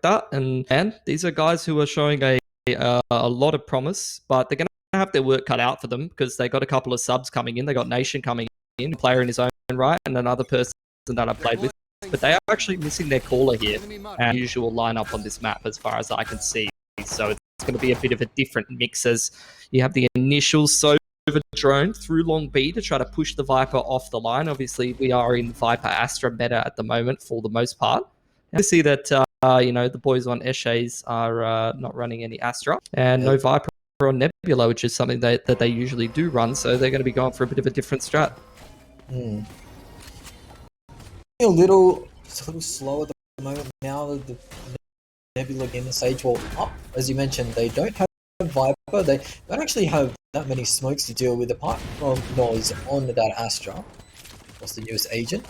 that. And these are guys who are showing a lot of promise, but they're going to have their work cut out for them because they got a couple of subs coming in. They got Nation coming in, a player in his own right, and another person that I played with. But they are actually missing their caller here, and usual lineup on this map as far as I can see. So it's going to be a bit of a different mix as you have the initial Sova drone through long B to try to push the Viper off the line. Obviously, we are in Viper Astra meta at the moment for the most part. And we see that the boys on Eshays are not running any Astra and no Viper on Nebula, which is something that they usually do run. So they're going to be going for a bit of a different strat. A little slow at the moment now that the Nebula game, the Sage Wall up. As you mentioned, they don't have Viper. They don't actually have that many smokes to deal with apart from Noz on that Astra. That's the newest agent.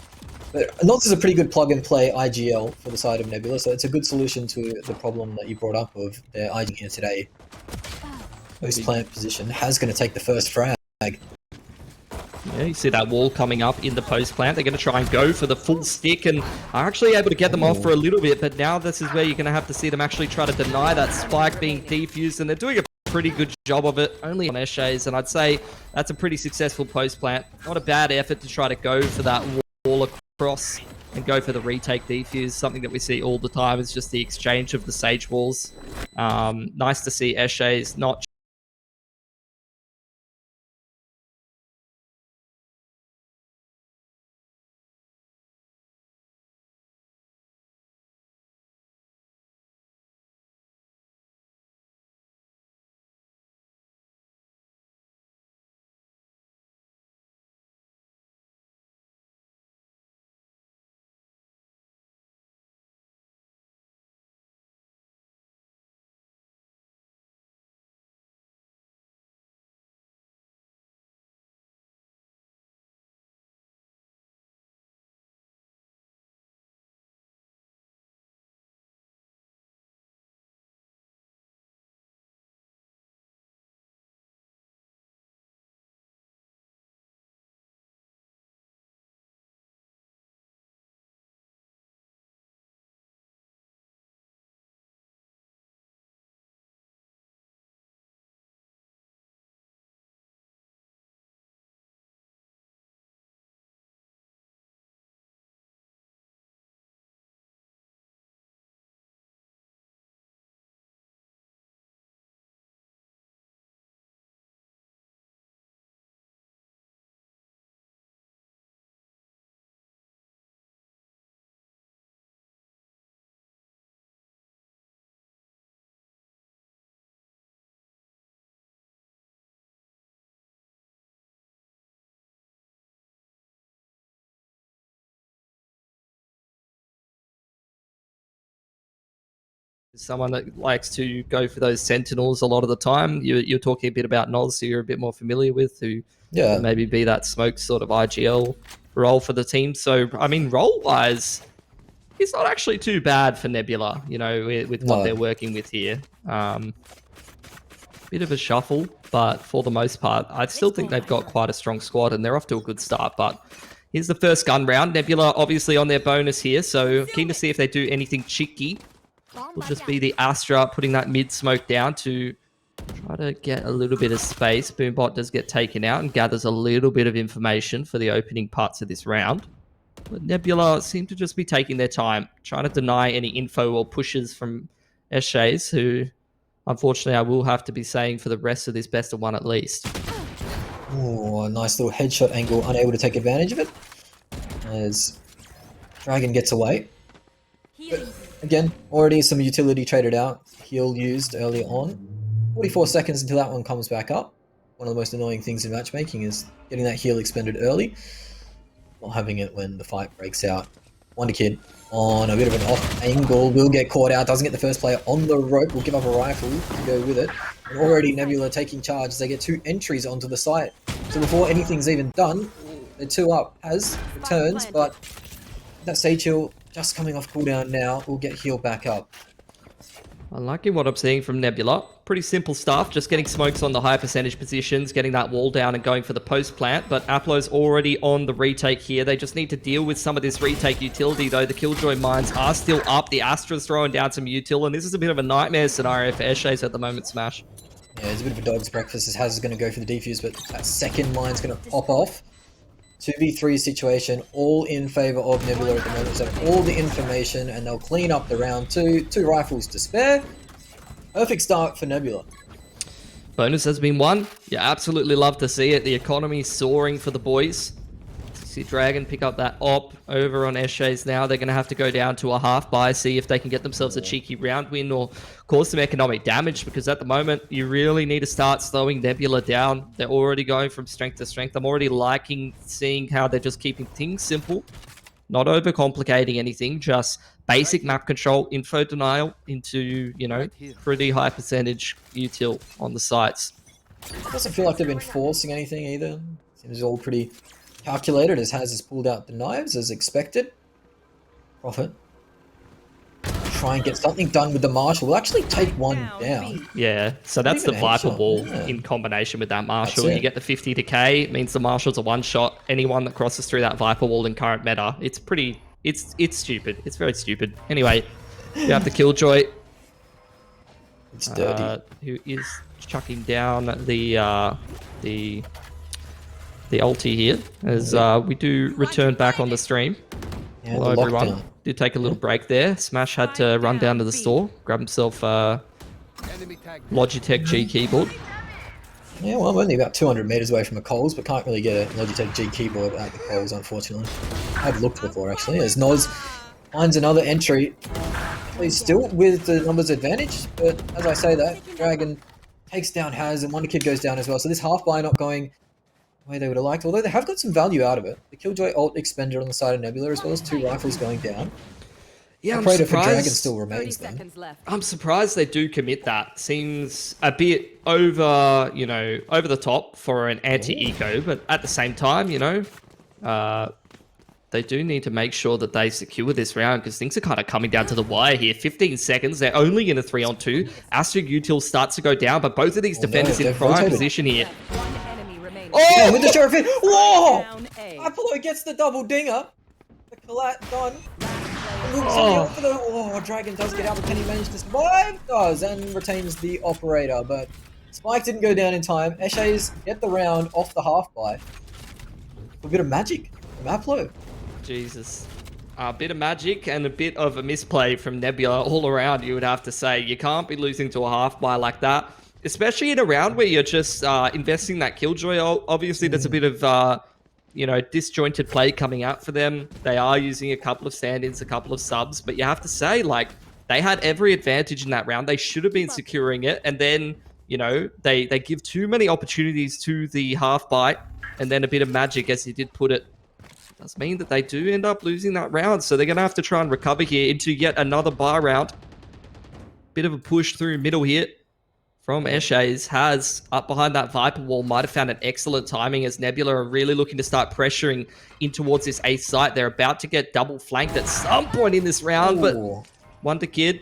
But Noz is a pretty good plug-and-play IGL for the side of Nebula, so it's a good solution to the problem that you brought up of their IG here today. Post plant position has going to take the first frag. Yeah, you see that wall coming up in the post plant. They're going to try and go for the full stick and are actually able to get them off for a little bit. But now this is where you're going to have to see them actually try to deny that spike being defused. And they're doing a pretty good job of it, only on Eshays. And I'd say that's a pretty successful post plant. Not a bad effort to try to go for that wall across and go for the retake defuse. Something that we see all the time is just the exchange of the Sage walls. Nice to see Eshays not someone that likes to go for those sentinels a lot of the time. You're talking a bit about Noz, who you're a bit more familiar with, who maybe be that smoke sort of IGL role for the team. So, I mean, role-wise, it's not actually too bad for Nebula, with what they're working with here. Bit of a shuffle, but for the most part, I still think they've got quite a strong squad, and they're off to a good start. But here's the first gun round. Nebula obviously on their bonus here, so keen to see if they do anything cheeky. Will just be the Astra putting that mid smoke down to try to get a little bit of space. Boombot does get taken out and gathers a little bit of information for the opening parts of this round. But Nebula seem to just be taking their time, trying to deny any info or pushes from Eshays, who unfortunately I will have to be saying for the rest of this best of one at least. Oh, a nice little headshot angle, unable to take advantage of it as Dragon gets away. But again, already some utility traded out, heal used early on. 44 seconds until that one comes back up. One of the most annoying things in matchmaking is getting that heal expended early, not having it when the fight breaks out. Wonder Kid on a bit of an off angle, will get caught out, doesn't get the first player on the rope, will give up a rifle to go with it. And already Nebula taking charge as they get 2 entries onto the site. So before anything's even done, they're 2 up. Has returns, but that Sage heal just coming off cooldown now will get healed back up. I'm liking what I'm seeing from Nebula. Pretty simple stuff, just getting smokes on the high percentage positions, getting that wall down and going for the post plant, but Aplo's already on the retake here. They just need to deal with some of this retake utility, though. The Killjoy mines are still up. The Astra's throwing down some util, and this is a bit of a nightmare scenario for Eshays at the moment, Smash. Yeah, it's a bit of a dog's breakfast as Haz is going to go for the defuse, but that second mine's going to pop off. 2v3 situation, all in favor of Nebula at the moment. So all the information, and they'll clean up the round. Two rifles to spare. Perfect start for Nebula. Bonus has been won. You absolutely love to see it. The economy soaring for the boys. See Dragon pick up that op over on Eshays now. They're going to have to go down to a half buy, see if they can get themselves a cheeky round win or cause some economic damage, because at the moment you really need to start slowing Nebula down. They're already going from strength to strength. I'm already liking seeing how they're just keeping things simple, not overcomplicating anything, just basic map control, info denial into, you know, pretty high percentage util on the sites. Doesn't feel like they've been forcing anything either. Seems all pretty calculated as Haz has pulled out the knives as expected. Profit. Try and get something done with the Marshall. We'll actually take one down. Yeah, so that's the Viper wall in combination with that Marshall. You get the 50 decay, it means the Marshall's a one-shot. Anyone that crosses through that Viper wall in current meta, it's pretty... It's stupid. It's very stupid. Anyway, you have the Killjoy. It's dirty. Who is chucking down the ulti here, as we do return back on the stream. Yeah, hello everyone. Did take a little break there. Smash had to run down to the store, grab himself a Logitech G keyboard. Yeah, well, I'm only about 200 meters away from the Coles, but can't really get a Logitech G keyboard at the Coles, unfortunately. I've looked before, actually, as Noz finds another entry. He's still with the numbers advantage, but as I say that, Dragon takes down Haz, and Wonder Kid goes down as well. So this half buy not going the way they would have liked, although they have got some value out of it. The Killjoy ult expended on the side of Nebula, as well as 2 rifles going down. Yeah, I'm Operator surprised. for Dragon still remains then. I'm surprised they do commit that. Seems a bit over, you know, over the top for an anti-eco, but at the same time, you know, they do need to make sure that they secure this round, because things are kind of coming down to the wire here. 15 seconds, they're only in a 3-on-2. Astra util starts to go down, but both of these defenders in prime position here. Oh, with the Sheriff in! Whoa! Apollo gets the double dinger. The collat done. Oh, Dragon does get out, but can he manage to survive? Does, and retains the operator, but Spike didn't go down in time. Eshays get the round off the half buy. A bit of magic from Aplo. Jesus. A bit of magic and a bit of a misplay from Nebula all around, you would have to say. You can't be losing to a half buy like that, especially in a round where you're just investing that Killjoy. Obviously, there's a bit of... you know, disjointed play coming out for them. They are using a couple of stand-ins, a couple of subs, but you have to say, like, they had every advantage in that round. They should have been securing it, and then, you know, they give too many opportunities to the half bite, and then a bit of magic, as you did put it, does mean that they do end up losing that round. So they're going to have to try and recover here into yet another buy round. Bit of a push through middle here from Eshays. Haz up behind that Viper wall, might have found an excellent timing, as Nebula are really looking to start pressuring in towards this A site. They're about to get double flanked at some point in this round, but Wonder Kid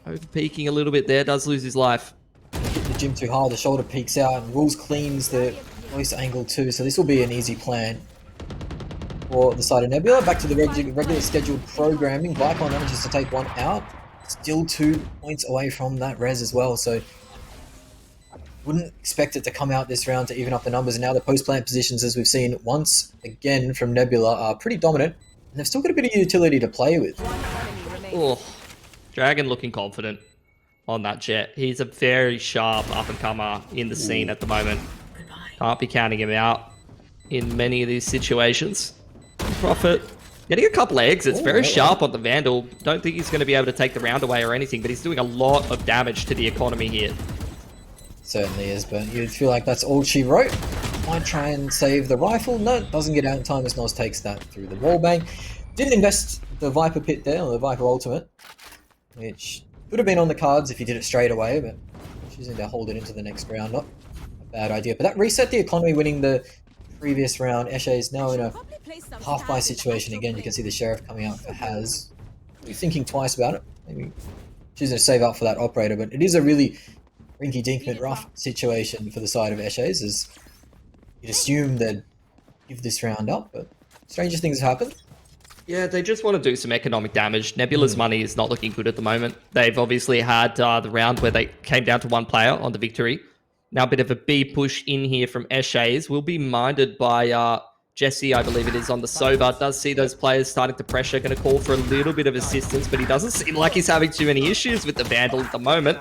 over peaking a little bit there, does lose his life. Hit the gym too hard, the shoulder peeks out, and Rules cleans the voice angle too, so this will be an easy plan for the side of Nebula. Back to the regular scheduled programming. Viper manages to take one out, still 2 points away from that res as well, so wouldn't expect it to come out this round to even up the numbers. And now the post-plant positions, as we've seen once again from Nebula, are pretty dominant. And they've still got a bit of utility to play with. Oh, Dragon looking confident on that Jet. He's a very sharp up-and-comer in the scene at the moment. Can't be counting him out in many of these situations. Profit. Getting a couple of exits, very sharp on the Vandal. Don't think he's going to be able to take the round away or anything, but he's doing a lot of damage to the economy here. Certainly is, but you'd feel like that's all she wrote. Might try and save the rifle. No, doesn't get out in time as Noz takes that through the wallbang. Didn't invest the Viper pit there, or the Viper ultimate, which could have been on the cards if he did it straight away, but choosing to hold it into the next round, not a bad idea. But that reset the economy, winning the previous round. Eshe is now in a half-buy situation again. You can see the Sheriff coming out for Haz. Maybe thinking twice about it. Maybe choosing to save up for that operator, but it is a really rinky-dink and rough situation for the side of Esches, as you'd assume they'd give this round up, but stranger things have happened. Yeah, they just want to do some economic damage. Nebula's money is not looking good at the moment. They've obviously had the round where they came down to one player on the victory. Now a bit of a B push in here from Esches. Will be minded by Jesse, I believe it is, on the Sova. Does see those players starting to pressure. Going to call for a little bit of assistance, but he doesn't seem like he's having too many issues with the Vandal at the moment.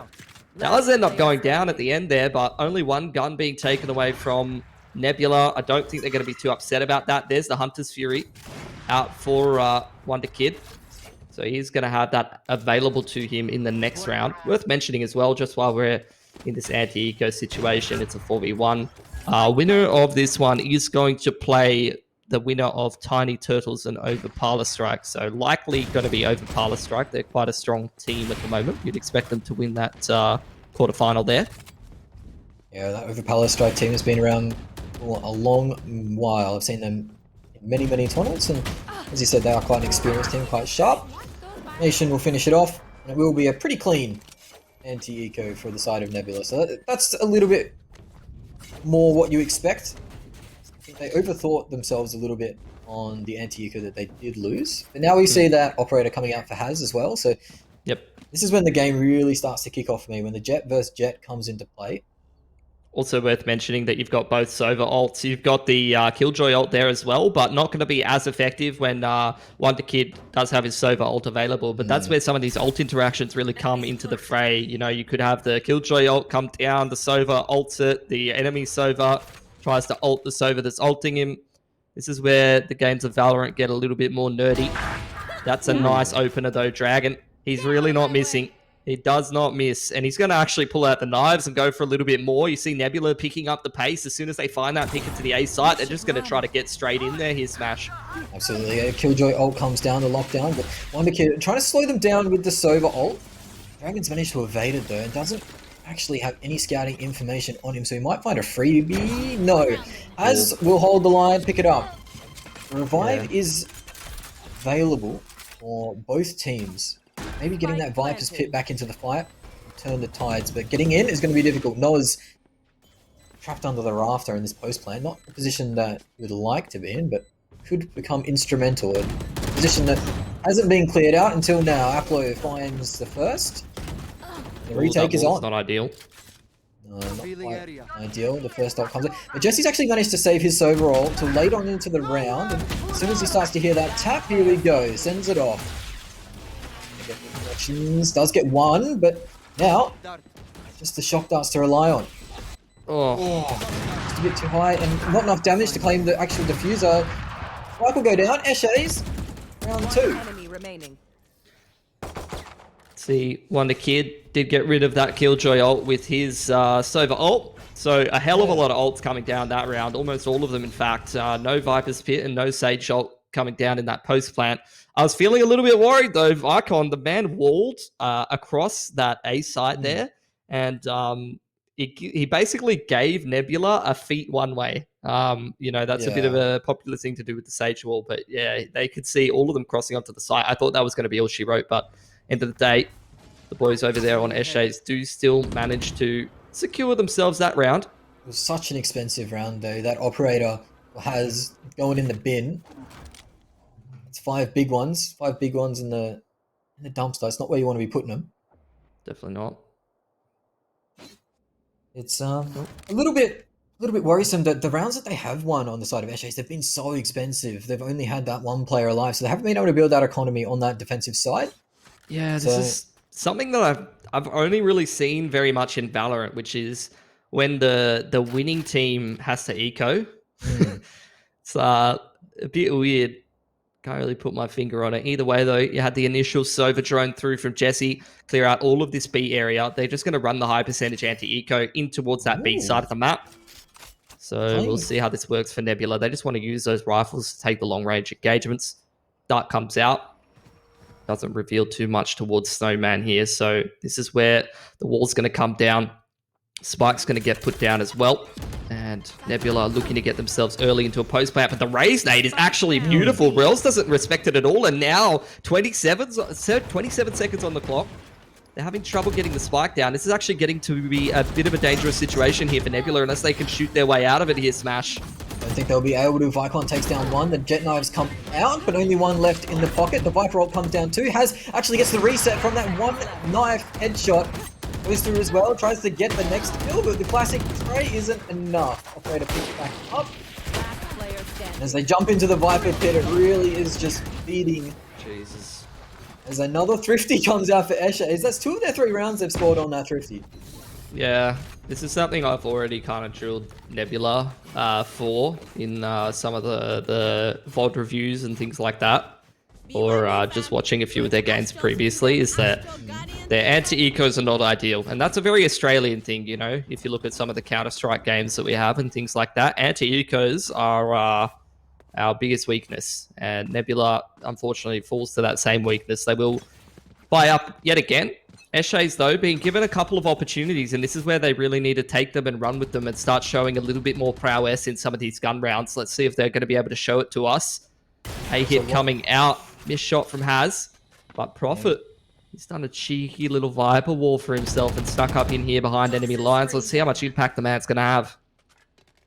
Does end up going down at the end there, but only one gun being taken away from Nebula. I don't think they're going to be too upset about that. There's the Hunter's Fury out for Wonder Kid. So he's going to have that available to him in the next round. Worth mentioning as well, just while we're in this anti-eco situation, it's a 4v1. Winner of this one is going to play the winner of Tiny Turtles and Over Parlor Strike. So likely going to be Over Parlor Strike. They're quite a strong team at the moment. You'd expect them to win that quarterfinal there. Yeah, that Over Parlor Strike team has been around for a long while. I've seen them in many, many tournaments, and as you said, they are quite an experienced team, quite sharp. Nation will finish it off, and it will be a pretty clean anti-eco for the side of Nebula. So that's a little bit more what you expect. I think they overthought themselves a little bit on the anti-eco that they did lose. But now we see that operator coming out for Haz as well. So yep, this is when the game really starts to kick off for me, when the Jet versus Jet comes into play. Also worth mentioning that you've got both Sova ults. You've got the Killjoy ult there as well, but not going to be as effective when Wonder Kid does have his Sova ult available. But that's where some of these ult interactions really come into the fray. You know, you could have the Killjoy ult come down, the Sova ults it, the enemy Sova tries to ult the Sova that's ulting him. This is where the games of Valorant get a little bit more nerdy. That's a nice opener though, Dragon. He's really not missing. He does not miss, and he's going to actually pull out the knives and go for a little bit more. You see Nebula picking up the pace. As soon as they find that pick into the A site, they're just going to try to get straight in there. Here's Smash. Absolutely. A Killjoy ult comes down, the lockdown, but Wonder Kid trying to slow them down with the Sova ult. Dragon's managed to evade it though, and doesn't actually have any scouting information on him, so he might find a freebie. No. As will hold the line, pick it up. The revive is available for both teams. Maybe getting that Viper's Pit back into the fight will turn the tides, but getting in is going to be difficult. Noah's trapped under the rafter in this post plan. Not a position that you would like to be in, but could become instrumental. A position that hasn't been cleared out until now. Aplo finds the first. The retake is on. Not ideal. No, not quite ideal. The first ult comes in. But Jesse's actually managed to save his Sova ult till late on into the round. And as soon as he starts to hear that tap, here we go. Sends it off. Does get one, but now just the shock darts to rely on. Just a bit too high and not enough damage to claim the actual diffuser. Spike will go down. Esches, round 2. See, Wonder Kid did get rid of that Killjoy ult with his Sova ult. So a hell of a lot of ults coming down that round. Almost all of them, in fact. No Viper's Pit and no Sage ult coming down in that post plant. I was feeling a little bit worried though. Vicon, the man walled across that A site there, and he basically gave Nebula a feat one way. You know, that's a bit of a popular thing to do with the Sage wall, but yeah, they could see all of them crossing onto the site. I thought that was going to be all she wrote, but end of the day, the boys over there on Esches do still manage to secure themselves that round. It was such an expensive round though. That operator has going in the bin. It's 5 big ones in the dumpster. It's not where you want to be putting them. Definitely not. It's a little bit worrisome that the rounds that they have won on the side of Esches, they've been so expensive. They've only had that one player alive, so they haven't been able to build that economy on that defensive side. Yeah, this is something that I've only really seen very much in Valorant, which is when the winning team has to eco. It's a bit weird. Can't really put my finger on it. Either way, though, you had the initial Sova drone through from Jesse, clear out all of this B area. They're just going to run the high percentage anti-eco in towards that B side of the map. So we'll see how this works for Nebula. They just want to use those rifles to take the long-range engagements. Dart comes out. Doesn't reveal too much towards Snowman here. So this is where the wall's going to come down. Spike's going to get put down as well. And Nebula looking to get themselves early into a post plant. But the raise nade is actually beautiful. Rels doesn't respect it at all. And now 27 seconds on the clock. They're having trouble getting the spike down. This is actually getting to be a bit of a dangerous situation here for Nebula unless they can shoot their way out of it here, Smash. I don't think they'll be able to. Vicon takes down one. The Jet Knives come out, but only one left in the pocket. The Viper ult comes down too. Has actually gets the reset from that one knife headshot. Goes through as well. Tries to get the next kill, but the classic spray isn't enough. Operator picks back up. As they jump into the Viper pit, it really is just feeding. Jesus. As another Thrifty comes out for Esha. That's 2 of their 3 rounds they've scored on that Thrifty. Yeah, this is something I've already kind of drilled Nebula for in some of the VOD reviews and things like that, or just watching a few of their games previously, is that their anti-ecos are not ideal. And that's a very Australian thing, you know, if you look at some of the Counter-Strike games that we have and things like that. Anti-ecos are our biggest weakness, and Nebula unfortunately falls to that same weakness. They will buy up yet again. Esha's, though, being given a couple of opportunities, and this is where they really need to take them and run with them and start showing a little bit more prowess in some of these gun rounds. Let's see if they're going to be able to show it to us. A hit coming out. Missed shot from Haz. But Prophet, he's done a cheeky little Viper wall for himself and stuck up in here behind enemy lines. Let's see how much impact the man's going to have.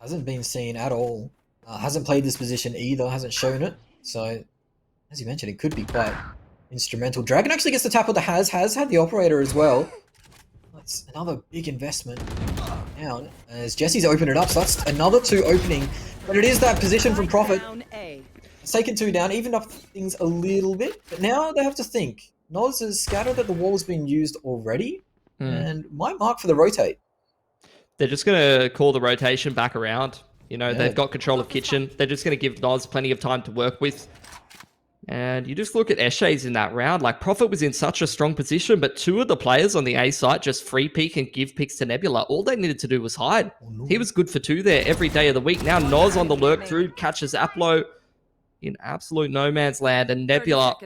Hasn't been seen at all. Hasn't played this position either. Hasn't shown it. So, as you mentioned, it could be quite instrumental. Dragon actually gets the tap with the Has had the operator as well. That's another big investment down as Jesse's opened it up. So that's another 2 opening. But it is that position from Prophet. It's taken 2 down, evened up things a little bit. But now they have to think. Noz has scattered that the wall's been used already and might mark for the rotate. They're just going to call the rotation back around. You know, they've got control of Kitchen. They're just going to give Noz plenty of time to work with. And you just look at Esha's in that round. Like, Prophet was in such a strong position, but 2 of the players on the A site just free peek and give picks to Nebula. All they needed to do was hide. He was good for 2 there every day of the week. Now Noz on the lurk through, catches Aplo in absolute no man's land. And Nebula,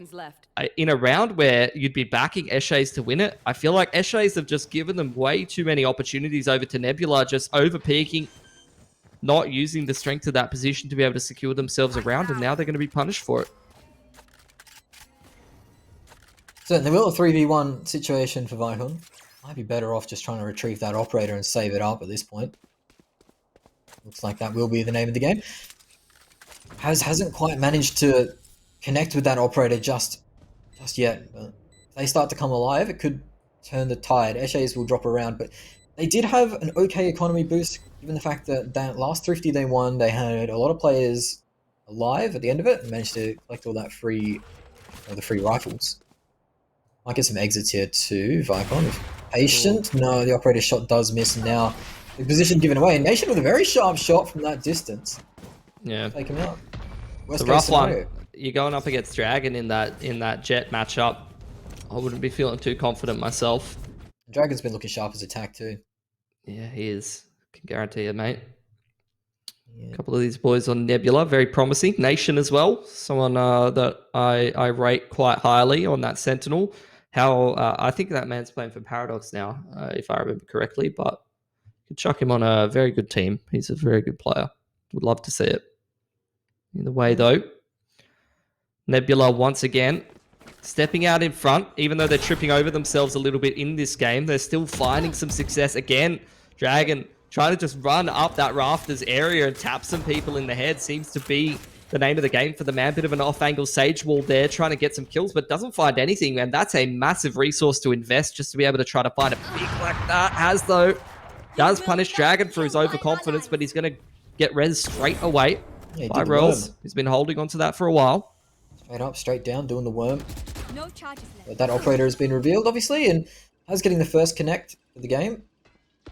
in a round where you'd be backing Esha's to win it, I feel like Esha's have just given them way too many opportunities over to Nebula, just over peaking, not using the strength of that position to be able to secure themselves around, and now they're going to be punished for it. So in the middle of 3v1 situation for Vicon, might be better off just trying to retrieve that operator and save it up at this point. Looks like that will be the name of the game. Hasn't quite managed to connect with that operator just yet. But if they start to come alive, it could turn the tide. Esha's will drop around, but they did have an okay economy boost, given the fact that that last Thrifty they won, they had a lot of players alive at the end of it and managed to collect all that the free rifles. Might get some exits here too, Vicon. Patient. No, the operator shot does miss. Now the position given away. Nation with a very sharp shot from that distance. Yeah. Take him out. Worst It's a rough scenario. one. You're going up against Dragon in that Jet matchup. I wouldn't be feeling too confident myself. Dragon's been looking sharp as attack too. Yeah, he is. Can guarantee it, mate. Yeah. A couple of these boys on Nebula, very promising. Nation as well, someone that I rate quite highly on that Sentinel. I think that man's playing for Paradox now, if I remember correctly, but you could chuck him on a very good team. He's a very good player. Would love to see it. Either way, though, Nebula once again stepping out in front, even though they're tripping over themselves a little bit in this game. They're still finding some success. Again, Dragon trying to just run up that rafters area and tap some people in the head seems to be the name of the game for the man. Bit of an off-angle Sage wall there, trying to get some kills, but doesn't find anything, and that's a massive resource to invest just to be able to try to find a pick like that. Has, though, does punish Dragon for his overconfidence, but he's going to get res straight away by Rolls. He's been holding on to that for a while. Straight up, straight down, doing the worm. No charges left. But that operator has been revealed, obviously, and has getting the first connect for the game.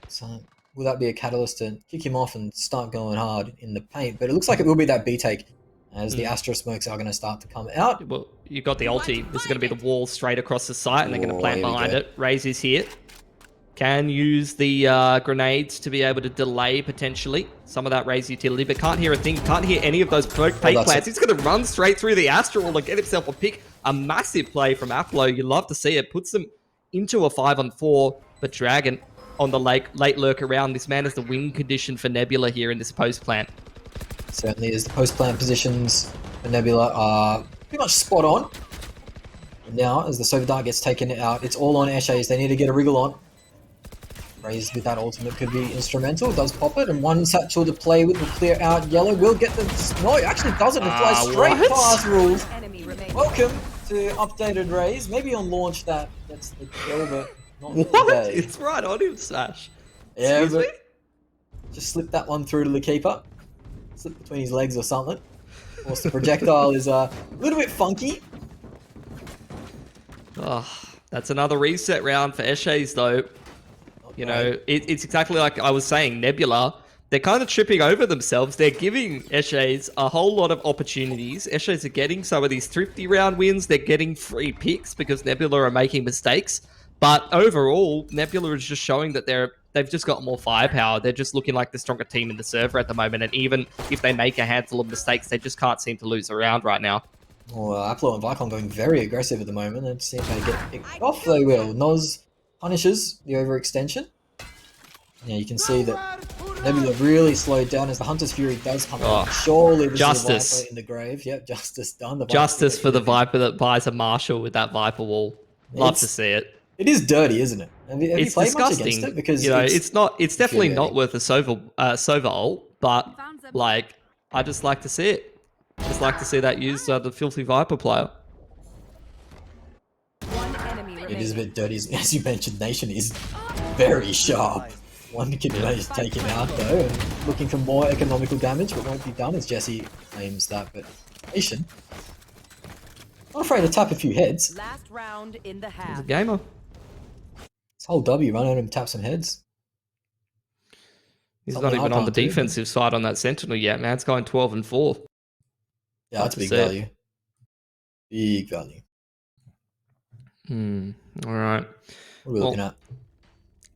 So will that be a catalyst to kick him off and start going hard in the paint? But it looks like it will be that B take, as the Astro smokes are going to start to come out. Well, you got the ulti. This is going to be the wall straight across the site, and they're going to plant behind it. Raze is here. Can use the grenades to be able to delay, potentially, some of that Raze utility, but can't hear a thing. Can't hear any of those fake plants. He's going to run straight through the Astral to get himself a pick. A massive play from Aplo. You love to see it. Puts them into a 5-on-4, but Dragon on the late lurk around. This man is the win condition for Nebula here in this post plant. Certainly is. The post plant positions for Nebula are pretty much spot on. And now, as the Sova Dart gets taken out, it's all on Eshays. They need to get a wriggle on. Raze with that ultimate could be instrumental. Does pop it, and one satchel to play with will clear out yellow. Will get the... No, it actually doesn't. It flies straight past rules. Welcome to updated Raze. Maybe on launch that's the kill, but not today. It's right on him, Sash. Yeah, Excuse but just slip that one through to the keeper. Slip between his legs or something. Of course, the projectile is a little bit funky. Oh, that's another reset round for Eshays, though. You know, it's exactly like I was saying, Nebula, they're kind of tripping over themselves. They're giving Eshays a whole lot of opportunities. Eshays are getting some of these thrifty round wins. They're getting free picks because Nebula are making mistakes. But overall, Nebula is just showing that they've just got more firepower. They're just looking like the stronger team in the server at the moment. And even if they make a handful of mistakes, they just can't seem to lose a round right now. Well, Aplo and Vicon going very aggressive at the moment. Let's see if they get it off. They will. Noz punishes the overextension. Yeah, you can see that Nebula really slowed down as the Hunter's Fury does come out. Surely this Justice. is a Viper in the grave. Yep, Justice done. Justice for the Viper that buys a Marshal with that Viper wall. Love to see it. It is dirty, isn't it? Have you It's played disgusting. much against it? Because you know, it's definitely not worth a Sova ult, but like, I just like to see it. Just like to see that used the filthy Viper player. It is a bit dirty, as you mentioned. Nation is very sharp. One can take him out though, and looking for more economical damage, but won't be done as Jesse aims that. But Nation, not afraid to tap a few heads. Last round in the half. He's a gamer. This whole W, run at him, tap some heads. He's not even on the defensive side on that Sentinel yet, man. It's going 12 and 4. Yeah, that's big value. Big value. All right. What are we looking at?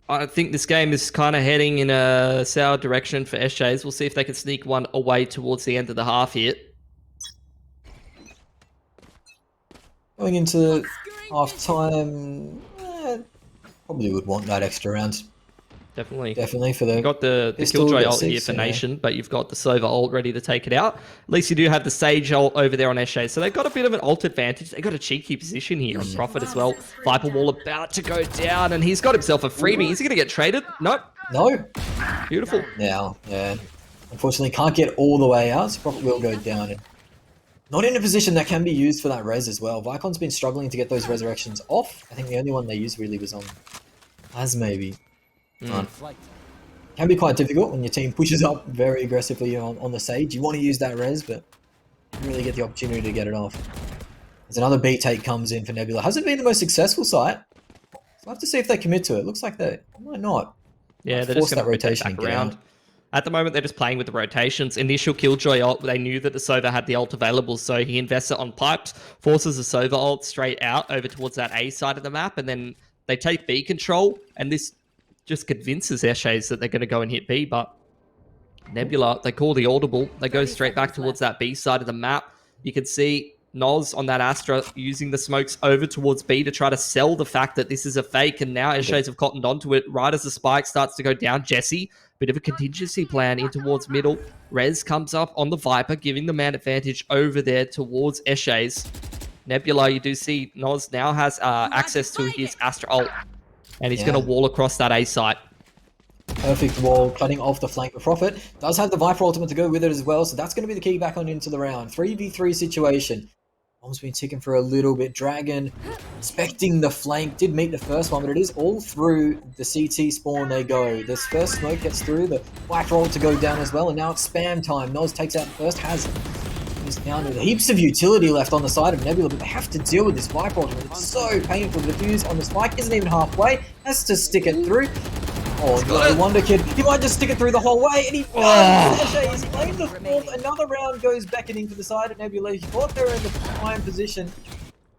I think this game is kind of heading in a sour direction for SJs. We'll see if they can sneak one away towards the end of the half here. Going into half time, probably would want that extra round. Definitely for the. You've got the Killjoy ult here for Nation, but you've got the Sova ult ready to take it out. At least you do have the Sage ult over there on SJ, so they've got a bit of an ult advantage. They've got a cheeky position here on Prophet as well. Viper wall about to go down, and he's got himself a freebie. Is he going to get traded? Nope. No. Beautiful. Now, yeah. Unfortunately, can't get all the way out, so Prophet will go down. And not in a position that can be used for that res as well. Vicon's been struggling to get those resurrections off. I think the only one they used really was on Az maybe. Can be quite difficult when your team pushes up very aggressively on the Sage. You want to use that res, but you really get the opportunity to get it off. As another B take comes in for Nebula. Hasn't been the most successful site. So we'll have to see if they commit to it. Looks like they might not. Yeah, they're just going to rotate back around. At the moment, they're just playing with the rotations. Initial Killjoy ult, they knew that the Sova had the ult available, so he invests it on pipes, forces the Sova ult straight out over towards that A side of the map, and then they take B control, and this just convinces Eshays that they're going to go and hit B, but Nebula, they call the audible. They go straight back towards that B side of the map. You can see Noz on that Astra using the smokes over towards B to try to sell the fact that this is a fake, and now Eshays have cottoned onto it right as the spike starts to go down. Jesse, bit of a contingency plan in towards middle. Rez comes up on the Viper, giving the man advantage over there towards Eshays. Nebula, you do see Noz now has access to his Astra ult. And he's going to wall across that A site. Perfect wall, cutting off the flank. The Prophet does have the Viper ultimate to go with it as well, so that's going to be the key back on into the round. 3v3 situation. Bomb's been ticking for a little bit. Dragon inspecting the flank. Did meet the first one, but it is all through the CT spawn they go. This first smoke gets through, the Viper ult to go down as well, and now it's spam time. Noz takes out the first, has down with heaps of utility left on the side of Nebula, but they have to deal with this Viper ultimate. It's so painful. The defuse on the spike isn't even halfway. Has to stick it through. Oh no, Wonder Kid. He might just stick it through the whole way, and he He's playing the fourth. Another round goes beckoning for the side of Nebula. He thought they were in the prime position.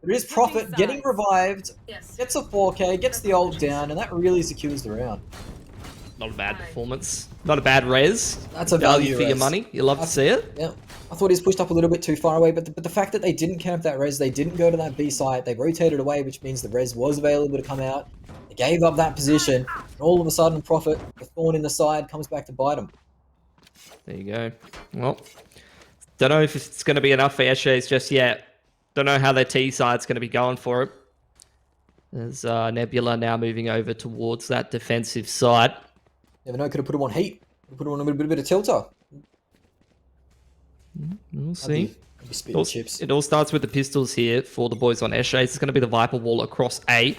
There is Prophet getting revived, gets a 4K, gets the ult down, and that really secures the round. Not a bad performance. Not a bad res. That's a value for your money. You love to see it. Yeah. I thought he was pushed up a little bit too far away, but the fact that they didn't camp that res, they didn't go to that B site, they rotated away, which means the res was available to come out. They gave up that position, and all of a sudden, Prophet, the thorn in the side, comes back to bite him. There you go. Well, don't know if it's going to be enough for Eshays just yet. Don't know how their T side's going to be going for it. There's Nebula now moving over towards that defensive side. Never know, could have put him on heat. Could have put him on a bit of tilter. We'll see. Chips. It all starts with the pistols here for the boys on Eshe. It's going to be the Viper wall across A.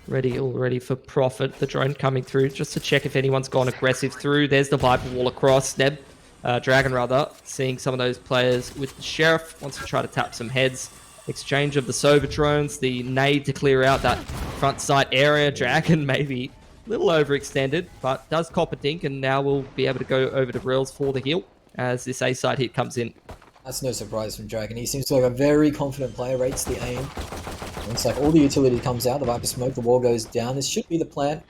All ready for Prophet. The drone coming through just to check if anyone's gone aggressive through. There's the Viper wall across. Dragon rather, seeing some of those players with the Sheriff. Wants to try to tap some heads. Exchange of the Sova drones. The nade to clear out that front site area. Dragon maybe a little overextended, but does cop a dink, and now we'll be able to go over to Rails for the heal as this A side hit comes in. That's no surprise from Dragon. He seems like a very confident player, rates the aim. Once like all the utility comes out, the Viper smoke, the wall goes down. This should be the plant.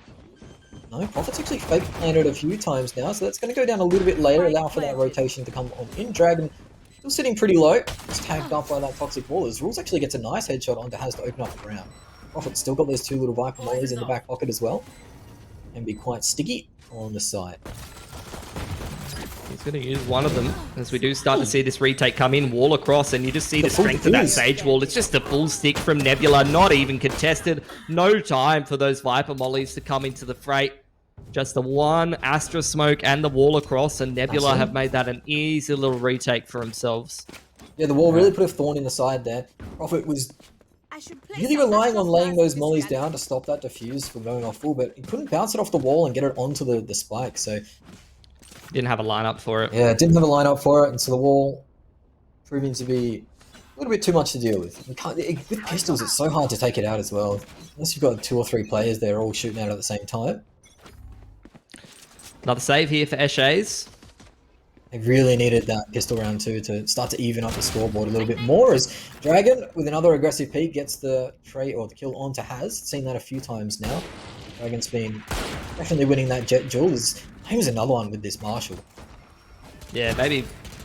No, Prophet's actually fake planted a few times now, so that's going to go down a little bit later, allow for that rotation to come on in. Dragon still sitting pretty low, just tagged up by that toxic wall. As Rules actually gets a nice headshot onto Has to open up the round. Prophet's still got those two little Viper mollies in the back pocket as well, and be quite sticky on the side. He's going to use one of them as we do start to see this retake come in, wall across, and you just see the strength of that Sage wall. It's just a full stick from Nebula, not even contested. No time for those Viper mollies to come into the fray. Just the one Astra smoke and the wall across, and Nebula have made that an easy little retake for themselves. Yeah, the wall really put a thorn in the side there. Prophet was really relying on laying those mollies down to stop that defuse from going off full, but he couldn't bounce it off the wall and get it onto the spike, so... Didn't have a lineup for it. Yeah, didn't have a lineup for it, and so the wall proving to be a little bit too much to deal with. With pistols, it's so hard to take it out as well. Unless you've got 2 or 3 players there all shooting out at the same time. Another save here for Eshes. They really needed that pistol round 2 to start to even up the scoreboard a little bit more, as Dragon, with another aggressive peek, gets the trade or the kill onto Has. Seen that a few times now. Dragon's been definitely winning that jet duel. Here's another one with this Marshall. Yeah, maybe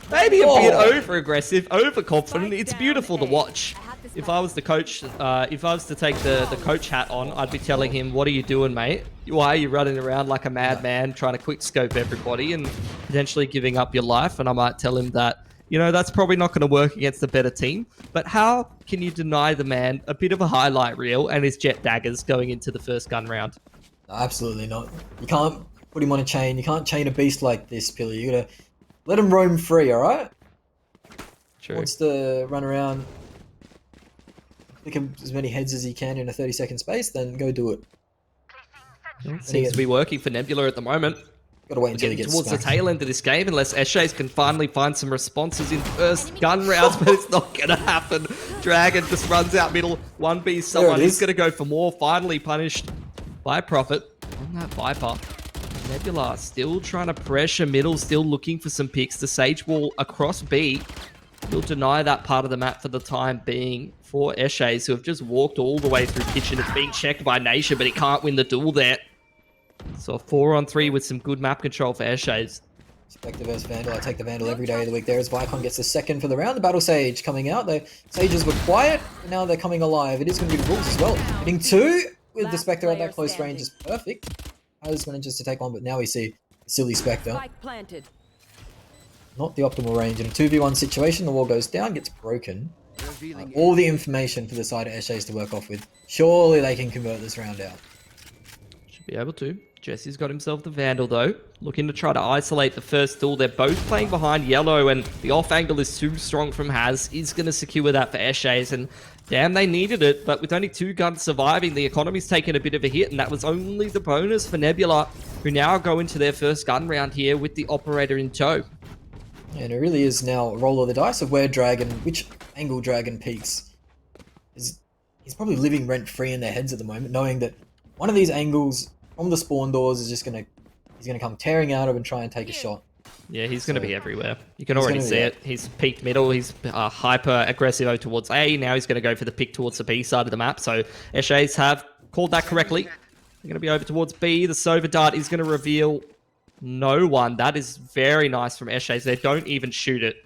a bit over-aggressive, overconfident. It's beautiful to watch. If I was the coach, if I was to take the coach hat on, I'd be telling him, what are you doing, mate? Why are you running around like a madman trying to quick scope everybody and potentially giving up your life? And I might tell him that, you know, that's probably not going to work against a better team. But how can you deny the man a bit of a highlight reel and his jet daggers going into the first gun round? No, absolutely not. You can't put him on a chain. You can't chain a beast like this, Pilly. You gotta let him roam free, alright? True. Wants to run around, pick up as many heads as he can in a 30-second space, then go do it. It seems to be working for Nebula at the moment. Gotta wait until he gets towards smacked. the tail end of this game, unless Eshes can finally find some responses in first gun rounds, but it's not gonna happen. Dragon just runs out middle, 1v someone. He's gonna go for more, finally punished by Prophet on that Viper. Nebula still trying to pressure middle, still looking for some picks. The Sage wall across B. He'll deny that part of the map for the time being for Eshes, who have just walked all the way through kitchen. It's being checked by Nation, but he can't win the duel there. So a 4-on-3 with some good map control for Eshes. Spectre versus Vandal. I take the Vandal every day of the week there as Vicon gets the second for the round. The Battle Sage coming out. The Sages were quiet, but now they're coming alive. It is going to be the Bulls as well. Hitting 2 with the Spectre at that close range is perfect. Has manages to take one, but now we see silly Spectre. Not the optimal range. In a 2v1 situation, the wall goes down, gets broken. All the information for the side of Eshes to work off with. Surely they can convert this round out. Should be able to. Jesse's got himself the Vandal though. Looking to try to isolate the first duel. They're both playing behind yellow, and the off angle is too strong from Has. He's going to secure that for Eshes, and damn, they needed it, but with only 2 guns surviving, the economy's taken a bit of a hit, and that was only the bonus for Nebula, who now go into their first gun round here with the operator in tow. And it really is now a roll of the dice of which angle Dragon peaks. He's probably living rent-free in their heads at the moment, knowing that one of these angles from the spawn doors is just he's gonna come tearing out of and try and take a shot. Yeah, he's going to be everywhere. You can already see it. He's peaked middle. He's hyper aggressive towards A. Now he's going to go for the pick towards the B side of the map. So Eshes have called that correctly. They're going to be over towards B. The Sova dart is going to reveal no one. That is very nice from Eshes. They don't even shoot it.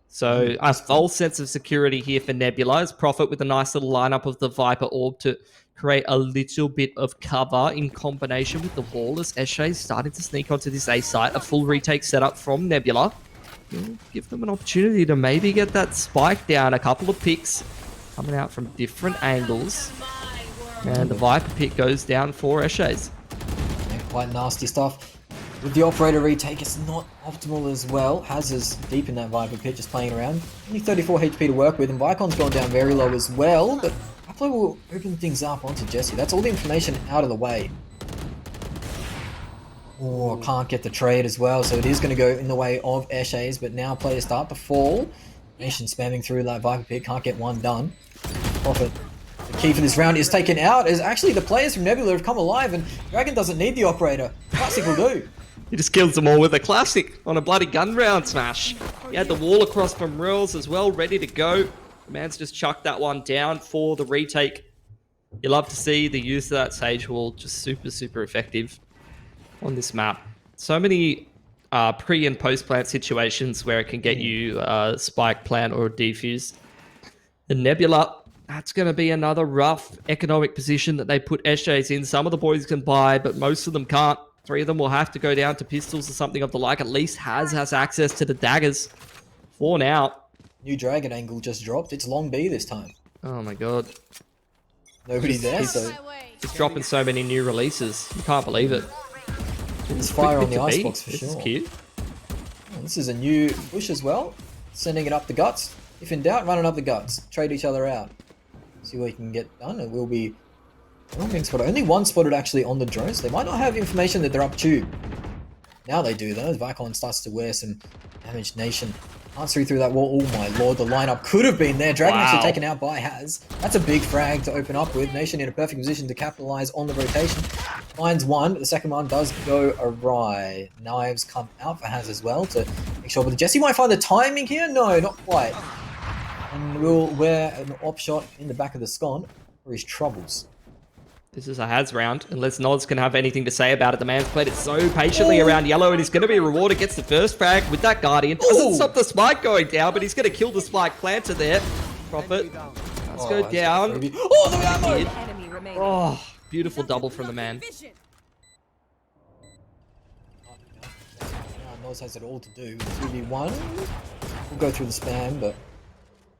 So a false sense of security here for Nebula as Prophet with a nice little lineup of the Viper Orb to create a little bit of cover in combination with the wall as Eshe starting to sneak onto this A site. A full retake setup from Nebula. You'll give them an opportunity to maybe get that spike down. A couple of picks coming out from different angles. And the Viper pick goes down for Eshays. Yeah, quite nasty stuff. With the operator retake, it's not optimal as well. Haz is deep in that Viper pit, just playing around. Only 34 HP to work with, and Vicon's gone down very low as well, but Aplo will open things up onto Jesse. That's all the information out of the way. Oh, can't get the trade as well, so it is going to go in the way of Eshays, but now players start to fall. Nation spamming through that Viper pit, can't get one done. Profit. The key for this round is taken out, as actually the players from Nebula have come alive, and Dragon doesn't need the operator. Classic will do. He just kills them all with a classic on a bloody gun round smash. He had the wall across from Rules as well, ready to go. The man's just chucked that one down for the retake. You love to see the use of that Sage Wall, just super effective on this map. So many pre and post plant situations where it can get you a spike plant or a defuse. The Nebula, that's going to be another rough economic position that they put Eshays in. Some of the boys can buy, but most of them can't. 3 of them will have to go down to pistols or something of the like. At least has access to the daggers. 4 now. New Dragon angle just dropped. It's long B this time. Oh my god. Nobody there, so... He's dropping so many new releases. You can't believe it. There's fire on the icebox for sure. This is cute. Oh, this is a new push as well. Sending it up the guts. If in doubt, run it up the guts. Trade each other out. See what you can get done. It will be... being spotted. Only one spotted actually on the drones. They might not have information that they're up tube. Now they do though. Vicon starts to wear some damage. Nation can't see through that wall. Oh my lord, the lineup could have been there. Dragon actually taken out by Haz. That's a big frag to open up with. Nation in a perfect position to capitalize on the rotation. Finds one, but the second one does go awry. Knives come out for Haz as well to make sure. But Jesse might find the timing here. No, not quite. And will wear an op shot in the back of the scon for his troubles. This is a Haz round, unless Nods can have anything to say about it. The man's played it so patiently around yellow, and he's going to be rewarded. Gets the first frag with that Guardian. Doesn't stop the spike going down, but he's going to kill the spike planter there. Profit. Let's go down. Oh, the ammo! Oh, beautiful double from the man. Nods has it all to do. 2v1. We'll go through the spam, but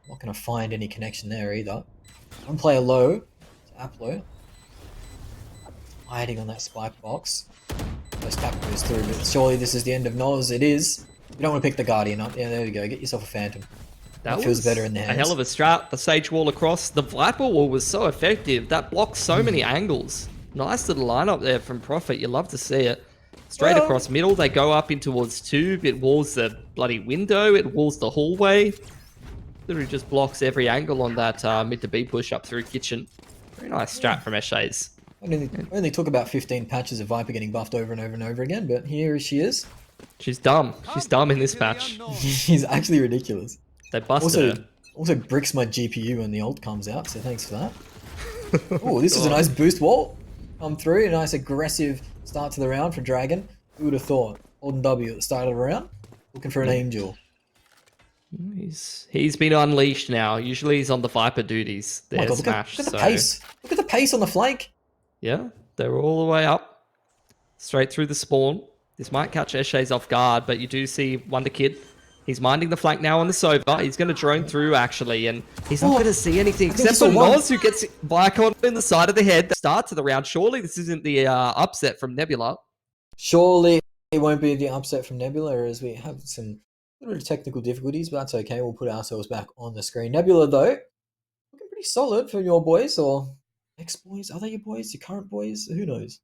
not going to find any connection there either. One player low. Aplo. Hiding on that spike box. First tap goes through, but surely this is the end of Noz. It is. You don't want to pick the Guardian up. Yeah, there we go. Get yourself a Phantom. That feels better in the hands. A hell of a strat. The Sage Wall across. The Viper Wall was so effective. That blocked so many angles. Nice little lineup there from Profit. You love to see it. Straight across middle. They go up in towards tube. It walls the bloody window. It walls the hallway. Literally just blocks every angle on that mid to B push up through kitchen. Very nice strat from Eshays. Only took about 15 patches of Viper getting buffed over and over and over again, but here she is. She's dumb. She's dumb in this patch. She's actually ridiculous. They busted her. Also bricks my GPU when the ult comes out, so thanks for that. Oh, this is a nice boost wall. Come through, a nice aggressive start to the round for Dragon. Who would have thought? Holding W at the start of the round, looking for an angel. He's been unleashed now. Usually he's on the Viper duties. Oh my God, look at the pace. Look at the pace on the flank. Yeah, they're all the way up. Straight through the spawn. This might catch Eshays off guard, but you do see Wonder Kid. He's minding the flank now on the Sova. He's going to drone through, actually, and he's not going to see anything except for Noz, who gets Vicon in the side of the head. The start to the round. Surely this isn't the upset from Nebula. Surely it won't be the upset from Nebula, as we have some little bit of technical difficulties, but that's okay. We'll put ourselves back on the screen. Nebula, though, looking pretty solid for your boys, or ex-boys. Are they your boys? Your current boys? Who knows?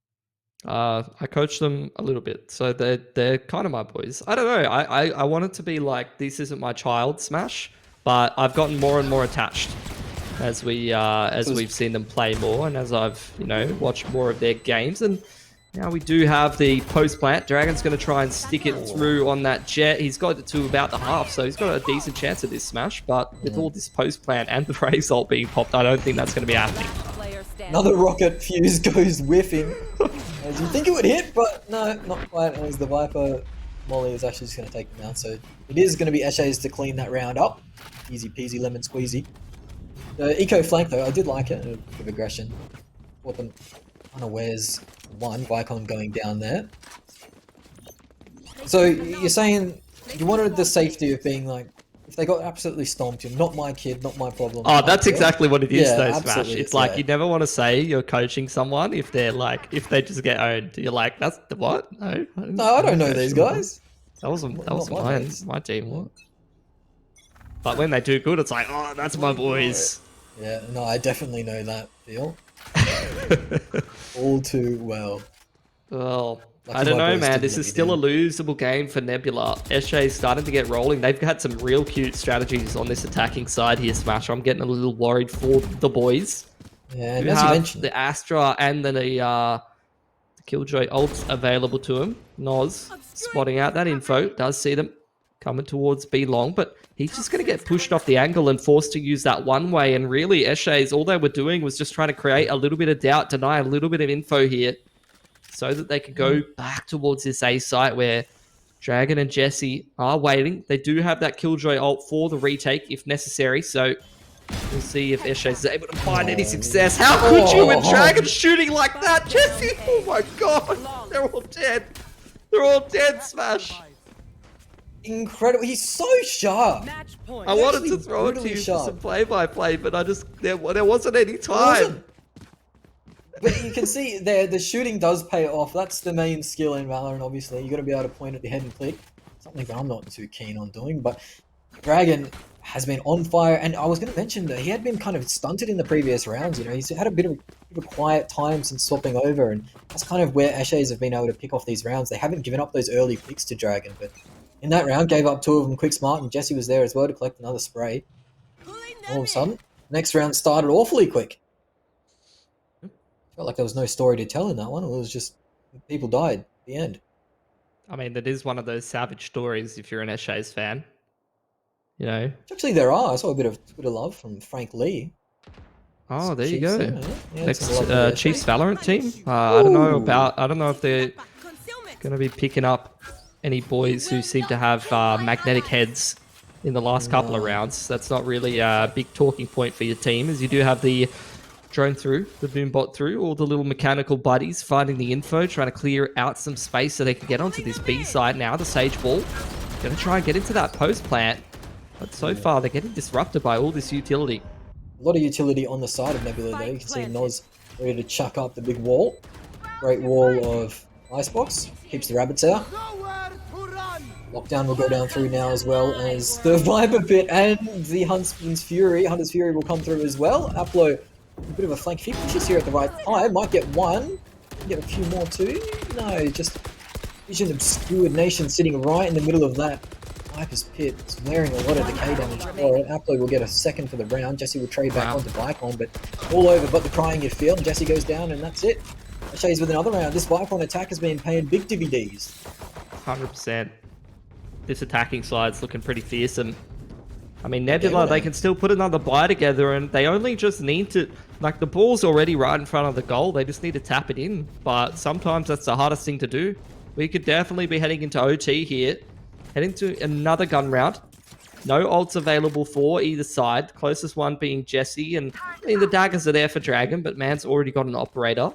I coach them a little bit, so they're kind of my boys. I don't know. I want it to be like, this isn't my child Smash, but I've gotten more and more attached as we've seen them play more, and as I've watched more of their games. And now we do have the post plant. Dragon's going to try and stick it through on that jet. He's got it to about the half, so he's got a decent chance at this Smash. But with all this post plant and the Raze ult being popped, I don't think that's going to be happening. Another rocket fuse goes whiffing. As you think it would hit, but no, not quite. As the Viper Molly is actually just going to take them out. So it is going to be Eshays to clean that round up. Easy peasy, lemon squeezy. The eco flank, though, I did like it. A bit of aggression. Caught them unawares. One, Vicon going down there. So you're saying you wanted the safety of being like, if If they got absolutely stomped him, not my kid, not my problem. Oh, that's exactly what it is, Yeah, though, Smash. absolutely It's is, like yeah. you never want to say you're coaching someone if they're like, if they just get owned. You're like, that's the what? No, No, I don't know these guys. That wasn't Not my mates. my team. Yeah. What? But when they do good, it's like, oh, that's my boys. Yeah, no, I definitely know that feel. All too well. Well, Lucky I don't my know, boys man. didn't This let is me still a down. losable game for Nebula. Eshe's starting to get rolling. They've had some real cute strategies on this attacking side here, Smash. I'm getting a little worried for the boys. Yeah, and You as you have mentioned, the Astra and the Killjoy ults available to him. Noz spotting out that info. Does see them coming towards B long, but he's just going to get pushed off the angle and forced to use that one way. And really, Eshe's, all they were doing was just trying to create a little bit of doubt, deny a little bit of info here so that they could go back towards this A site where Dragon and Jesse are waiting. They do have that Killjoy ult for the retake if necessary, so we'll see if Eshe is able to find any success. How could you with Dragon shooting like that, Jesse? Oh my god, they're all dead. They're all dead, Smash. incredible. He's so sharp. I wanted to throw it to you for some play-by-play, but there wasn't any time. But you can see there, the shooting does pay off. That's the main skill in Valorant, obviously. You got to be able to point at the head and click. Something that I'm not too keen on doing. But Dragon has been on fire. And I was going to mention that he had been kind of stunted in the previous rounds. You know, he's had a bit of a quiet time since swapping over. And that's kind of where Eshe's have been able to pick off these rounds. They haven't given up those early picks to Dragon. But in that round, gave up 2 of them quick smart. And Jesse was there as well to collect another spray. All of a sudden, next round started awfully quick. Felt like there was no story to tell in that one. It was just people died at the end. I mean, that is one of those savage stories if you're an Eshe's fan. You know. Actually, there are. I saw a bit of Twitter love from Frank Lee. Oh, there you Chiefs, go. yeah, Next some love Chiefs Valorant team. I don't know if they're going to be picking up any boys who seem to have magnetic heads in the last couple of rounds. That's not really a big talking point for your team, as you do have the drone through, the boombot through, all the little mechanical buddies finding the info, trying to clear out some space so they can get onto this B side now. The Sage Ball going to try and get into that post plant, but so far they're getting disrupted by all this utility. A lot of utility on the side of Nebula there. You can see Noz ready to chuck up the big wall. Great wall of Icebox. Keeps the rabbits out. Lockdown will go down through now as well as the Viper Pit and the Hunter's Fury will come through as well. Aplo, a bit of a flank. If he pushes here at the right time, might get one. Get a few more too. No, just Vision Obscured Nation sitting right in the middle of that Viper's Pit. It's wearing a lot of decay damage for it. Aplo will get a second for the round. Jesse will trade back onto Vicon, but all over but the crying you feel. Jesse goes down and that's it. Shays with another round. This Vicon attack has been paying big DVDs. 100%. This attacking side's looking pretty fearsome. I mean, Nebula, they can still put another buy together, and they only just need to... Like, the ball's already right in front of the goal. They just need to tap it in. But sometimes that's the hardest thing to do. We could definitely be heading into OT here. Heading to another gun round. No ults available for either side. Closest one being Jesse. And, I mean, the daggers are there for Dragon, but man's already got an operator.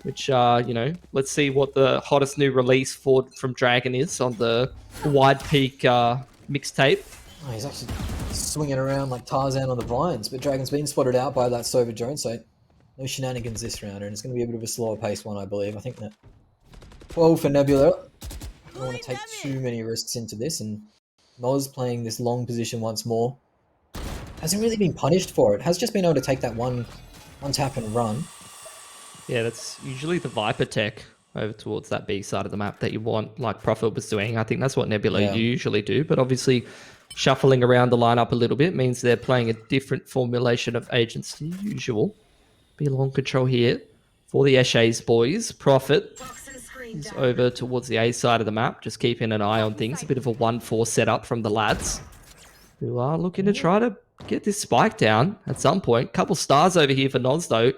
Which, you know, let's see what the hottest new release from Dragon is on the Wide Peak mixtape. Oh, he's actually swinging around like Tarzan on the vines, but Dragon's been spotted out by that Sova drone, so no shenanigans this round, and it's going to be a bit of a slower paced one, I believe. I think that 12 for Nebula. I don't want to take too many risks into this, and Noz playing this long position once more. Hasn't really been punished for it. Has just been able to take that one tap and run. Yeah, that's usually the Viper tech over towards that B side of the map that you want, like Prophet was doing. I think that's what Nebula usually do, but obviously shuffling around the lineup a little bit means they're playing a different formulation of agents than usual. Be long control here for the Eshe's boys. Prophet is over towards the A side of the map, just keeping an eye on things. A bit of a 1-4 setup from the lads, who are looking to try to get this spike down at some point. Couple stars over here for Noz, though.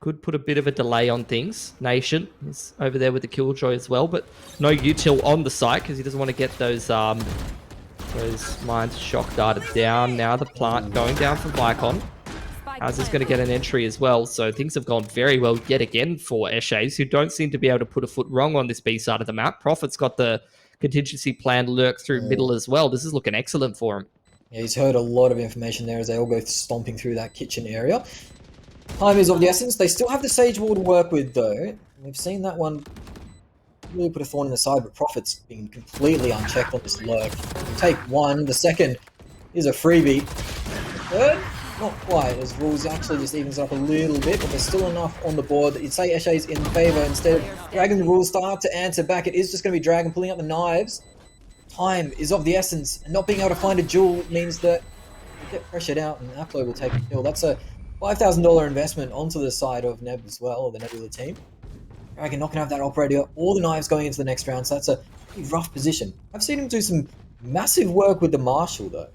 Could put a bit of a delay on things. Nation is over there with the Killjoy as well, but no util on the site because he doesn't want to get those mines shock darted down. Now the plant going down for Vicon. Az is going to get an entry as well, so things have gone very well yet again for Eshe's, who don't seem to be able to put a foot wrong on this B side of the map. Prophet's got the contingency plan lurk through middle as well. This is looking excellent for him. Yeah, he's heard a lot of information there as they all go stomping through that kitchen area. Time is of the essence. They still have the Sage Wall to work with, though. We've seen that one really put a thorn in the side, but Prophet's been completely unchecked on this lurk. You take one, the second is a freebie. The third, not quite, as Rules actually just evens up a little bit, but there's still enough on the board that you'd say Eshe's in favour. Instead, Dragon Rules start to answer back. It is just going to be Dragon pulling out the knives. Time is of the essence, and not being able to find a jewel means that you get pressured out, and Aplo will take a kill. That's a $5,000 investment onto the side of Neb as well, or the Nebula team. Dragon not going to have that operator or the knives going into the next round, so that's a pretty rough position. I've seen him do some massive work with the Marshal, though.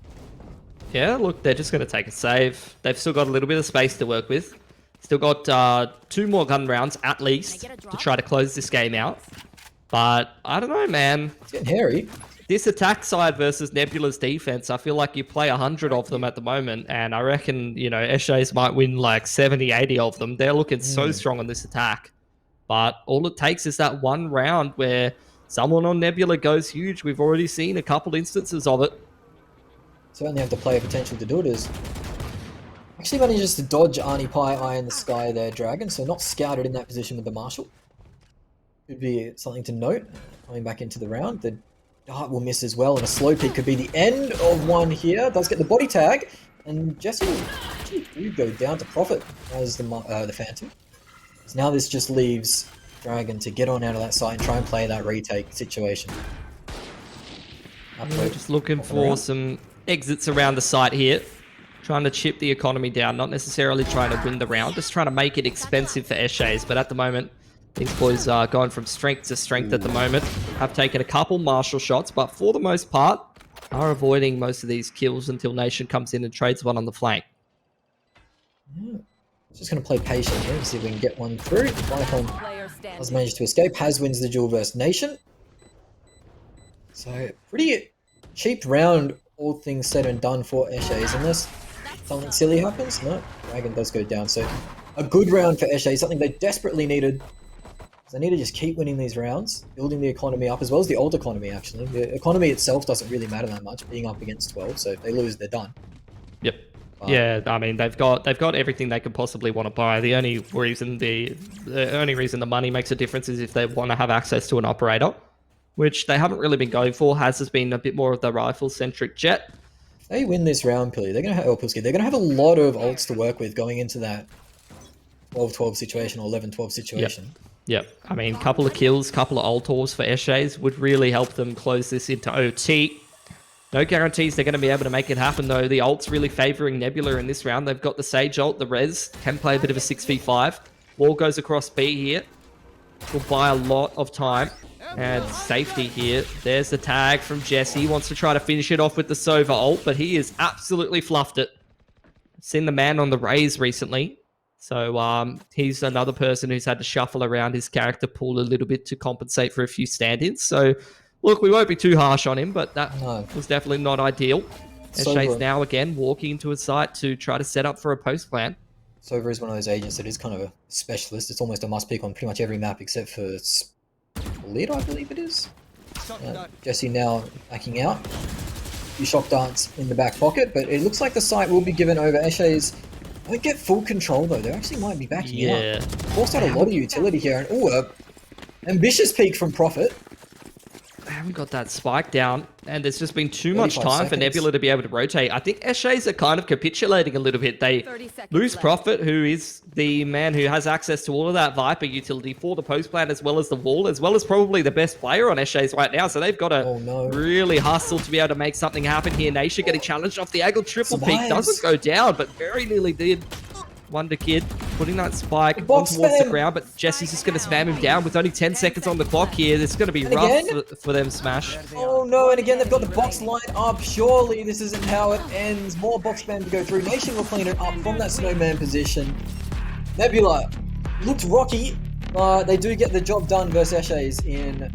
Yeah, look, they're just going to take a save. They've still got a little bit of space to work with. Still got 2 more gun rounds, at least, to try to close this game out. But, I don't know, man. It's getting hairy. This attack side versus Nebula's defense, I feel like you play 100 of them at the moment, and I reckon, you know, Eshe's might win like 70, 80 of them. They're looking so strong on this attack. But all it takes is that one round where someone on Nebula goes huge. We've already seen a couple instances of it. Certainly have the player potential to do it. As actually manages to dodge Arnie Pie Eye in the sky there, Dragon, so not scouted in that position with the Marshal. Could be something to note coming back into the round. The dart will miss as well, and a slow peek could be the end of one here. Does get the body tag, and Jesse will go down to Prophet as the Phantom. So now this just leaves Dragon to get on out of that side and try and play that retake situation. We're just looking for some exits around the site here. Trying to chip the economy down, not necessarily trying to win the round, just trying to make it expensive for Eshe's. But at the moment, these boys are going from strength to strength at the moment. Have taken a couple Marshal shots, but for the most part, are avoiding most of these kills until Nation comes in and trades one on the flank. Yeah. Just going to play patient here and see if we can get one through. Viacom has managed to escape. Has wins the duel versus Nation. So, pretty cheap round, all things said and done for Eshe's. Unless something silly happens. No, Dragon does go down. So, a good round for Eshe's. Something they desperately needed. They need to just keep winning these rounds. Building the economy up, as well as the old economy, actually. The economy itself doesn't really matter that much, being up against 12. So, if they lose, they're done. Yep. Yeah, I mean they've got everything they could possibly want to buy. The only reason the money makes a difference is if they want to have access to an operator, which they haven't really been going for. Has been a bit more of the rifle-centric jet. If they win this round, Pilly, they're gonna have a lot of ults to work with going into that 12-12 situation or 11-12 situation. Yep. I mean, couple of kills, couple of ultors for Eshe's would really help them close this into OT. No guarantees they're going to be able to make it happen, though. The ult's really favouring Nebula in this round. They've got the Sage ult, the Res, can play a bit of a 6v5. Wall goes across B here. Will buy a lot of time and safety here. There's the tag from Jesse. Wants to try to finish it off with the Sova ult, but he has absolutely fluffed it. Seen the man on the Raze recently. So he's another person who's had to shuffle around his character pool a little bit to compensate for a few stand-ins. So look, we won't be too harsh on him, but that was definitely not ideal. Eshe's now again walking into a site to try to set up for a post plan. Sova is one of those agents that is kind of a specialist. It's almost a must pick on pretty much every map except for Split, I believe it is. Jesse now backing out. A few shock darts in the back pocket, but it looks like the site will be given over. Eshe's won't get full control though. They actually might be backing out. Forced out a lot of utility here, and ambitious peak from Prophet. I haven't got that spike down, and there's just been too much time for Nebula to be able to rotate. I think Eshe's are kind of capitulating a little bit. They lose Prophet, who is the man who has access to all of that Viper utility for the post plan, as well as the wall, as well as probably the best player on Eshe's right now. So they've got to really hustle to be able to make something happen here. Nation getting challenged off the angle. Triple peak doesn't go down, but very nearly did. Wonder Kid putting that spike on towards the ground, but Jesse's just going to spam him down with only 10 seconds on the clock here. It's going to be rough for them, Smash. Oh no, and again they've got the box line up. Surely this isn't how it ends. More box spam to go through. Nation will clean it up from that snowman position. Nebula looks rocky, but they do get the job done versus Eshe's in,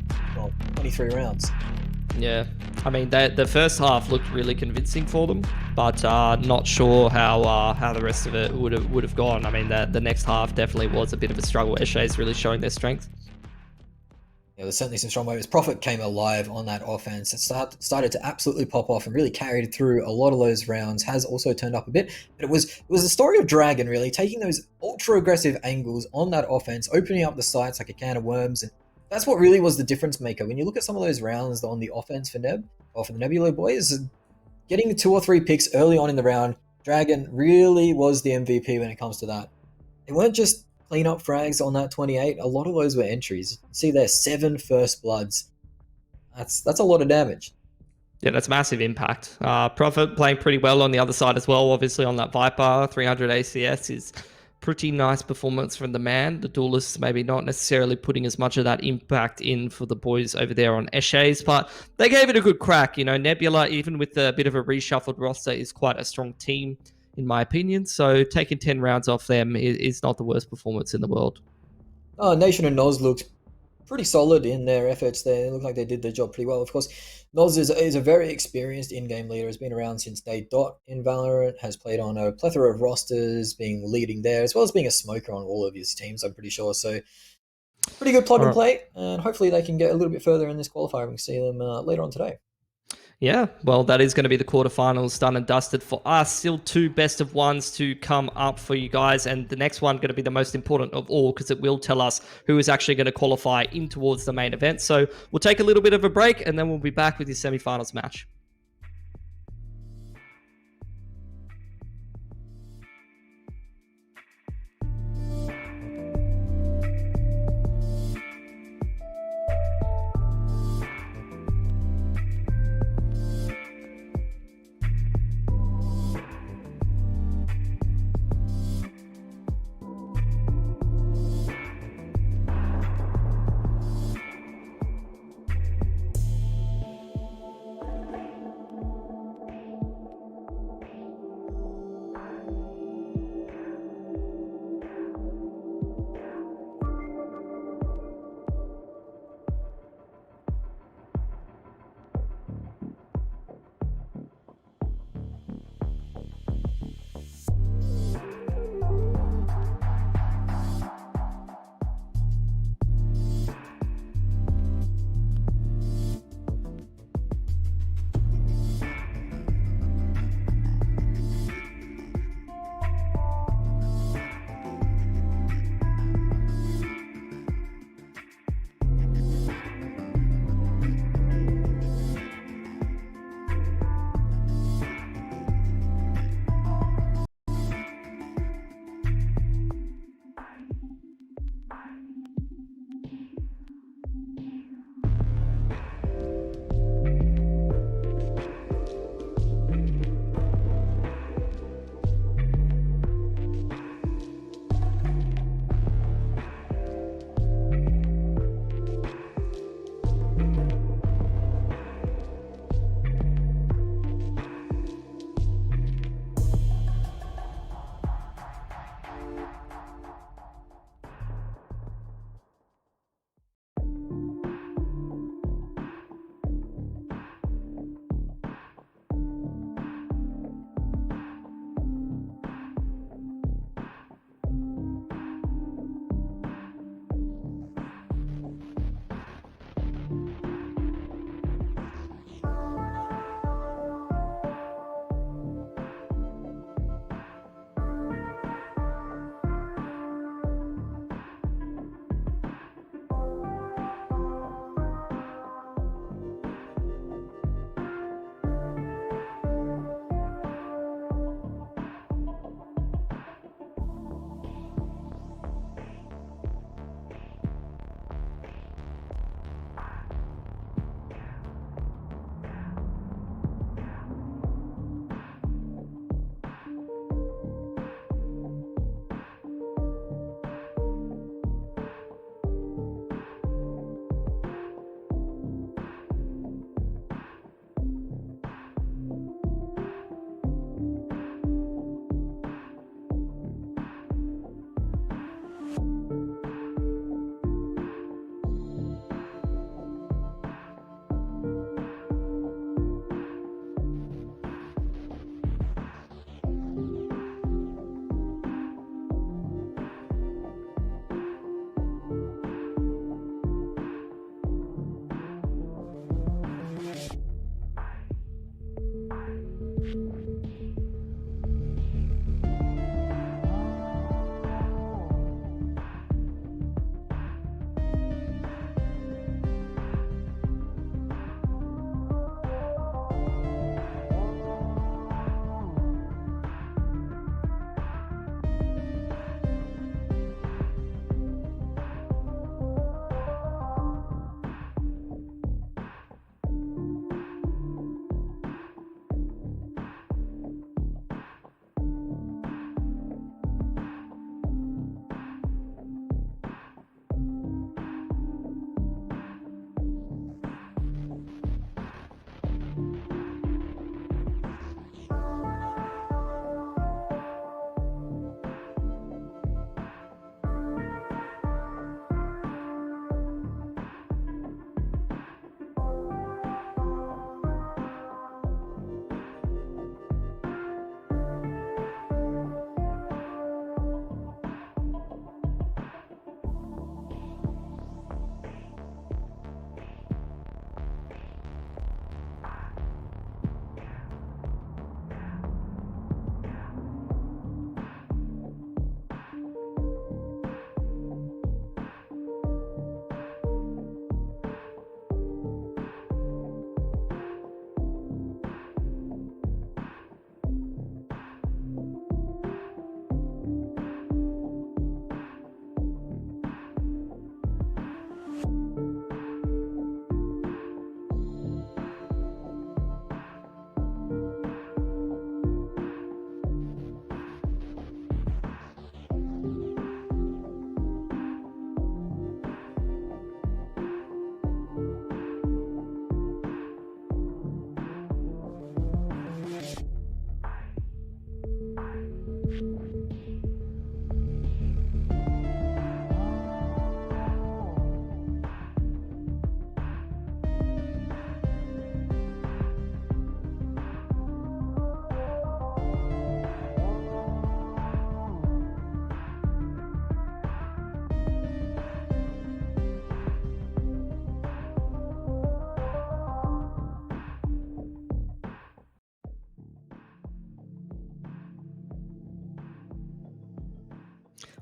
23 rounds. Yeah, I mean, the first half looked really convincing for them, but not sure how the rest of it would have gone. I mean, the next half definitely was a bit of a struggle. Eshe's really showing their strength. there's certainly some strong moments. Prophet came alive on that offense. It started to absolutely pop off and really carried through a lot of those rounds. Has also turned up a bit, but it was the story of Dragon really taking those ultra aggressive angles on that offense, opening up the sights like a can of worms, and that's what really was the difference maker. When you look at some of those rounds on the offense for Neb or for the Nebula boys, getting 2 or 3 picks early on in the round, Dragon really was the MVP when it comes to that. They weren't just clean up frags on that 28. A lot of those were entries. You see there, 7 first bloods. That's a lot of damage. Yeah, that's massive impact. Prophet playing pretty well on the other side as well. Obviously on that Viper, 300 ACS is pretty nice performance from the man. The duelists maybe not necessarily putting as much of that impact in for the boys over there on Eshays, but they gave it a good crack. Nebula, even with a bit of a reshuffled roster, is quite a strong team, in my opinion. So taking 10 rounds off them is not the worst performance in the world. Nation and Noz looked pretty solid in their efforts there. It looked like they did their job pretty well. Of course, Noz is a very experienced in-game leader. Has been around since day dot in Valorant. Has played on a plethora of rosters, being leading there, as well as being a smoker on all of his teams, I'm pretty sure. So pretty good plug and play, and hopefully they can get a little bit further in this qualifier. We can see them later on today. Yeah, well, that is going to be the quarterfinals done and dusted for us. Still 2 best of ones to come up for you guys, and the next one going to be the most important of all because it will tell us who is actually going to qualify in towards the main event. So we'll take a little bit of a break, and then we'll be back with your semifinals match.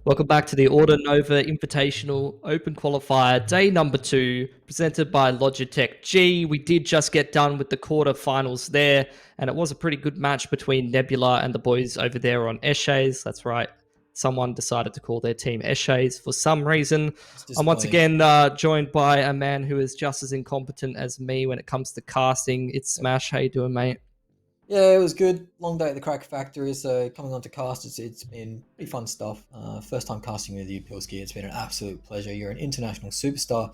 Welcome back to the Order Nova Invitational Open Qualifier, day number 2, presented by Logitech G. We did just get done with the quarterfinals there, and it was a pretty good match between Nebula and the boys over there on Eshays. That's right. Someone decided to call their team Eshays for some reason. It's I'm once disappointing. again joined by a man who is just as incompetent as me when it comes to casting. It's Yep. Smash. How you doing, mate? Yeah, it was good. Long day at the Crack Factory, so coming on to cast, it's been pretty fun stuff. First time casting with you, Pilski. It's been an absolute pleasure. You're an international superstar.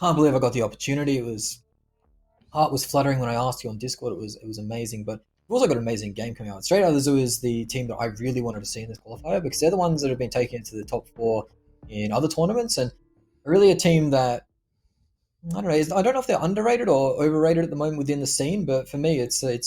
Can't believe I got the opportunity. It was heart was fluttering when I asked you on Discord. It was amazing, but we've also got an amazing game coming out. Straight Out of the Zoo is the team that I really wanted to see in this qualifier because they're the ones that have been taken into the top 4 in other tournaments, and really a team that I don't know. I don't know if they're underrated or overrated at the moment within the scene, but for me, it's a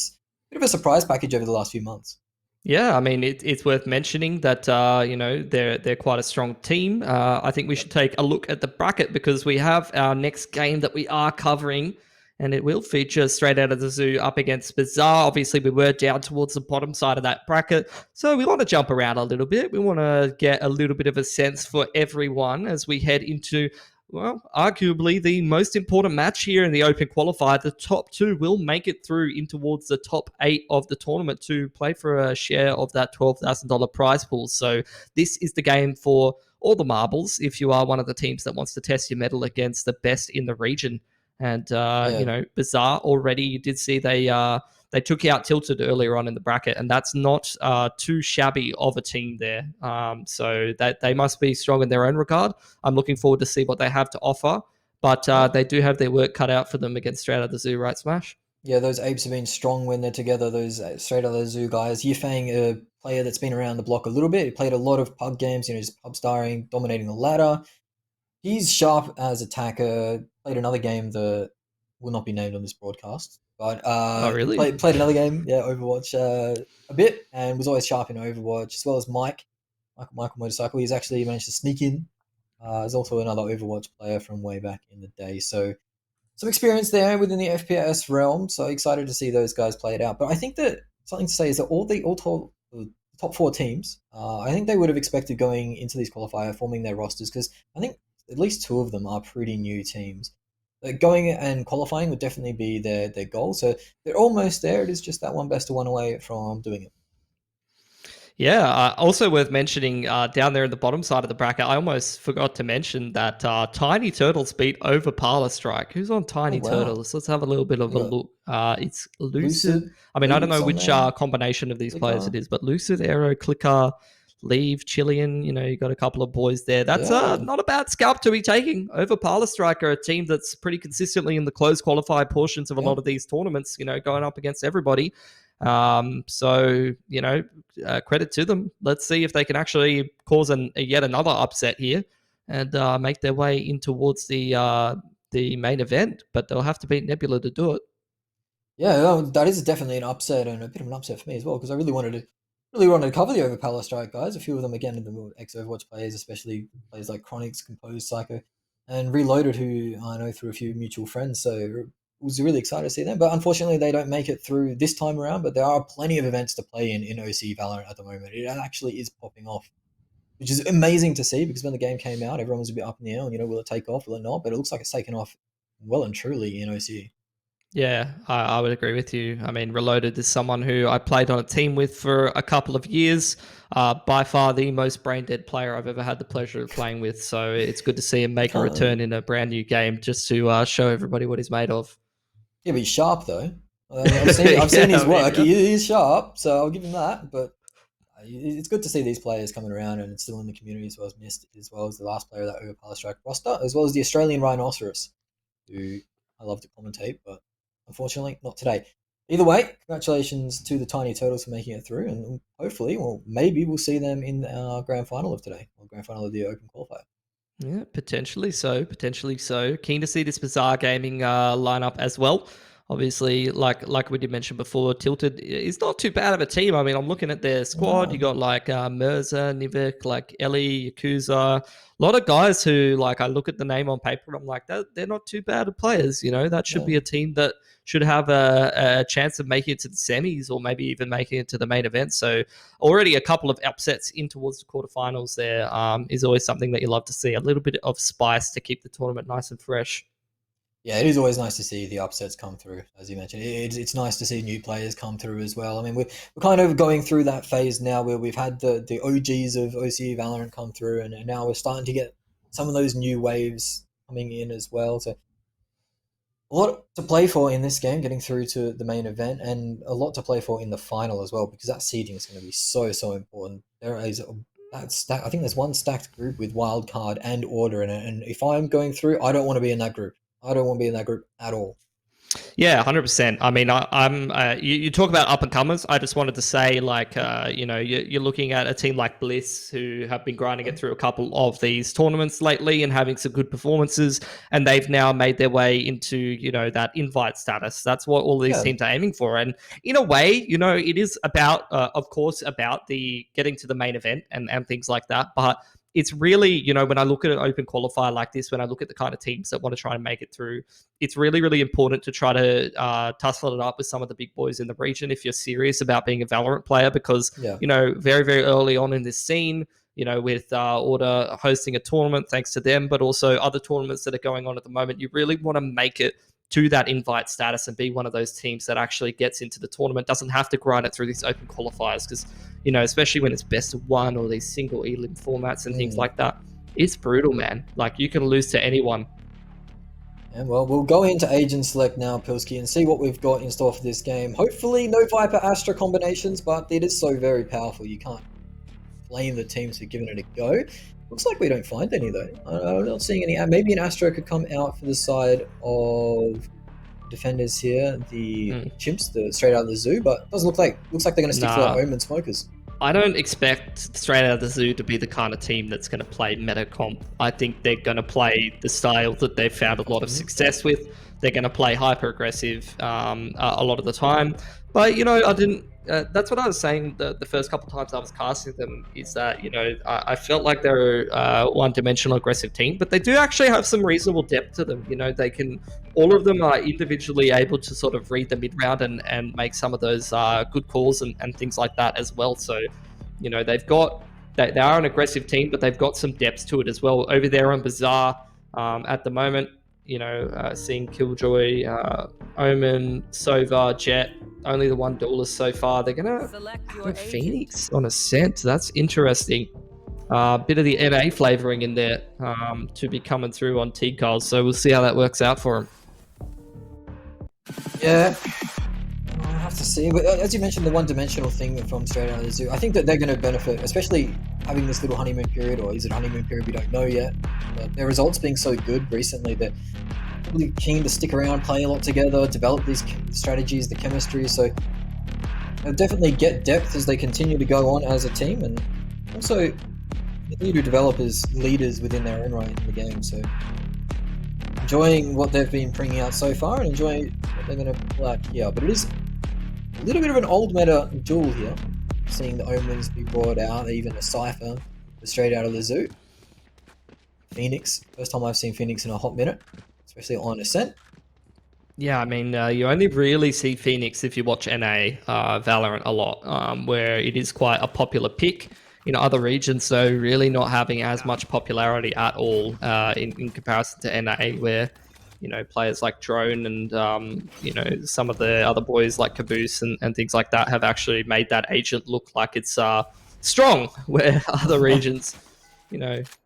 bit of a surprise package over the last few months. Yeah, I mean it's worth mentioning that they're quite a strong team. I think we Yep. should take a look at the bracket because we have our next game that we are covering, and it will feature Straight Out of the Zoo up against Bizarre. Obviously, we were down towards the bottom side of that bracket, so we want to jump around a little bit. We want to get a little bit of a sense for everyone as we head into well, arguably the most important match here in the Open Qualifier. The top 2 will make it through in towards the top 8 of the tournament to play for a share of that $12,000 prize pool. So this is the game for all the marbles if you are one of the teams that wants to test your mettle against the best in the region. And Yeah, Bizarre already, you did see they took out Tilted earlier on in the bracket, and that's not too shabby of a team there. So that they must be strong in their own regard. I'm looking forward to see what they have to offer, but yeah, they do have their work cut out for them against Straight Out of the Zoo, right, Smash? yeah. Those apes have been strong when they're together. Those Straight Out of the Zoo guys. Yifang, a player that's been around the block a little bit. He played a lot of pub games. Just pub starring, dominating the ladder. He's sharp as attacker. Played another game that will not be named on this broadcast, but Oh, he really? played another game, yeah, Overwatch, a bit, and was always sharp in Overwatch, as well as Michael Motorcycle. He's actually managed to sneak in. There's also another Overwatch player from way back in the day, so some experience there within the FPS realm. So excited to see those guys play it out. But I think that something to say is that the top 4 teams, I think they would have expected going into these qualifier forming their rosters because I think at least 2 of them are pretty new teams. Going and qualifying would definitely be their goal. So they're almost there. It is just that one best of one away from doing it. Yeah, also worth mentioning down there in the bottom side of the bracket, I almost forgot to mention that Tiny Turtles beat over Parlor Strike. Who's on Oh Tiny wow, Turtles? Let's have a little bit of we a got look. It's Lucid. Lucid I mean, I don't know Leaves on which there. combination of these players it Clicker, is, but Lucid, Arrow, Clicker, Leave, Chilean, you got a couple of boys there. That's yeah, not a bad scalp to be taking over Parlor Striker, a team that's pretty consistently in the closed qualified portions of a yeah. lot of these tournaments, going up against everybody. Credit to them. Let's see if they can actually cause yet another upset here and make their way in towards the main event. But they'll have to beat Nebula to do it. Yeah, that is definitely an upset and a bit of an upset for me as well because I really wanted to cover the Overpower Strike guys. A few of them again, the ex Overwatch players, especially players like Chronix, Compose, Psycho, and Reloaded, who I know through a few mutual friends. So was really excited to see them. But unfortunately, they don't make it through this time around. But there are plenty of events to play in OC Valorant at the moment. It actually is popping off, which is amazing to see because when the game came out, everyone was a bit up in the air. Will it take off? Will it not? But it looks like it's taken off well and truly in OC. Yeah, I would agree with you. I mean, Reloaded is someone who I played on a team with for a couple of years. By far the most brain dead player I've ever had the pleasure of playing with. So it's good to see him You make a can't. return in a brand new game just to show everybody what he's made of. Yeah, but he's sharp though. I've seen Yeah, his I mean, work. yeah. He is sharp, so I'll give him that. But it's good to see these players coming around and still in the community as well as Mist, as well as the last player of that Overpower Strike roster, as well as the Australian Rhinoceros, who I love to commentate, but unfortunately not today. Either way, congratulations to the Tiny Turtles for making it through, and hopefully, well, maybe we'll see them in our grand final of today, or grand final of the Open Qualifier. Yeah, potentially so. Potentially so. Keen to see this Bizarre Gaming lineup as well. obviously, like we did mention before, Tilted is not too bad of a team. I mean, I'm looking at their squad. You got like Mirza, Nivik, like Ellie, Yakuza, a lot of guys who like I look at the name on paper and I'm like, they're not too bad of players. You know, that should be a team that should have a chance of making it to the semis or maybe even making it to the main event. So already a couple of upsets in towards the quarterfinals there is always something that you love to see. A little bit of spice to keep the tournament nice and fresh. Yeah, it is always nice to see the upsets come through, as you mentioned. It's nice to see new players come through as well. I mean, we're kind of going through that phase now where we've had the OGs of OCE Valorant come through, and now we're starting to get some of those new waves coming in as well. So a lot to play for in this game, getting through to the main event, and a lot to play for in the final as well, because that seeding is going to be so important. There is I think there's one stacked group with wild card and order in it, and if I'm going through, I don't want to be in that group. I don't want to be in that group at all. Yeah, 100%. I mean, I'm. You talk about up and comers. I just wanted to say, like, you're looking at a team like Bliss who have been grinding it through a couple of these tournaments lately and having some good performances, and they've now made their way into that invite status. That's what all these teams are aiming for, and in a way, it is about, of course, about the getting to the main event and things like that, but it's really, when I look at an open qualifier like this, when I look at the kind of teams that want to try and make it through, it's really, really important to try to tussle it up with some of the big boys in the region if you're serious about being a Valorant player, because, very, very early on in this scene, with Order hosting a tournament, thanks to them, but also other tournaments that are going on at the moment, you really want to make it to that invite status and be one of those teams that actually gets into the tournament, doesn't have to grind it through these open qualifiers, because especially when it's best of one or these single elim formats and things like that, it's brutal, man. Like, you can lose to anyone. And well, we'll go into Agent Select now, Pilsky, and see what we've got in store for this game. Hopefully no Viper Astra combinations, but it is so very powerful, you can't blame the teams for giving it a go. Looks like we don't find any though. I'm not seeing any. Maybe an Astro could come out for the side of defenders here. The chimps, the straight out of the zoo, but it doesn't look like. Looks like they're going to stick to our Omen smokers. I don't expect straight out of the zoo to be the kind of team that's going to play meta comp. I think they're going to play the style that they've found a lot of success with. They're going to play hyper aggressive a lot of the time. But I didn't. That's what I was saying the first couple of times I was casting them, is that I felt like they're a one-dimensional aggressive team, but they do actually have some reasonable depth to them. They can, all of them are individually able to sort of read the mid-round and make some of those good calls and things like that as well. So they've got, they are an aggressive team, but they've got some depth to it as well. Over there on Bazaar at the moment, seeing Killjoy, Omen, Sova, Jet, only the one duelist so far. They're going to have Phoenix on Ascent. That's interesting. Bit of the NA flavoring in there to be coming through on T-Carl. So we'll see how that works out for him. Yeah, I have to see. But as you mentioned, the one-dimensional thing from straight out of the zoo, I think that they're going to benefit, especially having this little honeymoon period, or is it honeymoon period? We don't know yet. But their results being so good recently, that really keen to stick around, play a lot together, develop these strategies, the chemistry. So they'll definitely get depth as they continue to go on as a team, and also continue to develop as leaders within their own right in the game. So enjoying what they've been bringing out so far, and enjoying what they're going to pull out here. But it is a little bit of an old meta duel here, seeing the Omens be brought out, even a Cypher straight out of the zoo. Phoenix, first time I've seen Phoenix in a hot minute, especially on Ascent. Yeah, I mean, you only really see Phoenix if you watch NA Valorant a lot, where it is quite a popular pick. In other regions, so really not having as much popularity at all in comparison to NA, where players like Drone and some of the other boys like Caboose and things like that have actually made that agent look like it's strong, where other regions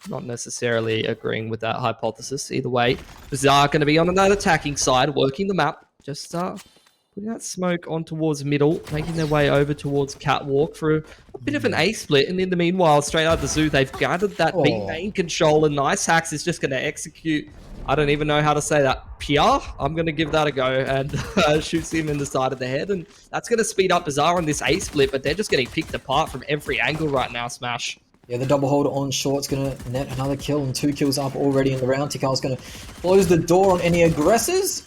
not necessarily agreeing with that hypothesis. Either way, Bazaar going to be on that attacking side, working the map, just putting that smoke on towards middle, making their way over towards Catwalk for a bit of an A split. And in the meanwhile, straight out of the zoo, they've gathered that B main control, and Nice Hacks is just going to execute. I don't even know how to say that. Pia, I'm going to give that a go, and shoots him in the side of the head. And that's going to speed up Bazaar on this A split, but they're just getting picked apart from every angle right now, Smash. Yeah, the double hold on short's going to net another kill, and 2 kills up already in the round. Tikal's going to close the door on any aggressors.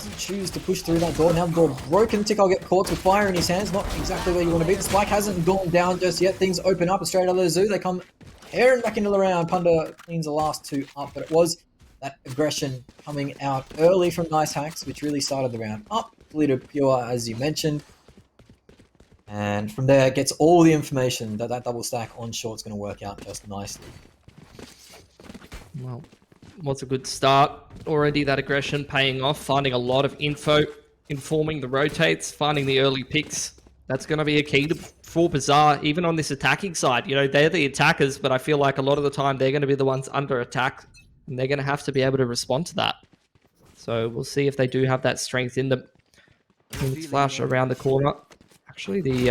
doesn't choose to push through that door. Now the door broken. Tikal get caught with fire in his hands. Not exactly where you want to be. The spike hasn't gone down just yet. Things open up and straight out of the zoo. They come tearing back into the round. Punda cleans the last two up, but it was that aggression coming out early from Nice Hacks, which really started the round up. Leader Pure, as you mentioned. And from there, it gets all the information that that double stack on short is going to work out just nicely. Well, what's a good start? Already that aggression paying off, finding a lot of info, informing the rotates, finding the early picks. That's going to be a key for Bazaar, even on this attacking side. You know, they're the attackers, but I feel like a lot of the time they're going to be the ones under attack, and they're going to have to be able to respond to that. So we'll see if they do have that strength in them. Flash around the corner. Actually, the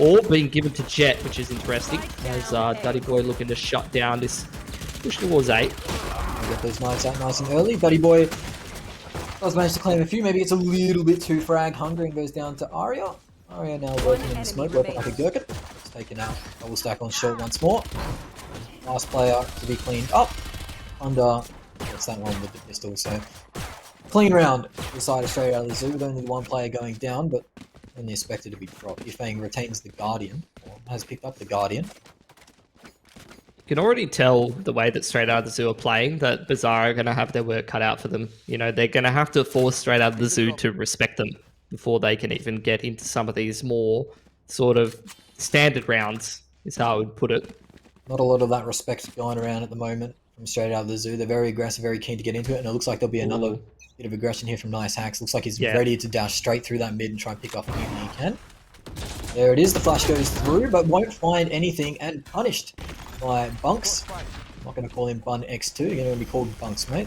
all being given to Jet, which is interesting. As Duddy Boy looking to shut down this push towards 8. Get those knights out nice and early. Duddy Boy does manage to claim a few. Maybe it's a little bit too frag hungry and goes down to Arya. Arya now working in the smoke, working like a gherkin. It's taken out. Double stack on short once more. Last player to be cleaned up. Under. That's that one with the pistol. So clean round. Decided straight out of the zoo with only one player going down, but only expected to be dropped. Yifeng retains the Guardian, or has picked up the Guardian. You can already tell the way that Straight Out of the Zoo are playing that Bazaar are going to have their work cut out for them. You know, they're going to have to force Straight Out of the Zoo to respect them before they can even get into some of these more sort of standard rounds, is how I would put it. Not a lot of that respect going around at the moment from Straight Out of the Zoo. They're very aggressive, very keen to get into it, and it looks like there'll be another bit of aggression here from Nice Hacks. Looks like he's ready to dash straight through that mid and try and pick off anything he can. There it is, the flash goes through, but won't find anything, and punished by Bunks. I'm not going to call him Bun X2, you're going to be called Bunks, mate.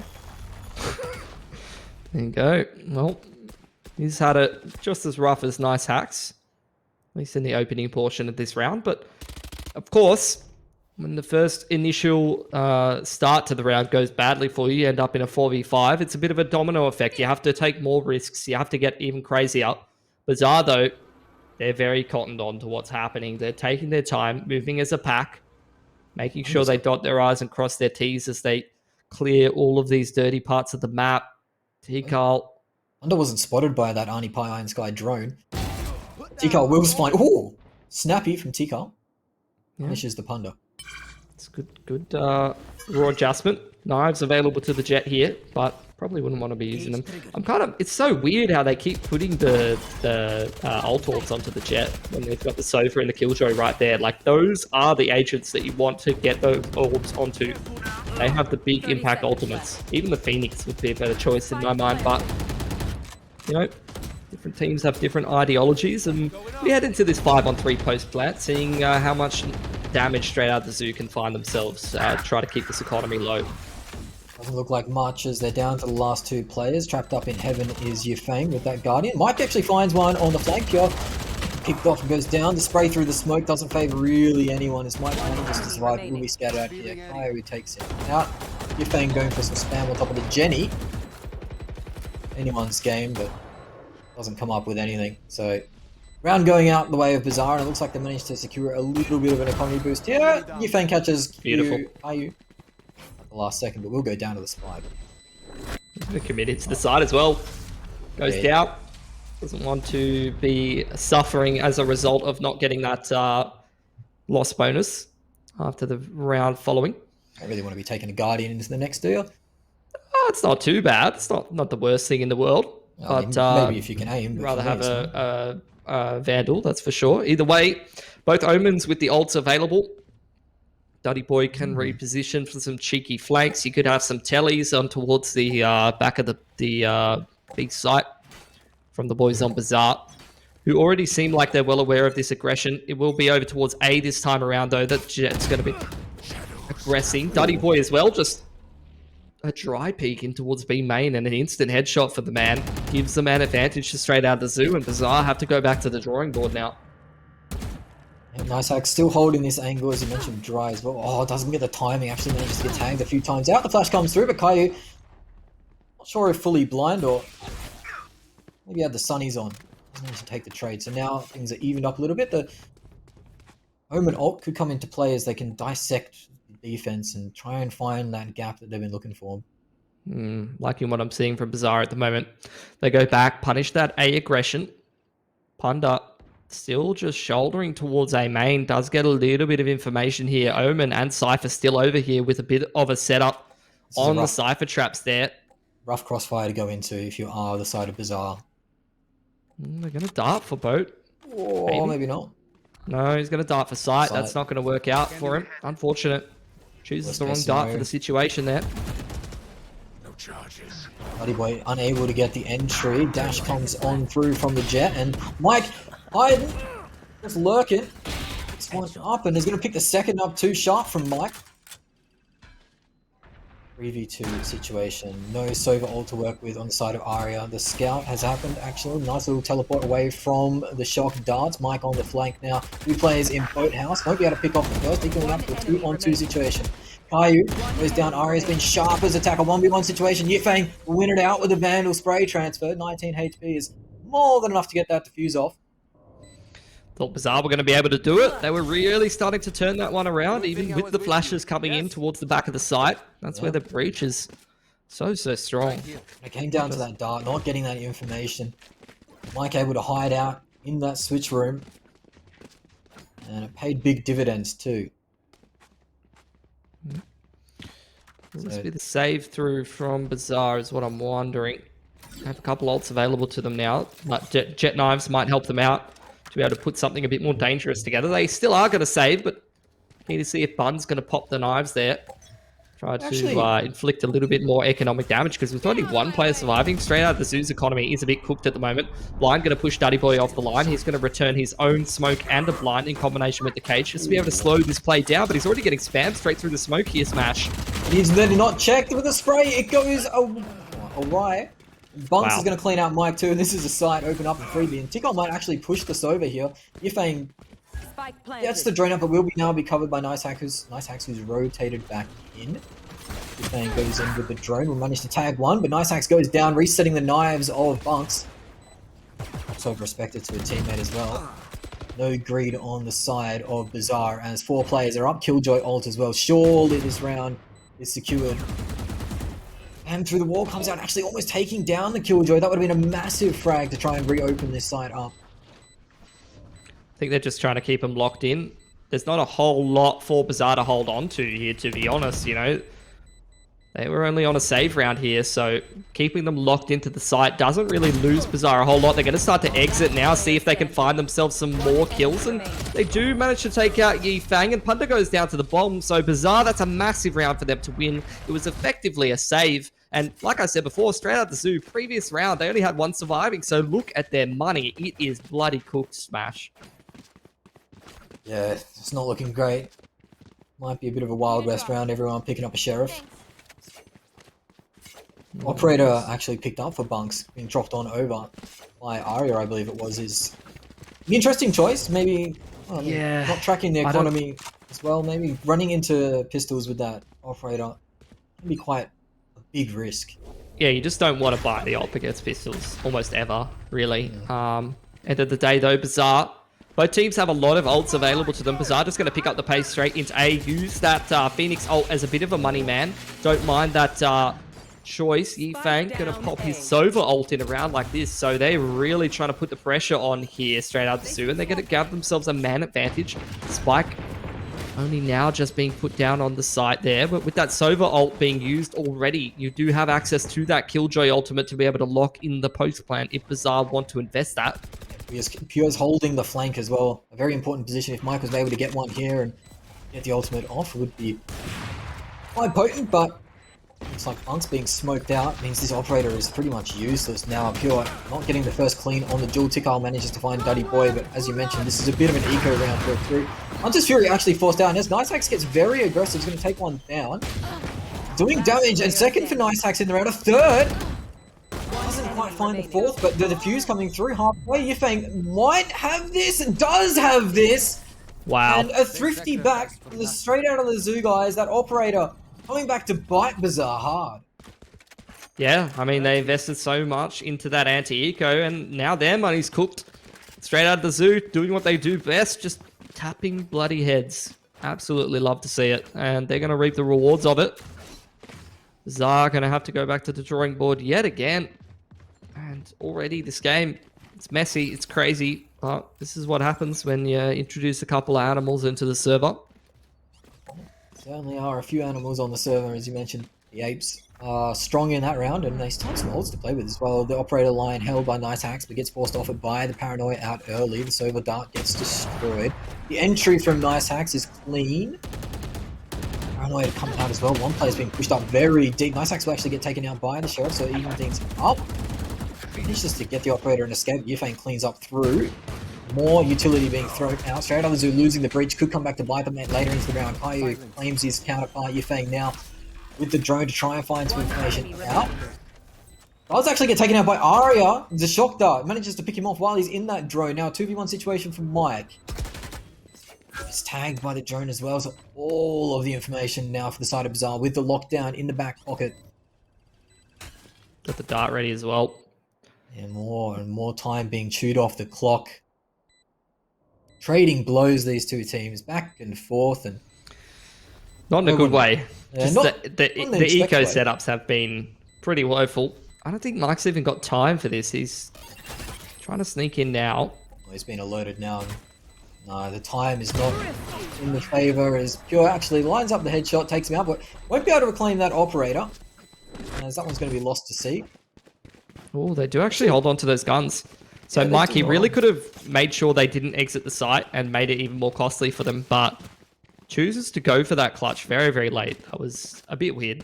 There you go. Well, he's had it just as rough as Nice Hacks, at least in the opening portion of this round. But, of course, when the first initial start to the round goes badly for you, you end up in a 4v5. It's a bit of a domino effect. You have to take more risks. You have to get even crazier. Bazaar, though, they're very cottoned on to what's happening. They're taking their time, moving as a pack, making sure they dot their I's and cross their T's as they clear all of these dirty parts of the map. Tikal. Under wasn't spotted by that Arnie Pie Iron Sky drone. Tikal will find. Oh! Snappy from Tikal. Punishes the Punda. It's good raw adjustment. Knives available to the Jet here, but probably wouldn't want to be using them. It's so weird how they keep putting the ult orbs onto the Jet when they've got the Sofa and the Killjoy right there. Like, those are the agents that you want to get those orbs onto. They have the big impact ultimates. Even the Phoenix would be a better choice in my mind, but, you know, different teams have different ideologies, and we head into this 5-on-3 post-plant, seeing how much damage Straight Out of the Zoo can find themselves, try to keep this economy low. Doesn't look like much as they're down to the last two players. Trapped up in heaven is Yifeng with that Guardian. Mike actually finds one on the flank here. Picked off and goes down. The spray through the smoke doesn't favour really anyone as Mike manages to survive. Will be scattered out here. Coyote takes him out. Yifeng going for some spam on top of the Jenny. Anyone's game, but doesn't come up with anything. So, round going out the way of Bazaar, and it looks like they managed to secure a little bit of an economy boost here. Yifeng catches Caillou at the last second, but we'll go down to the spike. They're committed to the side as well. Goes down. Doesn't want to be suffering as a result of not getting that loss bonus after the round following. I really want to be taking a Guardian into the next deal. Oh, it's not too bad. It's not the worst thing in the world. But maybe if you can aim. Rather have a Vandal, that's for sure. Either way, both Omens with the ults available. Duddy Boy can reposition for some cheeky flanks. You could have some tellies on towards the back of the big site from the boys on Bazaar, who already seem like they're well aware of this aggression. It will be over towards A this time around, though. That Jet's going to be aggressing. Duddy Boy as well, just a dry peek in towards B main and an instant headshot for the man. Gives the man advantage to Straight Out of the Zoo, and Bazaar have to go back to the drawing board now. And Nice Hack still holding this angle, as you mentioned, dry as well. Oh, doesn't get the timing. Actually manages to get tagged a few times out. The flash comes through, but Caillou, not sure if fully blind or maybe had the sunnies on. Doesn't need to take the trade. So now things are evened up a little bit. The Omen ult could come into play as they can dissect the defense and try and find that gap that they've been looking for. Liking what I'm seeing from Bazaar at the moment. They go back, punish that A aggression. Punda still just shouldering towards A main. Does get a little bit of information here. Omen and Cypher still over here with a bit of a setup on the Cypher traps there. Rough crossfire to go into if you are the side of Bazaar. They're going to dart for boat. Or maybe not. No, he's going to dart for sight. That's not going to work out for him. Unfortunate. Chooses the wrong dart for the situation there. No charges. Buddy Boy unable to get the entry. Dash comes on through from the jet, and Mike hiding, just lurking. This one up, and he's going to pick the second up too sharp from Mike. 3v2 situation. No Sova ult to work with on the side of Arya. The scout has happened, actually. Nice little teleport away from the shock darts. Mike on the flank now. Two players in Boathouse. Won't be able to pick off the first. He's going up to a 2-on-2 situation. Caillou goes down. Arya's been sharp as attack. A 1v1 situation. Yifeng will win it out with a Vandal spray transfer. 19 HP is more than enough to get that defuse off. Thought Bazaar were going to be able to do it. They were really starting to turn that one around, even with the flashes coming in towards the back of the site. That's where the breach is so strong. It came down to that dart, not getting that information. Mike able to hide out in that switch room. And it paid big dividends too. Must be the save through from Bazaar is what I'm wondering. I have a couple ults available to them now, but jet knives might help them out to be able to put something a bit more dangerous together. They still are going to save, but need to see if Bun's going to pop the knives there. Try to inflict a little bit more economic damage, because with only one player surviving, straight out of the Zoo's economy is a bit cooked at the moment. Blind going to push Daddy Boy off the line. He's going to return his own smoke and a blind in combination with the cage just to be able to slow this play down, but he's already getting spammed straight through the smoke here, Smash. He's then not checked with a spray. It goes awry. Bunks is going to clean out Mike too, and this is a site open up in freebie. And Tikon might actually push this over here. Yifeng gets the drone up, but will now be covered by Nice Hackers. Nice Hacks who's rotated back in. Yifeng goes in with the drone. We'll manage to tag one, but Nice Hacks goes down, resetting the knives of Bunks. So respected to a teammate as well. No greed on the side of Bazaar as 4 players are up. Killjoy ult as well. Surely this round is secured. And through the wall comes out, actually almost taking down the Killjoy. That would have been a massive frag to try and reopen this side up. I think they're just trying to keep him locked in. There's not a whole lot for Bazaar to hold on to here, to be honest, you know. They were only on a save round here, so keeping them locked into the site doesn't really lose Bazaar a whole lot. They're going to start to exit now, see if they can find themselves some more kills, and they do manage to take out Yifeng, and Punda goes down to the bomb. So Bazaar, that's a massive round for them to win. It was effectively a save, and like I said before, straight out the Zoo, previous round, they only had one surviving, so look at their money. It is bloody cooked, Smash. Yeah, it's not looking great. Might be a bit of a Wild West round, everyone picking up a sheriff. Operator actually picked up for Bunks, being dropped on over by Arya, I believe it was. Is an interesting choice, maybe not tracking the economy as well, maybe running into pistols with that Operator can be quite a big risk. Yeah, you just don't want to buy the ult against pistols, almost ever, really. End of the day though, Bazaar, both teams have a lot of ults available to them. Bazaar just going to pick up the pace straight into A, use that Phoenix ult as a bit of a money man. Don't mind that choice. Yifeng going to pop his Sova ult in a round like this, so they're really trying to put the pressure on here straight out the Zoo, and they're going to grab themselves a man advantage. Spike only now just being put down on the site there, but with that Sova ult being used already, you do have access to that Killjoy ultimate to be able to lock in the post plan if Bazaar want to invest that. Pure's holding the flank as well, a very important position. If Mike was able to get one here and get the ultimate off, it would be quite potent, but looks like Punk's being smoked out, means this Operator is pretty much useless now. Pure not getting the first clean on the dual. Tikal manages to find Daddy Boy, but as you mentioned, this is a bit of an eco round for through. Hunter's Fury actually forced down. As Nice Hacks gets very aggressive, he's going to take one down. Doing damage, and second for Nice Hacks in the round. A third! Doesn't quite find the fourth, but the defuse coming through halfway. Yifeng might have this, does have this! Wow. And a thrifty back from the straight out of the Zoo, guys. That Operator coming back to bite Bazaar hard. Yeah, I mean, they invested so much into that anti-eco, and now their money's cooked. Straight out of the Zoo, doing what they do best, just tapping bloody heads. Absolutely love to see it, and they're going to reap the rewards of it. Zar going to have to go back to the drawing board yet again. And already this game, it's messy, it's crazy, but this is what happens when you introduce a couple of animals into the server. Certainly are a few animals on the server, as you mentioned. The apes are strong in that round, and they still have some ults to play with as well. The operator line held by Nice Hacks, but gets forced off it by the Paranoia out early. The Sova Dart gets destroyed. The entry from Nice Hacks is clean. Paranoia to come out as well. One player's being pushed up very deep. Nice Hacks will actually get taken out by the Sheriff, so even things up. Manages to get the operator and escape. Yufeng cleans up through. More utility being thrown out. Straight out the Zoo losing the breach. Could come back to bite them later into the round. Caillou claims his counterpart. Yufeng now with the drone to try and find some information out. Does actually get taken out by Arya. The shock dart manages to pick him off while he's in that drone. Now a 2v1 situation for Mike. He's tagged by the drone as well. So all of the information now for the side of Bazaar with the lockdown in the back pocket. Got the dart ready as well. And more time being chewed off the clock. Trading blows these two teams back and forth, and not in a good way. Just not the eco setups have been pretty woeful. I don't think Mike's even got time for this. He's trying to sneak in now. Well, he's been alerted now. No, the time is not in the favor as Pure actually lines up the headshot, takes him out, but won't be able to reclaim that operator, as that one's going to be lost to sea. Oh, they do actually hold on to those guns. So yeah, Mike, he really could have made sure they didn't exit the site and made it even more costly for them, but chooses to go for that clutch very, very late. That was a bit weird.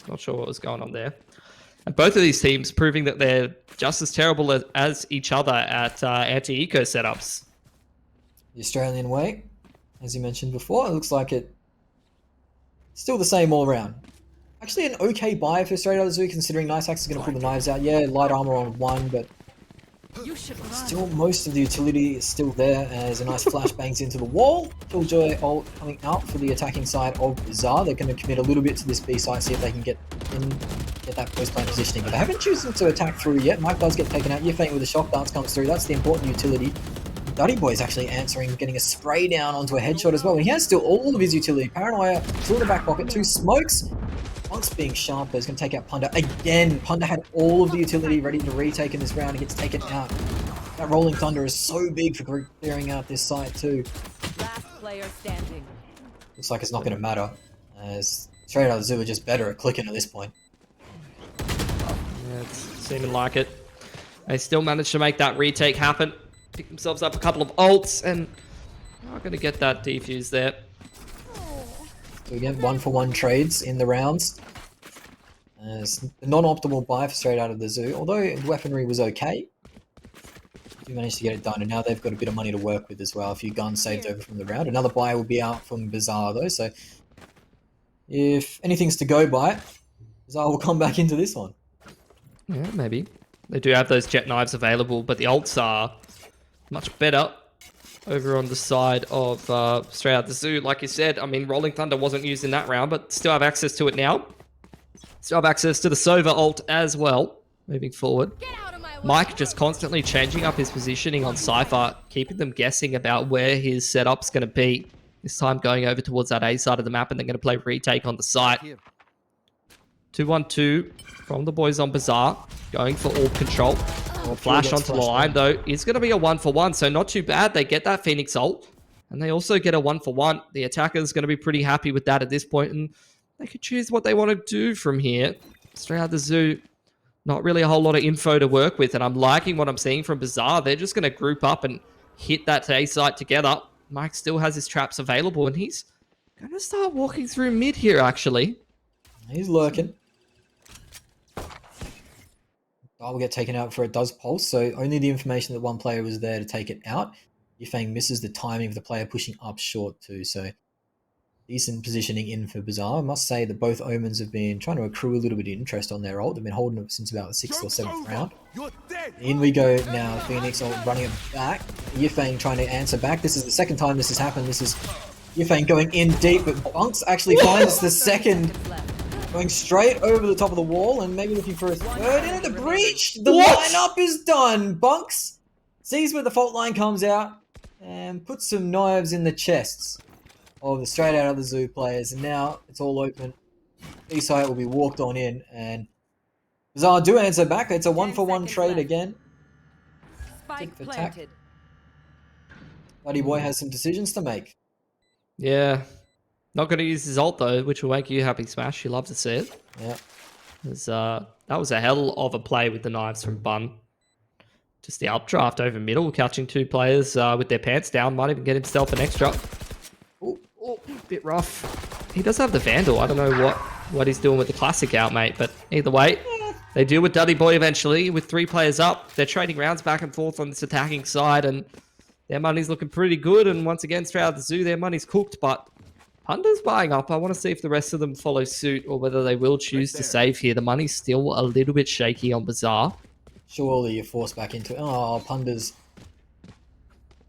Not sure what was going on there. And both of these teams proving that they're just as terrible as each other at anti-eco setups. The Australian way, as you mentioned before, it looks like it's still the same all around. Actually an okay buy for Straight Out of the Zoo, considering Nice Hacks is going to pull the knives out. Yeah, light armor on one, but still most of the utility is still there as a nice flash bangs into the wall. Killjoy ult coming out for the attacking side of Bazaar. They're going to commit a little bit to this B side, see if they can get that post-play positioning. But they haven't chosen to attack through yet. Mike does get taken out. Yufeng with the shock dance comes through. That's the important utility. Duddy Boy's actually answering, getting a spray down onto a headshot as well. And he has still all of his utility. Paranoia through the back pocket, two smokes. Once being sharp, though, is going to take out Punda. Again, Punda had all of the utility ready to retake in this round and gets taken out. That Rolling Thunder is so big for clearing out this site too. Last player standing. Looks like it's not going to matter, as Straight Out of the Zoo are just better at clicking at this point. Yeah, it's seeming like it. They still managed to make that retake happen. Pick themselves up a couple of ults and are going to get that defuse there. So again, 1-for-1 trades in the rounds. It's the non-optimal buy for Straight Out of the Zoo, although the weaponry was okay. You managed to get it done, and now they've got a bit of money to work with as well. A few guns saved over from the round. Another buy will be out from Bazaar though, so if anything's to go by, Bazaar will come back into this one. Yeah, maybe. They do have those jet knives available, but the ults are much better over on the side of Straight Out the Zoo. Like you said, I mean, Rolling Thunder wasn't used in that round, but still have access to it now. Still have access to the Sova ult as well, moving forward. Mike just constantly changing up his positioning on Cypher, keeping them guessing about where his setup's going to be. This time going over towards that A side of the map, and they're going to play retake on the site. 2-1-2 from the boys on Bazaar, going for orb control. Flash onto the line, though, is going to be a 1-for-1, so not too bad. They get that Phoenix ult, and they also get a 1-for-1. The attacker's going to be pretty happy with that at this point, and they could choose what they want to do from here. Straight Out the Zoo, not really a whole lot of info to work with, and I'm liking what I'm seeing from Bazaar. They're just going to group up and hit that A site together. Mike still has his traps available, and he's going to start walking through mid here, actually. He's lurking. Will get taken out before it does pulse, so only the information that one player was there to take it out. Yufeng misses the timing of the player pushing up short too, so decent positioning in for Bazaar. I must say that both Omens have been trying to accrue a little bit of interest on their ult. They've been holding it since about the 6th or 7th round. In we go now, Phoenix ult running it back. Yufeng trying to answer back. This is the second time this has happened. This is Yufeng going in deep, but Bunks actually finds the second. Going straight over the top of the wall and maybe looking for a third into the breach. The lineup is done. Bunks sees where the fault line comes out and puts some knives in the chests of the Straight Out of the Zoo players. And now it's all open B site will be walked on in, and Bizarre do answer back. It's a 1-for-1 trade left. again. Spike Tick for tack. planted. Buddy Boy has some decisions to make. Yeah. Not going to use his ult, though, which will make you happy, Smash. You love to see it. Yeah. That was a hell of a play with the knives from Bun. Just the updraft over middle, catching 2 players with their pants down. Might even get himself an extra. Ooh. Oh, bit rough. He does have the Vandal. I don't know what he's doing with the Classic out, mate. But either way, they deal with Duddy Boy eventually. With 3 players up, they're trading rounds back and forth on this attacking side. And their money's looking pretty good. And once again, straight out of the zoo, their money's cooked. But Hunter's buying up. I want to see if the rest of them follow suit or whether they will choose to save here. The money's still a little bit shaky on Bazaar. Surely you're forced back into it. Oh, Punder's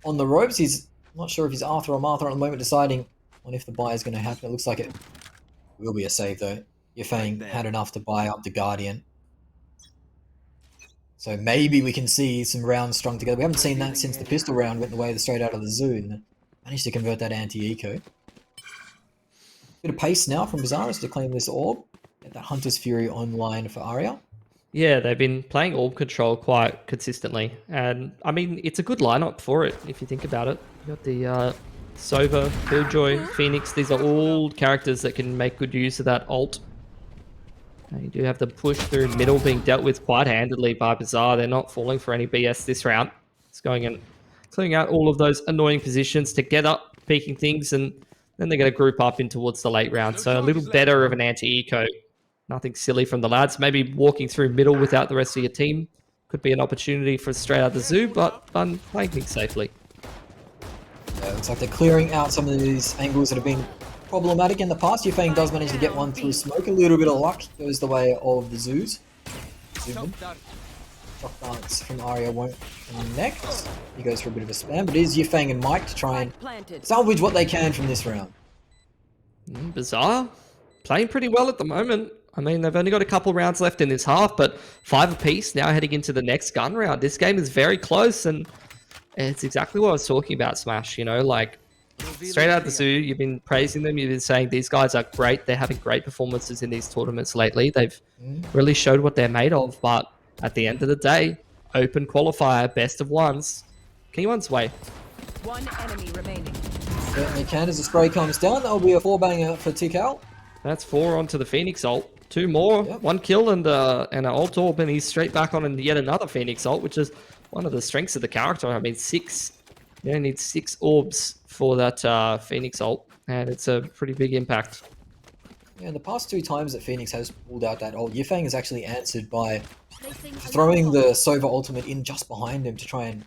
on the ropes. He's not sure if he's Arthur or Martha at the moment, deciding on if the buy is going to happen. It looks like it will be a save, though. Yifeng had enough to buy up the Guardian. So maybe we can see some rounds strung together. We haven't seen that since the pistol round went the way of the straight out of the zoo. And managed to convert that anti-eco. Bit of pace now from Bizarros to claim this orb. Get that Hunter's Fury online for Aria. Yeah, they've been playing orb control quite consistently. And, I mean, it's a good lineup for it, if you think about it. You got the Sova, Killjoy, Phoenix. These are all characters that can make good use of that ult. You do have the push through middle being dealt with quite handedly by Bizarre. They're not falling for any BS this round. It's going and clearing out all of those annoying positions together, peeking things, and then they're going to group up in towards the late round. So a little better of an anti-eco. Nothing silly from the lads. Maybe walking through middle without the rest of your team could be an opportunity for straight out the zoo, but Bun playing things safely. Yeah, looks like they're clearing out some of these angles that have been problematic in the past. Yifeng does manage to get one through smoke. A little bit of luck goes the way of the zoos. Zoom in. Shock dance from Aria won't connect. He goes for a bit of a spam, but it is Yifeng and Mike to try and salvage what they can from this round. Bizarre. Playing pretty well at the moment. I mean, they've only got a couple rounds left in this half, but 5 apiece now heading into the next gun round. This game is very close, and it's exactly what I was talking about, Smash. You know, like, straight out the zoo, you've been praising them. You've been saying these guys are great. They're having great performances in these tournaments lately. They've really showed what they're made of, but at the end of the day, open qualifier, best of ones. K1's way. One enemy remaining. Certainly can. As the spray comes down, that'll be a 4-banger for Tikal. That's 4 onto the Phoenix ult. 2 more, Yep. 1 kill and an ult orb, and he's straight back on yet another Phoenix ult, which is one of the strengths of the character. I mean, 6. You only need 6 orbs for that Phoenix ult, and it's a pretty big impact. Yeah, the past 2 times that Phoenix has pulled out that ult, Yifeng has actually answered by throwing the Sova ultimate in just behind him to try and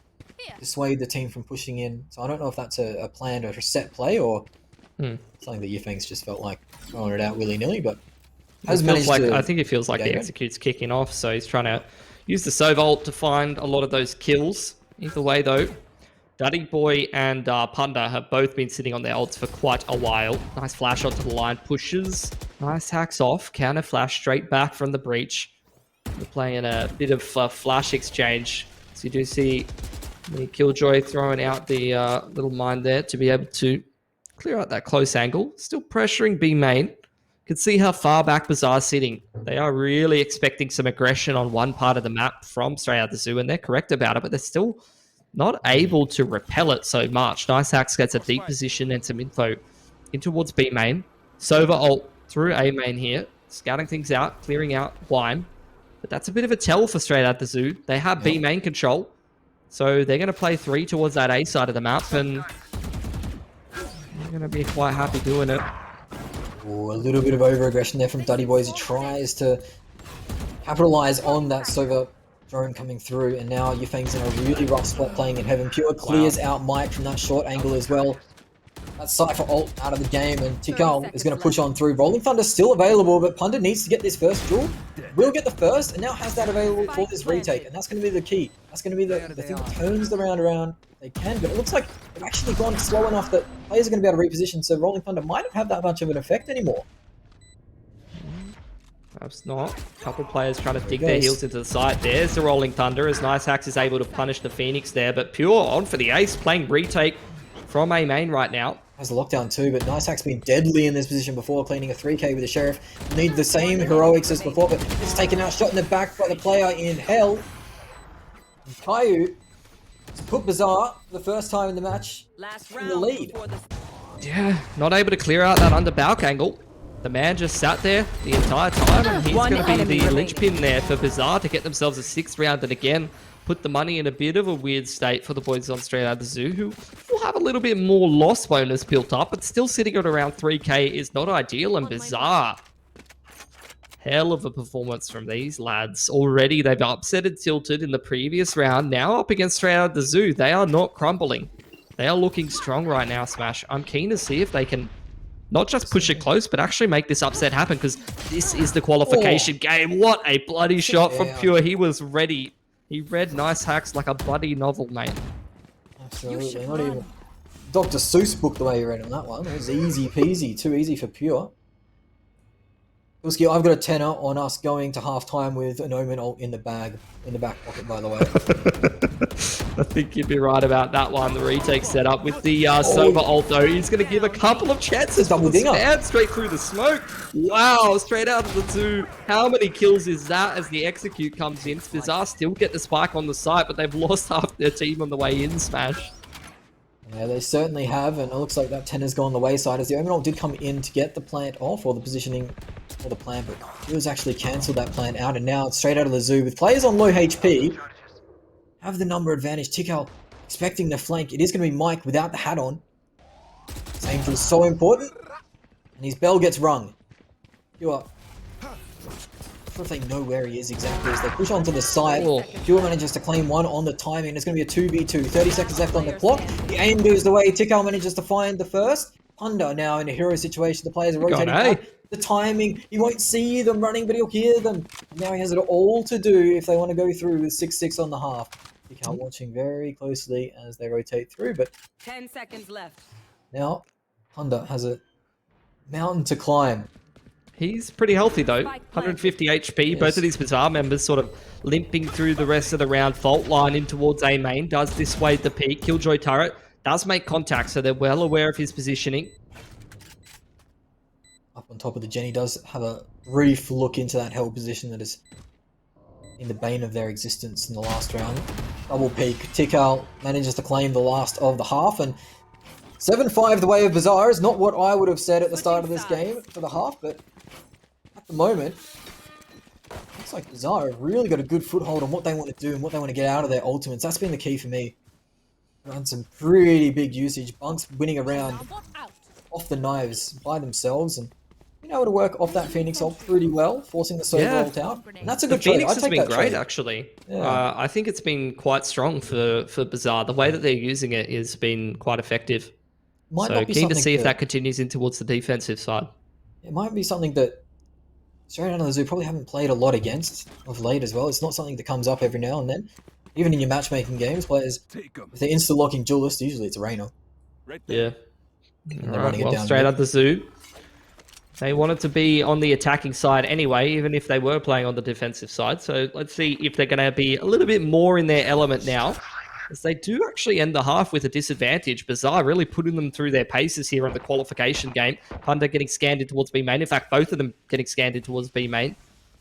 dissuade the team from pushing in. So I don't know if that's a planned or a set play or something that Yifeng's just felt like throwing it out willy-nilly, but has managed to... I think it feels like the execute's kicking off, so he's trying to use the Sova ult to find a lot of those kills. Either way, though, Duddy Boy and Punda have both been sitting on their ults for quite a while. Nice flash onto the line, pushes, nice hacks off, counter flash straight back from the breach. They're playing a bit of flash exchange. So you do see the Killjoy throwing out the little mine there to be able to clear out that close angle. Still pressuring B main. You can see how far back Bazaar's sitting. They are really expecting some aggression on one part of the map from straight out the zoo, and they're correct about it, but they're still not able to repel it so much. Nice Hacks gets a deep position and some info in towards B main. Sova ult through A main here, scouting things out, clearing out Wine. But that's a bit of a tell for straight out the zoo. They have B main control, so they're going to play 3 towards that A side of the map, and they're going to be quite happy doing it. Ooh, a little bit of over-aggression there from Duddy Boys. He tries to capitalize on that Sova drone coming through, and now Yifeng's in a really rough spot playing in Heaven. Pure clears out Mike from that short angle as well. That Cypher ult out of the game, and Tikal is going to push on through. Rolling Thunder's still available, but Punda needs to get this first duel. Will get the first, and now has that available for this retake, and that's going to be the key. That's going to be the thing that turns the round around. They can, but it looks like they've actually gone slow enough that players are going to be able to reposition, so Rolling Thunder might not have that much of an effect anymore. Perhaps not. A couple players trying to dig their heels into the site. There's the Rolling Thunder as Nice Hacks is able to punish the Phoenix there, but Pure on for the ace, playing retake from A main right now. Has the lockdown too, but Nice Hack's been deadly in this position before, cleaning a 3k with the Sheriff. Need the same heroics as before, but it's taken out, shot in the back by the player in hell. And Caillou has put Bizarre for the first time in the match in the lead. Yeah, not able to clear out that under Balk angle. The man just sat there the entire time, and he's going to be the linchpin there for Bizarre to get themselves a 6th round, and again, put the money in a bit of a weird state for the boys on Straight Out the Zoo, who will have a little bit more loss bonus built up, but still sitting at around 3k is not ideal, and Bizarre. Hell of a performance from these lads. Already they've upset and tilted in the previous round, now up against Straight Out the Zoo. They are not crumbling. They are looking strong right now, Smash. I'm keen to see if they can not just push it close, but actually make this upset happen, because this is the qualification game. What a bloody shot from Pure. He was ready. He read Nice Hacks like a bloody novel, mate. Absolutely. Not even Dr. Seuss book the way you read on that one. It was easy peasy. Too easy for Pure. Bilski, I've got a tenner on us going to halftime with an Omen ult in the back pocket, by the way. I think you'd be right about that one. The retake setup with the Sova ult, though. He's going to give a couple of chances. Double dinger. Straight through the smoke. Wow, straight out of the 2. How many kills is that as the execute comes in? Bizarre still get the spike on the site, but they've lost half their team on the way in, Smash. Yeah, they certainly have, and it looks like that tenner's gone the wayside as the Omen ult did come in to get the plant off, or the positioning for the plant, but he was actually cancelled that plant out, and now it's Straight Out of the Zoo with players on low HP. Have the number advantage. Tikal expecting the flank. It is going to be Mike without the hat on. Same is so important, and his bell gets rung. You are. I'm not sure if they know where he is exactly as they push onto the side. Pure manages to claim one on the timing. It's going to be a 2v2. 30 seconds left on the clock. The aim goes the way. Tikal manages to find the first. Punda now in a hero situation. The players are rotating back. The timing, he won't see them running, but he'll hear them. And now he has it all to do if they want to go through with 6-6 on the half. Tikal watching very closely as they rotate through, but 10 seconds left. Now, Punda has a mountain to climb. He's pretty healthy, though. 150 HP. Yes. Both of these Bizarre members sort of limping through the rest of the round. Fault line in towards A main. Does dissuade the peak. Killjoy turret does make contact, so they're well aware of his positioning. Up on top of the Jenny does have a brief look into that held position that is in the bane of their existence in the last round. Double peak. Tikal manages to claim the last of the half, and 7-5 the way of Bizarre is not what I would have said at the start of this game for the half, but at the moment, looks like Bizarre have really got a good foothold on what they want to do and what they want to get out of their ultimates. That's been the key for me. Run some pretty big usage. Bunks winning around off the knives by themselves, and been able to work off that Phoenix ult pretty well, forcing the Sova ult out. And that's a good trade. Phoenix has been great, actually. Yeah. I think it's been quite strong for Bizarre. The way that they're using it has been quite effective. So keen to see if that continues in towards the defensive side. It might be something that Straight Out of the Zoo probably haven't played a lot against of late as well. It's not something that comes up every now and then. Even in your matchmaking games, players, if they're insta-locking duelist, usually it's a Reyna. Yeah. Right, well, Straight Out the Zoo. They wanted to be on the attacking side anyway, even if they were playing on the defensive side. So let's see if they're going to be a little bit more in their element now, as they do actually end the half with a disadvantage. Bizarre really putting them through their paces here on the qualification game. Punda getting scanned in towards B main. In fact, both of them getting scanned in towards B main.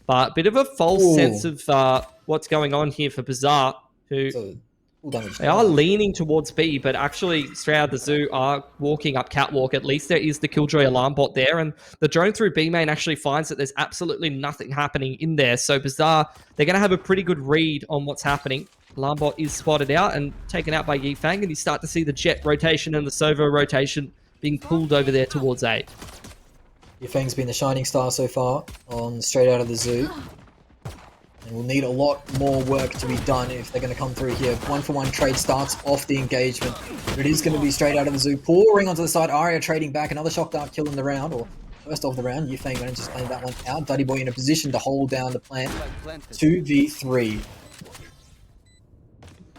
But a bit of a false sense of what's going on here for Bizarre, who they are leaning towards B, but actually Straight Out the Zoo are walking up catwalk. At least there is the Killjoy alarm bot there, and the drone through B main actually finds that there's absolutely nothing happening in there. So Bizarre, they're going to have a pretty good read on what's happening. Alarm bot is spotted out and taken out by Yifang, and you start to see the Jet rotation and the Sova rotation being pulled over there towards A. Yifang's been the shining star so far on Straight Out of the Zoo. And we'll need a lot more work to be done if they're going to come through here. 1-for-1 trade starts off the engagement. But it is going to be Straight Out of the Zoo. Pouring onto the side. Arya trading back. Another shock dart kill in the round. Or first of the round. Yifang manages to claim that one out. Duddy Boy in a position to hold down the plant. 2v3.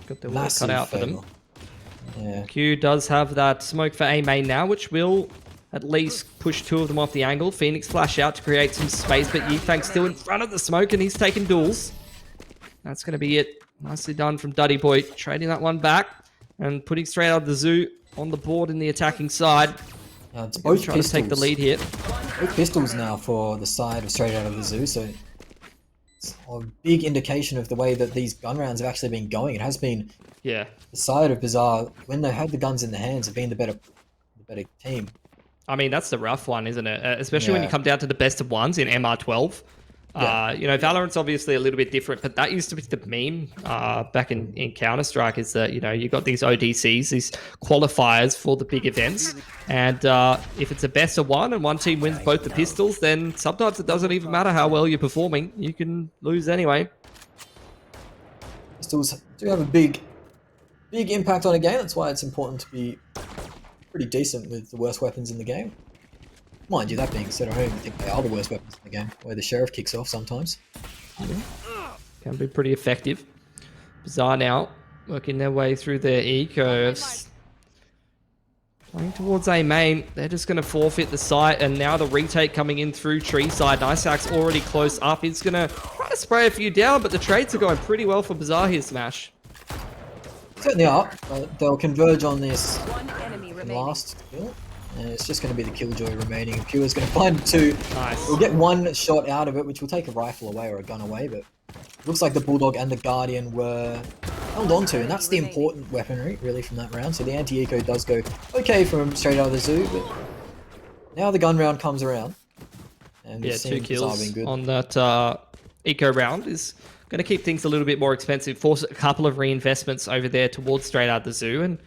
Got the work cut out for them. Yeah. Q does have that smoke for A main now, which will at least push two of them off the angle. Phoenix flash out to create some space, but Yifang's still in front of the smoke, and he's taking duels. That's going to be it. Nicely done from Duddy Boy, trading that one back and putting Straight Out of the Zoo on the board in the attacking side. It's both Trying to take the lead here. Both pistols now for the side of Straight Out of the Zoo, so it's a big indication of the way that these gun rounds have actually been going. It has been the side of Bizarre, when they had the guns in their hands, have been the better team. I mean, that's the rough one, isn't it? Especially when you come down to the best of ones in MR12. You know, Valorant's obviously a little bit different, but that used to be the meme back in Counter-Strike, is that, you know, you got these ODCs, these qualifiers for the big events, and if it's a best of one and one team wins both the pistols, then sometimes it doesn't even matter how well you're performing. You can lose anyway. Pistols do have a big impact on a game. That's why it's important to be pretty decent with the worst weapons in the game. Mind you, that being said, I don't even think they are the worst weapons in the game, where the sheriff kicks off sometimes. Can be pretty effective. Bizarre now, working their way through their eco. Playing towards A main, they're just going to forfeit the site, and now the retake coming in through tree side. Nicehack's already close up. He's going to try to spray a few down, but the trades are going pretty well for Bizarre here, Smash. Certainly are. They'll converge on this Enemy last kill. And it's just going to be the Killjoy remaining. Pure's going to find two. Nice. We'll get one shot out of it, which will take a rifle away or a gun away, but it looks like the Bulldog and the Guardian were held on to, and that's the important weaponry, really, from that round. So the anti-eco does go okay from Straight Out of the Zoo, but now the gun round comes around. And yeah, 2 kills on that eco round is going to keep things a little bit more expensive. Force a couple of reinvestments over there towards Straight Out the Zoo, and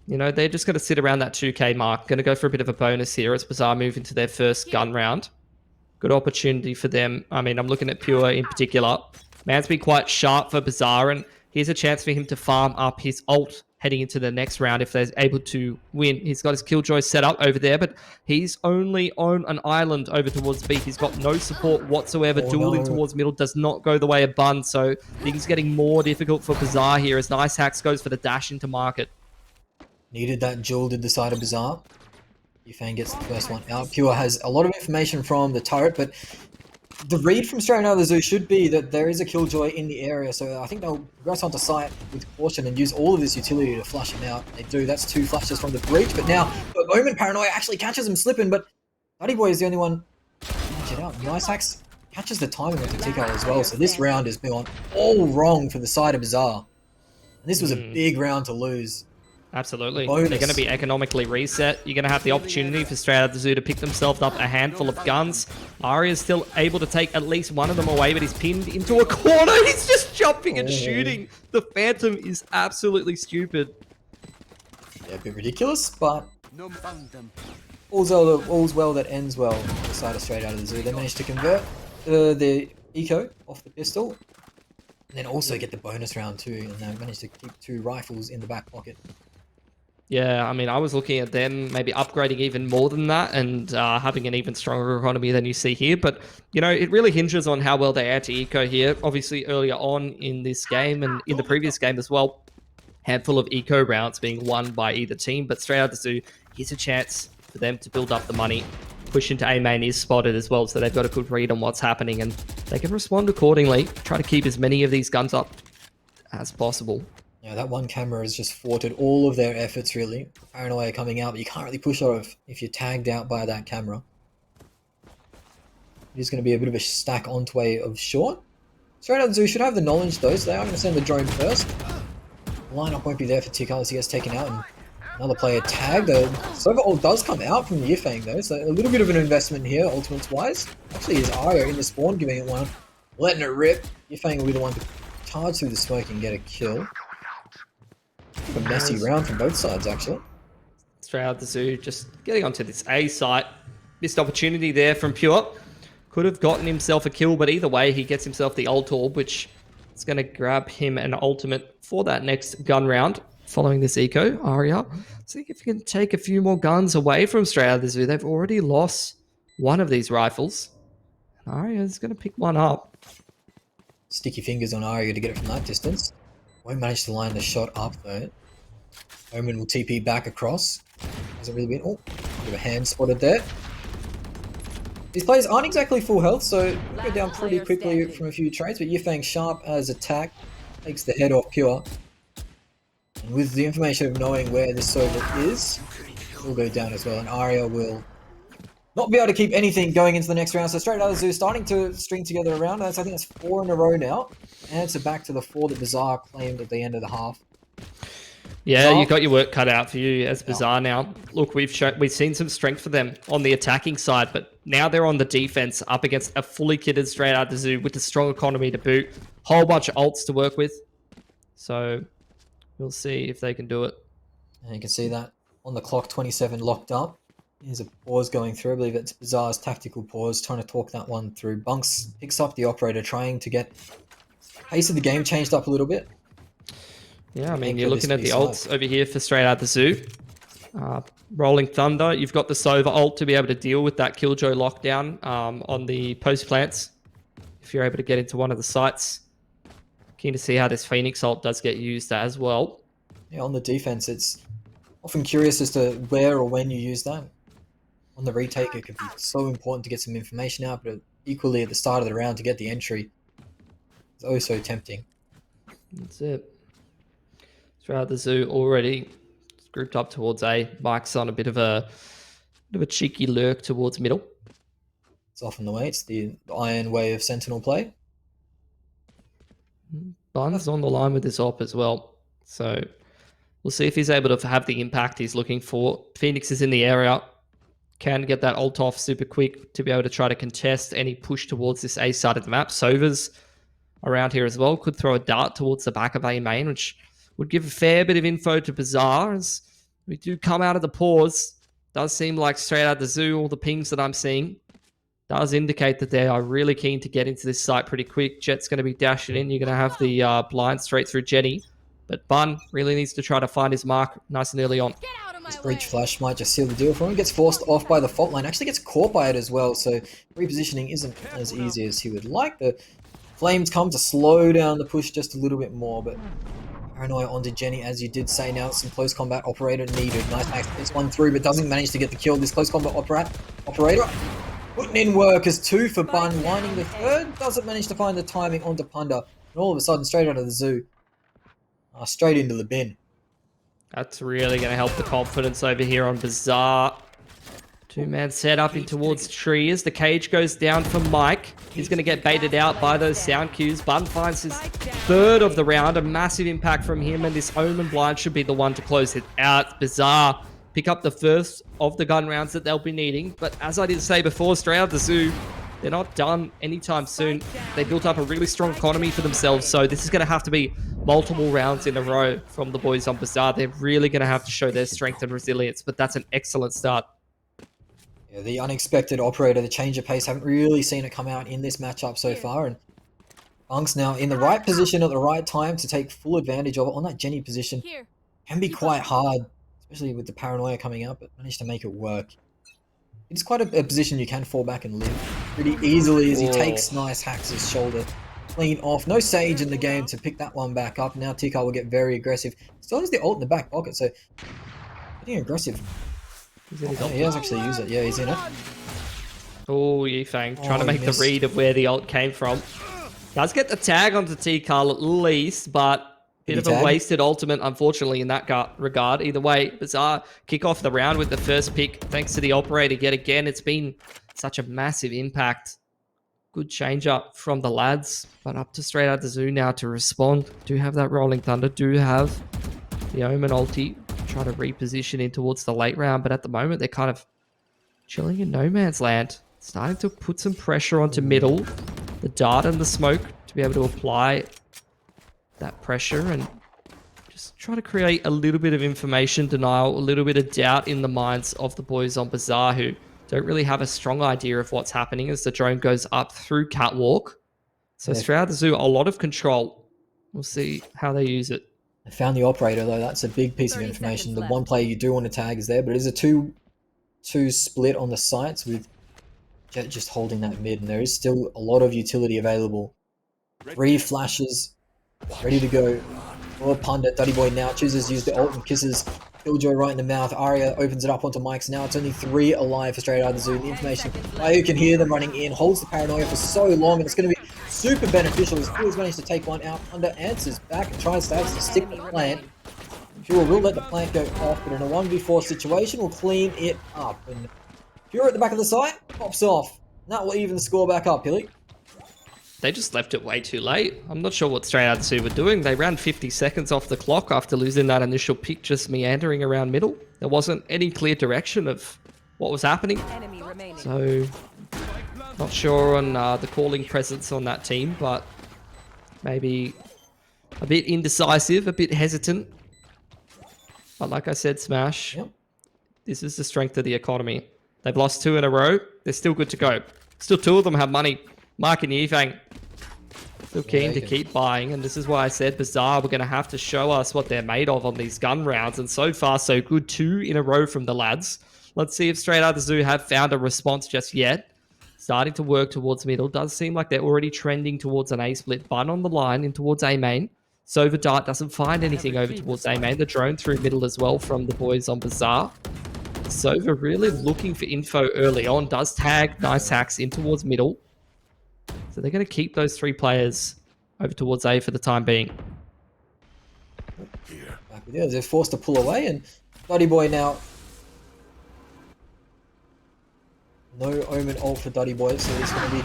you know, they're just going to sit around that 2k mark. Going to go for a bit of a bonus here as Bizarre move into their first gun round. Good opportunity for them. I mean, I'm looking at Pure in particular. Man's been quite sharp for Bizarre, and here's a chance for him to farm up his ult heading into the next round if they're able to win. He's got his Killjoy set up over there, but he's only on an island over towards B. He's got no support whatsoever. Dueling towards middle does not go the way of Bun, so things getting more difficult for Bizarre here as Nicehacks goes for the dash into market. Needed that duel, did the side of Bizarre. Yufang gets the first one out. Pure has a lot of information from the turret, but the read from Straight Out of the Zoo should be that there is a Killjoy in the area, so I think they'll progress onto site with caution and use all of this utility to flush him out. They do. That's 2 flashes from the breach, but now the moment Paranoia actually catches him slipping, but Nutty Boy is the only one to catch it out. Nicehacks catches the timing of the Tico as well, so this round has been all wrong for the side of Bizarre. And this was a big round to lose. Absolutely. They're going to be economically reset. You're going to have the opportunity for Straight Out the Zoo to pick themselves up a handful of guns. Aria's still able to take at least one of them away, but he's pinned into a corner. He's just jumping and shooting. The Phantom is absolutely stupid. Yeah, a bit ridiculous, but all's well that ends well on the side of Straight Out of the Zoo. They managed to convert the eco off the pistol, and then also get the bonus round too, and they managed to keep 2 rifles in the back pocket. Yeah, I mean, I was looking at them maybe upgrading even more than that and having an even stronger economy than you see here. But, you know, it really hinges on how well they anti-eco here. Obviously, earlier on in this game and in the previous game as well, handful of eco rounds being won by either team. But Straight Out the Zoo, here's a chance for them to build up the money. Push into A main is spotted as well, so they've got a good read on what's happening, and they can respond accordingly. Try to keep as many of these guns up as possible. Yeah, that one camera has just thwarted all of their efforts, really. Paranoia coming out, but you can't really push off if you're tagged out by that camera. It is going to be a bit of a stack onto way of short. Straight Out the Zoo should have the knowledge, though, so they are going to send the drone first. The lineup won't be there for Tico as he gets taken out, and another player tagged. Silver ult does come out from Yifang, though, so a little bit of an investment here, ultimates-wise. Actually, is Arya in the spawn giving it one, letting it rip. Yifang will be the one to charge through the smoke and get a kill. A messy round from both sides, actually. Straight Out the Zoo just getting onto this A site. Missed opportunity there from Pure. Could have gotten himself a kill, but either way, he gets himself the ult orb, which is going to grab him an ultimate for that next gun round. Following this eco, Arya. See if you can take a few more guns away from Straight Out the Zoo. They've already lost one of these rifles. And Arya's going to pick one up. Sticky fingers on Arya to get it from that distance. Won't manage to line the shot up, though. Omen will TP back across. Hasn't really been... Oh, bit of a hand spotted there. These players aren't exactly full health, so go down pretty quickly from a few trades, but Yifang sharp as attack. Takes the head off Pure. And with the information of knowing where this Sova is, will go down as well, and Arya will not be able to keep anything going into the next round. So straight out of the zoo, starting to string together a round. I think that's 4 in a row now. And it's back to the 4 that Bazaar claimed at the end of the half. Yeah, Bazaar, you got your work cut out for you as Bazaar now. Look, we've seen some strength for them on the attacking side, but now they're on the defense up against a fully kitted straight out the zoo with a strong economy to boot. Whole bunch of ults to work with. So we'll see if they can do it. and you can see that on the clock, 27 locked up. There's a pause going through. I believe it's Bazaar's tactical pause, trying to talk that one through. Bunks picks up the operator, trying to get pace of the game changed up a little bit. Yeah, I mean, you're looking at the ults over here for straight out the zoo. Rolling Thunder, you've got the Sova ult to be able to deal with that Killjoy lockdown on the post plants. If you're able to get into one of the sites. Keen to see how this Phoenix ult does get used as well. Yeah, on the defense, it's often curious as to where or when you use that. On the retake, it could be so important to get some information out, but equally at the start of the round to get the entry, it's oh so tempting. That's it. Throughout the zoo already grouped up towards A. Mike's on a bit of a cheeky lurk towards middle. It's often the way. It's the iron way of Sentinel play. Bun's on the line with this op as well, so we'll see if he's able to have the impact he's looking for. Phoenix is in the area. Can get that ult off super quick to be able to try to contest any push towards this A side of the map. Sova's around here as well. Could throw a dart towards the back of A main, which would give a fair bit of info to Bazaar as we do come out of the pause. Does seem like straight out the zoo, all the pings that I'm seeing does indicate that they are really keen to get into this site pretty quick. Jet's going to be dashing in. You're going to have the blind straight through Jenny. But Bun really needs to try to find his mark nice and early on. This breach flash might just seal the deal for him. Gets forced off by the fault line. Actually gets caught by it as well. So repositioning isn't as easy as he would like. The flames come to slow down the push just a little bit more. But Paranoia onto Jenny, as you did say. Now some close combat operator needed. Nice max gets one through, but doesn't manage to get the kill. This close combat operator putting in work as 2 for Bun. Winding the third. Doesn't manage to find the timing onto Punda. And all of a sudden, straight out of the zoo. Straight into the bin. That's really going to help the confidence over here on Bazaar. 2-man set up in towards tree as the cage goes down for Mike. He's going to get baited out by those sound cues. Bun finds his 3rd of the round. A massive impact from him, and this Omen blind should be the one to close it out. Bazaar pick up the first of the gun rounds that they'll be needing. But as I did say before, straight out the zoo, they're not done anytime soon. They built up a really strong economy for themselves, so this is going to have to be multiple rounds in a row from the boys on Bazaar. They're really going to have to show their strength and resilience, but that's an excellent start. Yeah, the unexpected operator, the change of pace, haven't really seen it come out in this matchup so far, and Bunk's now in the right position at the right time to take full advantage of it. On that Jenny position, can be quite hard, especially with the Paranoia coming out, but managed to make it work. It's quite a position you can fall back and live pretty easily as he takes nice Hax's shoulder clean off. No Sage in the game to pick that one back up. Now Tikal will get very aggressive. Still has the ult in the back pocket, so getting aggressive. Okay, he has actually used it. Yeah, he's in it. Oh, Yifang trying to make the read of where the ult came from. Does get the tag onto Tikal at least, but bit of a wasted ultimate, unfortunately, in that regard. Either way, Bazaar kick off the round with the first pick, thanks to the operator yet again. It's been such a massive impact. Good change up from the lads, but up to straight out the zoo now to respond. Do have that Rolling Thunder, do have the Omen ulti. Try to reposition in towards the late round, but at the moment they're kind of chilling in no man's land. Starting to put some pressure onto middle. The dart and the smoke to be able to apply that pressure and just try to create a little bit of information denial, a little bit of doubt in the minds of the boys on Bazaar who don't really have a strong idea of what's happening as the drone goes up through catwalk. So straight out the zoo, a lot of control. We'll see how they use it. I found the operator though. That's a big piece of information. The one player you do want to tag is there, but it is a 2-2 split on the sites with Jet just holding that mid, and there is still a lot of utility available. 3 flashes ready to go. For Punda, Duddy Boy now chooses to use the ult and kisses Killjoy right in the mouth. Arya opens it up onto Mike's. Now it's only 3 alive for straight out of the zoo. The information, you can hear them running in, holds the Paranoia for so long, and it's going to be super beneficial as Phil's managed to take one out. Punda answers back and tries to stick the plant. Pure will let the plant go off, but in a 1v4 situation will clean it up. And Pure at the back of the site, pops off. And that will even the score back up, Hilly. They just left it way too late. I'm not sure what Straight Outta Zoo were doing. They ran 50 seconds off the clock after losing that initial pick, just meandering around middle. There wasn't any clear direction of what was happening. Enemy remaining. So, not sure on the calling presence on that team, but maybe a bit indecisive, a bit hesitant. But like I said, Smash, Yep. this is the strength of the economy. They've lost 2 in a row. They're still good to go. Still 2 of them have money. Mark and Yifang still keen to keep buying, and this is why I said Bizarre, we're going to have to show us what they're made of on these gun rounds, and so far so good. 2 in a row from the lads. Let's see if Straight Outta Zoo have found a response just yet. Starting to work towards middle. Does seem like they're already trending towards an A split. Bun on the line in towards A main. Sova Dart doesn't find anything over towards A main. The drone through middle as well from the boys on Bizarre. Sova really looking for info early on. Does tag Nice Hacks in towards middle. So they're going to keep those 3 players over towards A for the time being. Back with it. They're forced to pull away, and Duddy Boy now. No Omen ult for Duddy Boy, so it's going to be...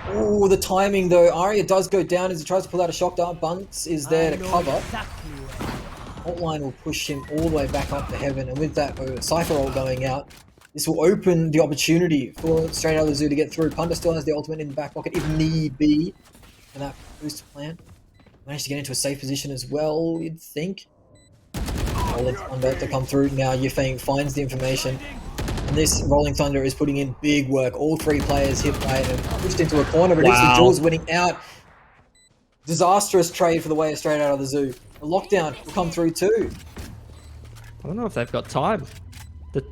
Oh, the timing though. Arya does go down as he tries to pull out a shock dart. Bunts is there to cover. Ult line will push him all the way back up to heaven, and with that Cypher ult going out, this will open the opportunity for Straight Outta Zoo to get through. Punda still has the ultimate in the back pocket if need be. And that boost plan. Managed to get into a safe position as well, you'd think. Rolling Thunder to come through. Now Yifeng finds the information. And this Rolling Thunder is putting in big work. All 3 players hit by it and pushed into a corner. But wow. Jules winning out. Disastrous trade for the way of Straight Outta Zoo. The lockdown will come through too. I don't know if they've got time.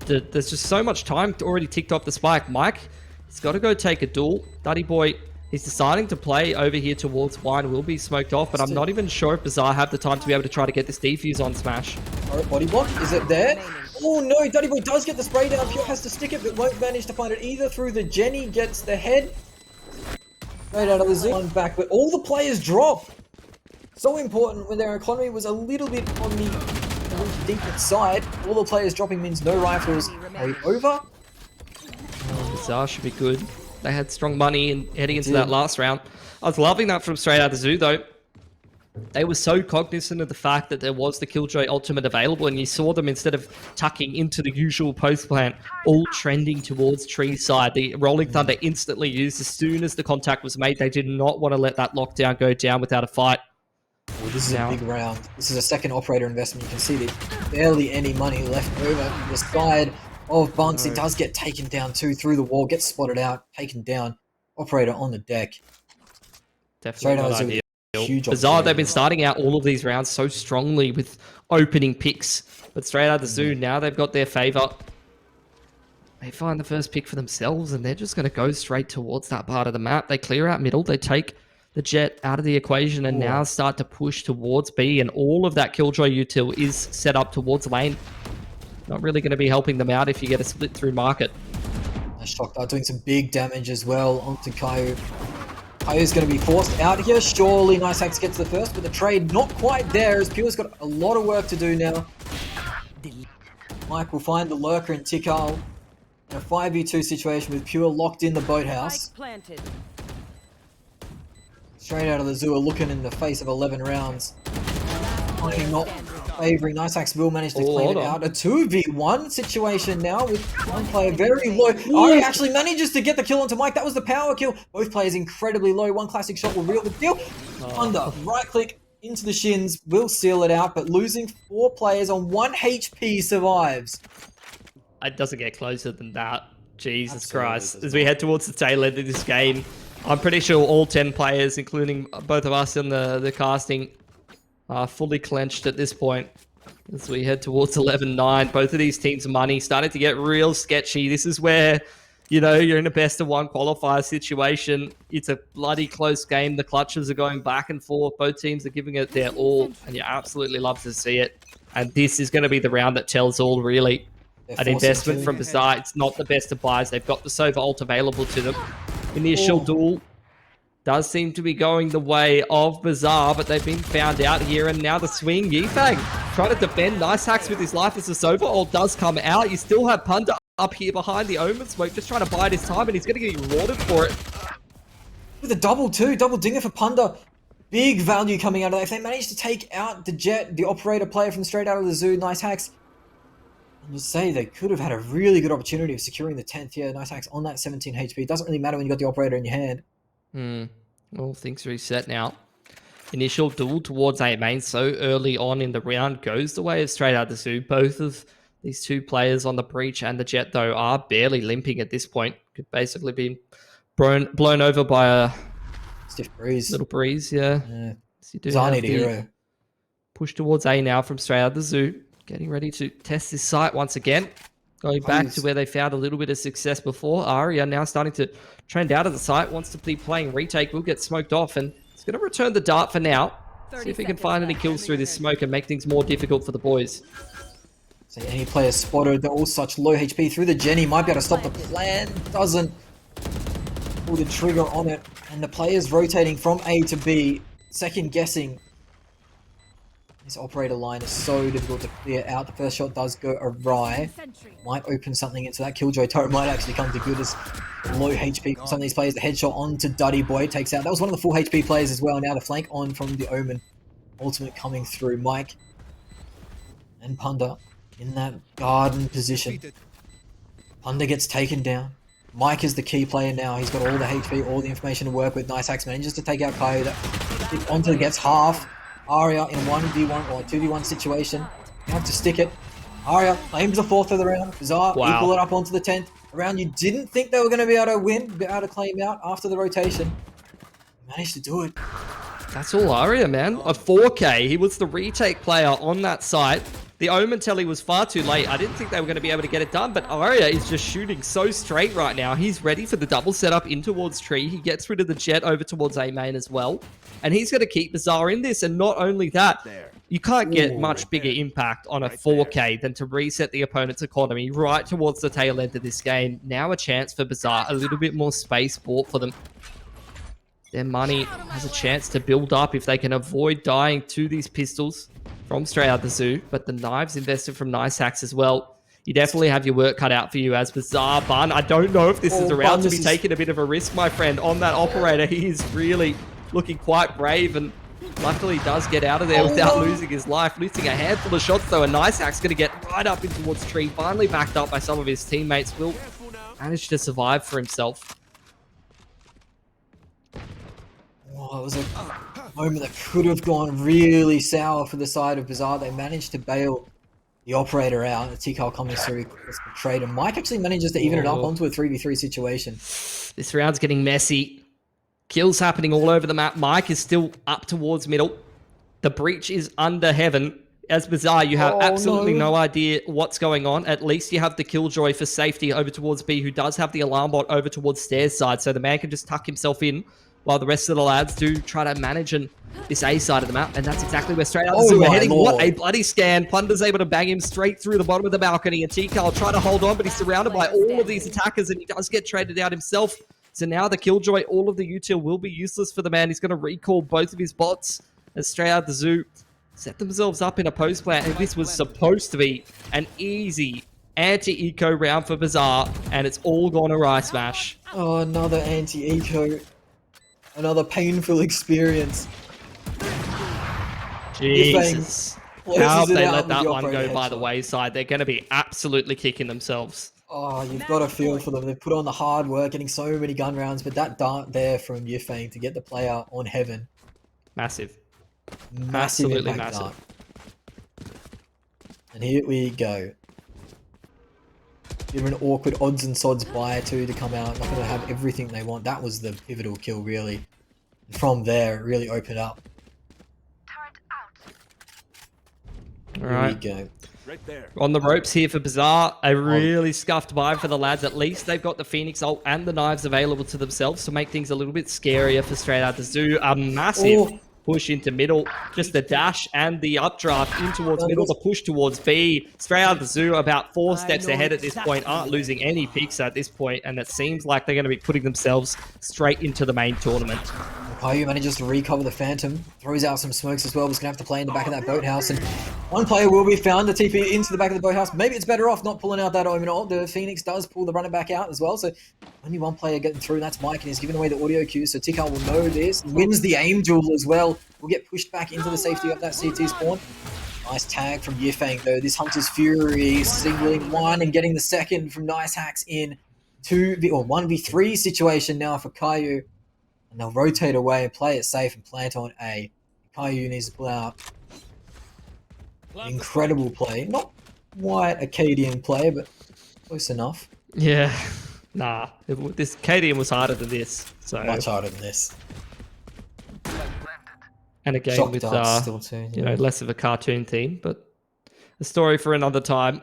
There's just so much time already ticked off the spike. Mike, he's got to go take a duel. Duddy Boy, he's deciding to play over here towards Wine. Will be smoked off, but I'm not even sure if Bizarre have the time to be able to try to get this defuse on Smash. Alright, body block. Is it there? Oh no, Duddy Boy does get the spray down. Pure has to stick it, but won't manage to find it either through the Jenny. Gets the head. Straight out of the zone back, but all the players drop. So important when their economy was a little bit on the deep side. All the players dropping means no rifles carried over. Bizarre should be good. They had strong money in heading into that last round. I was loving that from Straight Outta Zoo though. They were so cognizant of the fact that there was the Killjoy ultimate available, and you saw them, instead of tucking into the usual post plant, all trending towards tree side. The Rolling Thunder instantly used as soon as the contact was made. They did not want to let that lockdown go down without a fight. Well, this is a big round. This is a second operator investment. You can see there's barely any money left over on the side of Bunks. He does get taken down too through the wall, gets spotted out, taken down. Operator on the deck. Definitely not ideal. Bizarre, they've been starting out all of these rounds so strongly with opening picks, but Straight Outta Zoo, now they've got their favor. They find the first pick for themselves, and they're just going to go straight towards that part of the map. They clear out middle, they take the Jet out of the equation, and now start to push towards B, and all of that Killjoy util is set up towards lane. Not really going to be helping them out if you get a split through market. Shock Dart doing some big damage as well onto Caillou. Caillou's going to be forced out here. Surely Nice Hacks gets the first, but the trade not quite there, as Pure's got a lot of work to do now. Mike will find the lurker in Tikal in a 5v2 situation with Pure locked in the boathouse. Straight Out of the Zoo looking in the face of 11 rounds. Not favouring. Nice Hacks will manage to clean it out. A 2v1 situation now with one player very low. Oh, he actually manages to get the kill onto Mike. That was the power kill. Both players incredibly low. One classic shot will reel the deal. Under, right click into the shins, will seal it out, but losing 4 players on 1 HP survives. It doesn't get closer than that. Jesus Christ. As we head towards the tail end of this game, I'm pretty sure all 10 players, including both of us in the casting, are fully clenched at this point. As we head towards 11-9, both of these teams' money starting to get real sketchy. This is where, you know, you're in a best-of-1 qualifier situation. It's a bloody close game. The clutches are going back and forth. Both teams are giving it their all, and you absolutely love to see it. And this is going to be the round that tells all, really. An investment from Bizarre. It's not the best of buys. They've got the Sova ult available to them. Initial duel. does seem to be going the way of Bazaar, but they've been found out here, and now the swing. Yifang trying to defend. Nice hacks with his life as the Sova ult does come out. You still have Punda up here behind the Omen smoke, just trying to bide his time, and he's going to get rewarded for it. With a double dinger for Punda. Big value coming out of that. If they manage to take out the Jet, the operator player from straight out of the zoo, nice hacks. I'm just saying they could have had a really good opportunity of securing the 10th here. Nice hacks on that 17 HP. It doesn't really matter when you got the operator in your hand. Well, things reset now. Initial duel towards A main so early on in the round goes the way of straight out the zoo. Both of these two players on the breach and the Jet, though, are barely limping at this point. Could basically be blown over by a stiff breeze. Little breeze, yeah. So you do have need a hero. Push towards A now from straight out the zoo. Getting ready to test this site once again. Going back to where they found a little bit of success before. Arya now starting to trend out of the site. Wants to be playing retake. Will get smoked off. And he's going to return the dart for now. See if he can find any kills through this smoke and make things more difficult for the boys. So any player spotted. They're all such low HP through the Jenny. Might be able to stop the plan. Doesn't pull the trigger on it. And the players rotating from A to B. Second guessing. This operator line is so difficult to clear out. The first shot does go awry. Might open something into that Killjoy turret. Might actually come to good as low HP from some of these players. The headshot onto Duddy Boy takes out. That was one of the full HP players as well. Now the flank on from the Omen. Ultimate coming through. Mike and Punda in that garden position. Punda gets taken down. Mike is the key player now. He's got all the HP, all the information to work with. Nice hacks manages to take out Kaio. That onto gets half. Arya in 1v1 or 2v1 situation. You have to stick it. Arya claims the 4th of the round. Bizarre, equal it up onto the 10th. A round you didn't think they were going to be able to win, be able to claim out after the rotation. Managed to do it. That's all Arya, man. A 4K. He was the retake player on that site. The Omen telly was far too late. I didn't think they were going to be able to get it done, but Arya is just shooting so straight right now. He's ready for the double setup in towards Tree. He gets rid of the Jet over towards A main as well. And he's going to keep Bazaar in this. And not only that, you can't get much bigger impact on a 4K than to reset the opponent's economy right towards the tail end of this game. Now a chance for Bazaar, a little bit more space bought for them. Their money has a chance to build up if they can avoid dying to these pistols from straight out the zoo, but the knives invested from Nice Hacks as well. You definitely have your work cut out for you as Bazaar. Bun, I don't know if this is around to be taking a bit of a risk, my friend, on that operator. He is really looking quite brave, and luckily does get out of there without losing his life. Losing a handful of shots, though, and Nice Hacks going to get right up in towards Tree, finally backed up by some of his teammates. Will manage to survive for himself. Oh, it was a moment that could have gone really sour for the side of Bazaar. They managed to bail the operator out. The Tikal coming through gets betrayed, and Mike actually manages to even it up onto a 3v3 situation. This round's getting messy. Kills happening all over the map. Mike is still up towards middle. The breach is under heaven. As Bazaar, you have absolutely no idea what's going on. At least you have the Killjoy for safety over towards B, who does have the alarm bot over towards stairs side, so the man can just tuck himself in while the rest of the lads do try to manage this A side of the map, and that's exactly where straight out the zoo are heading. What a bloody scan. Plunder's able to bang him straight through the bottom of the balcony, and Tikal trying to hold on, but he's surrounded by all of these attackers, and he does get traded out himself. So now the Killjoy, all of the util will be useless for the man. He's going to recall both of his bots as straight out the zoo set themselves up in a post plant, and this was supposed to be an easy anti-eco round for Bazaar, and it's all gone awry, Smash. Oh, another anti-eco. Another painful experience. Jesus. How they let that one go by the wayside. They're going to be absolutely kicking themselves. Oh, you've got to feel for them. They've put on the hard work, getting so many gun rounds, but that dart there from Yifang to get the player on heaven. Massive. Massive Absolutely impact massive. dart. And here we go. Bit of an awkward odds and sods buy too to come out. Not going to have everything they want. That was the pivotal kill, really. And from there, it really opened up. All right. Here we go. Right there. On the ropes here for Bazaar. A really scuffed buy for the lads. At least they've got the Phoenix ult and the knives available to themselves to make things a little bit scarier for straight out the zoo. A massive push into middle, just the dash and the updraft in towards middle, the push towards B, straight out of the zoo, about 4 steps ahead at this point, aren't losing any picks at this point, and it seems like they're going to be putting themselves straight into the main tournament. Caillou manages to recover the Phantom, throws out some smokes as well, was going to have to play in the back of that boathouse, and one player will be found to TP into the back of the boathouse. Maybe it's better off not pulling out that Omen ult. The Phoenix does pull the runner back out as well, so only one player getting through, and that's Mike, and he's giving away the audio cue, so Tikal will know this. Wins the aim duel as well. Will get pushed back into the safety of that CT spawn. Nice tag from Yifeng though. This Hunter's Fury singling one and getting the second from Nice Hacks in 1v3 situation now for Caillou. And they'll rotate away, play it safe, and plant on A. Caillou needs to pull out an incredible play. Not quite a Cadian play, but close enough. Yeah, nah. This Cadian was harder than this. So much harder than this. And a game Shock with still too, you know, less of a cartoon theme, but a story for another time.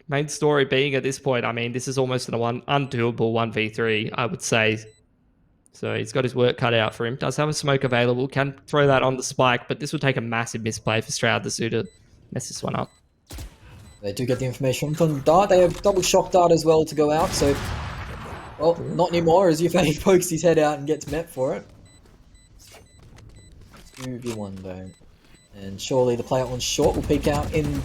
Main story being at this point, I mean, this is almost an undoable 1v3, I would say. So he's got his work cut out for him. Does have a smoke available. Can throw that on the spike, but this would take a massive misplay for Straight Out the Zoo to mess this one up. They do get the information from Dart. They have double shock Dart as well to go out. So, well, not anymore as Yifeng pokes his head out and gets met for it. 2v1 though. And surely the player on short will peek out in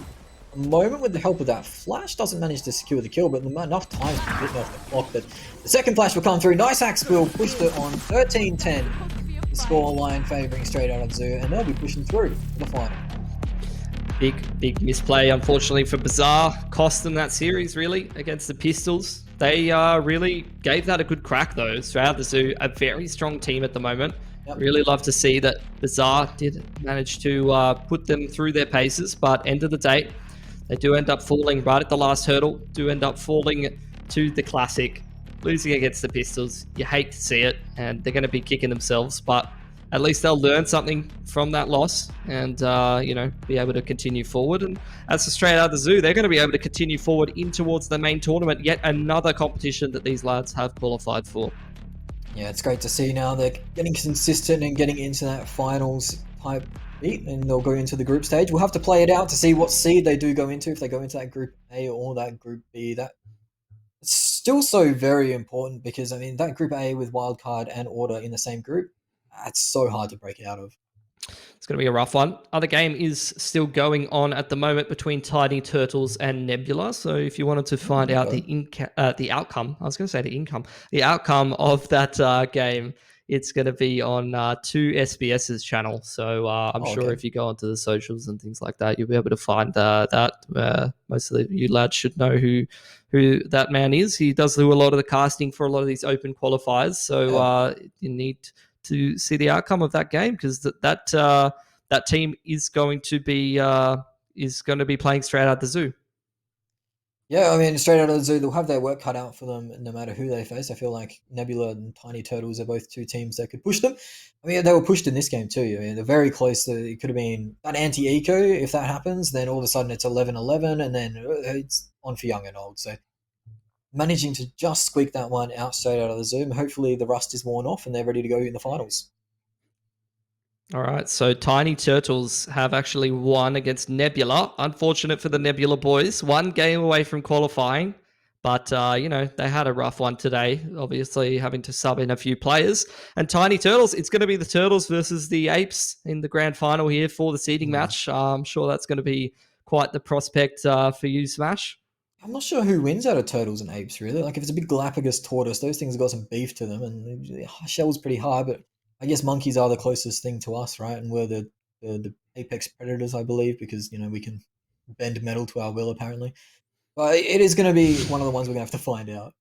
a moment with the help of that flash. Doesn't manage to secure the kill, but enough time to get off the clock. But the second flash will come through. Nice Hacks will push it on 13-10. The score line favouring Straight Out of Zoo, and they'll be pushing through to the final. Big misplay, unfortunately, for Bazaar. Cost them that series, really, against the Pistols. They really gave that a good crack, though. Straight Out the Zoo, a very strong team at the moment. Yep. Really love to see that Bazaar did manage to put them through their paces, but end of the day, they do end up falling right at the last hurdle, do end up falling to the Classic, losing against the Pistols. You hate to see it, and they're going to be kicking themselves, but at least they'll learn something from that loss and, you know, be able to continue forward. And as for Straight Out of the Zoo, they're going to be able to continue forward in towards the main tournament, yet another competition that these lads have qualified for. Yeah, it's great to see now they're getting consistent and getting into that finals type beat, and they'll go into the group stage. We'll have to play it out to see what seed they do go into, if they go into that group A or that group B. That it's still so very important because, I mean, that group A with wildcard and order in the same group, it's so hard to break out of. It's going to be a rough one. Other game is still going on at the moment between Tiny Turtles and Nebula. So if you wanted to find out the outcome, I was going to say the outcome of that game, it's going to be on 2SBS's channel. So I'm sure if you go onto the socials and things like that, you'll be able to find that. Most of you lads should know who that man is. He does do a lot of the casting for a lot of these open qualifiers. So you need to see the outcome of that game because that team is going to be playing Straight Out the Zoo. Yeah, I mean, Straight Out of the Zoo, they'll have their work cut out for them no matter who they face. I feel like Nebula and Tiny Turtles are both two teams that could push them. I mean, they were pushed in this game too. I mean, they're very close. It could have been that anti-eco. If that happens, then all of a sudden it's 11-11, and then it's on for young and old. So managing to just squeak that one out Straight Out of the Zoo. Hopefully the rust is worn off and they're ready to go in the finals. All right, so Tiny Turtles have actually won against Nebula. Unfortunate for the Nebula boys. 1 game away from qualifying, but, you know, they had a rough one today, obviously having to sub in a few players. And Tiny Turtles, it's going to be the Turtles versus the Apes in the grand final here for the seeding match. I'm sure that's going to be quite the prospect for you, Smash. I'm not sure who wins out of Turtles and Apes, really. Like, if it's a big Galapagos tortoise, those things have got some beef to them, and Shell's pretty hard, but I guess monkeys are the closest thing to us, right? And we're the apex predators, I believe, because, you know, we can bend metal to our will, apparently. But it is going to be one of the ones we're going to have to find out.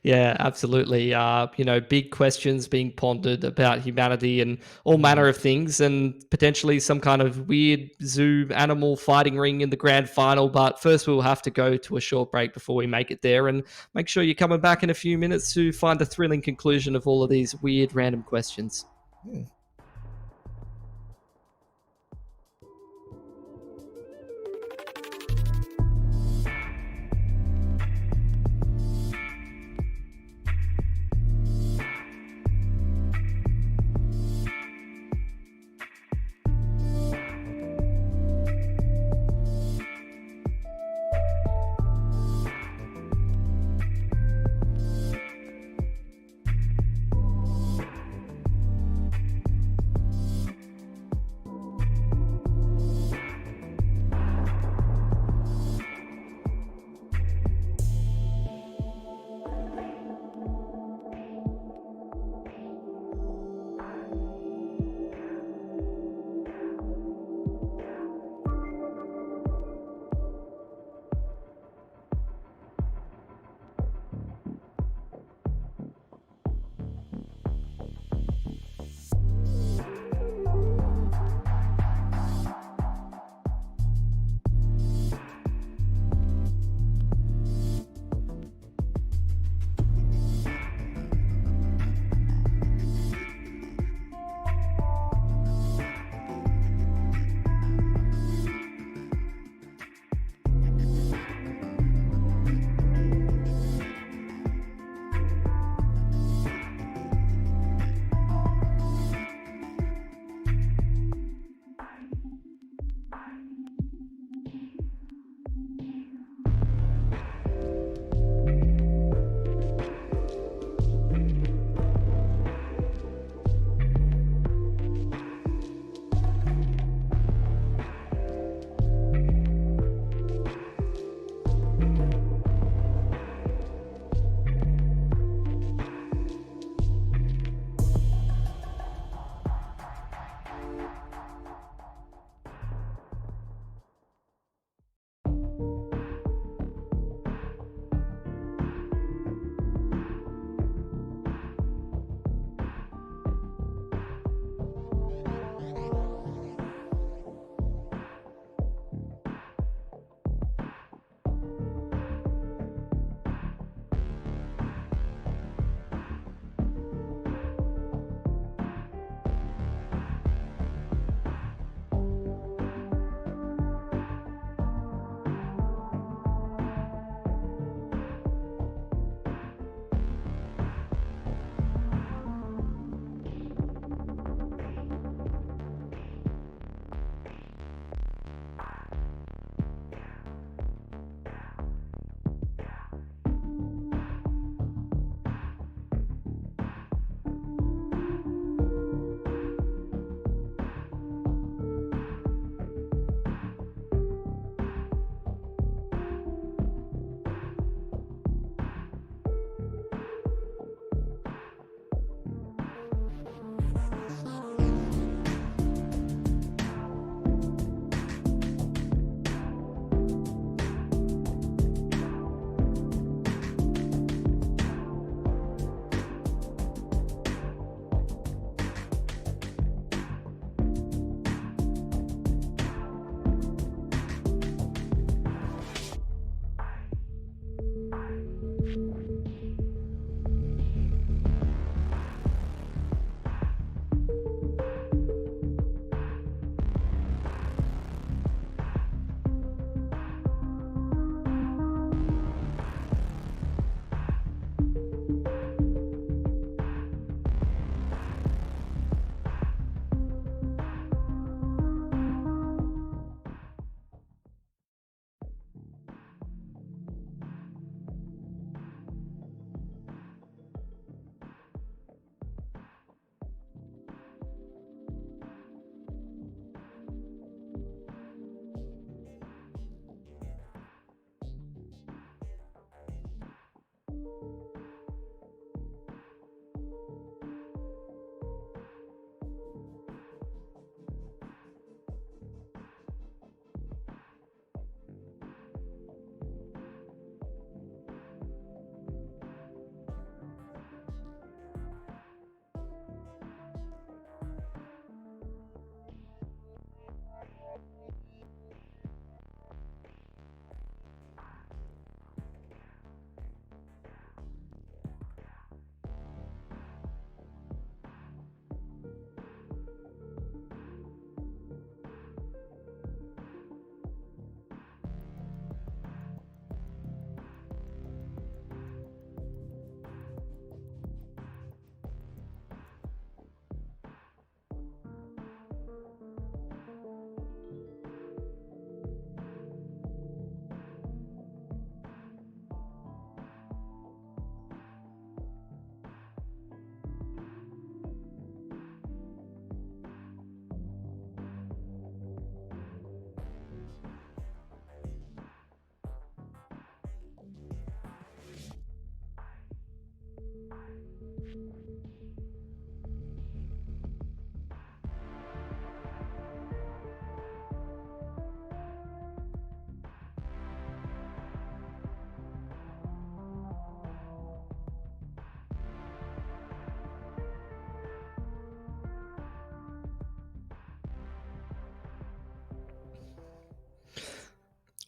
Yeah, absolutely. You know, big questions being pondered about humanity and all manner of things, and potentially some kind of weird zoo animal fighting ring in the grand final. But first, we'll have to go to a short break before we make it there, and make sure you're coming back in a few minutes to find the thrilling conclusion of all of these weird random questions.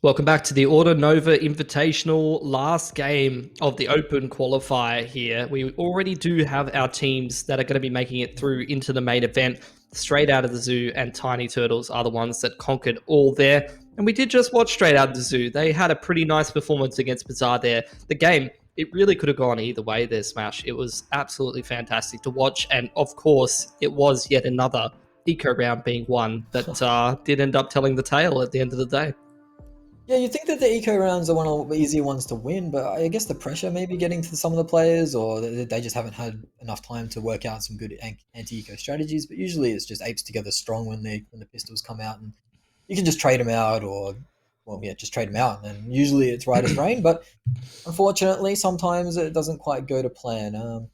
Welcome back to the Nova Invitational, last game of the Open Qualifier here. We already do have our teams that are going to be making it through into the main event. Straight Out of the Zoo and Tiny Turtles are the ones that conquered all there. And we did just watch Straight Out of the Zoo. They had a pretty nice performance against Bizarre there. The game, it really could have gone either way there, Smash. It was absolutely fantastic to watch. And of course, it was yet another eco round being won that did end up telling the tale at the end of the day. Yeah, you'd think that the eco rounds are one of the easier ones to win, but I guess the pressure may be getting to some of the players, or they just haven't had enough time to work out some good anti-eco strategies. But usually it's just apes together strong when the pistols come out, and you can just trade them out, or just trade them out, and usually it's right as rain. But unfortunately, sometimes it doesn't quite go to plan.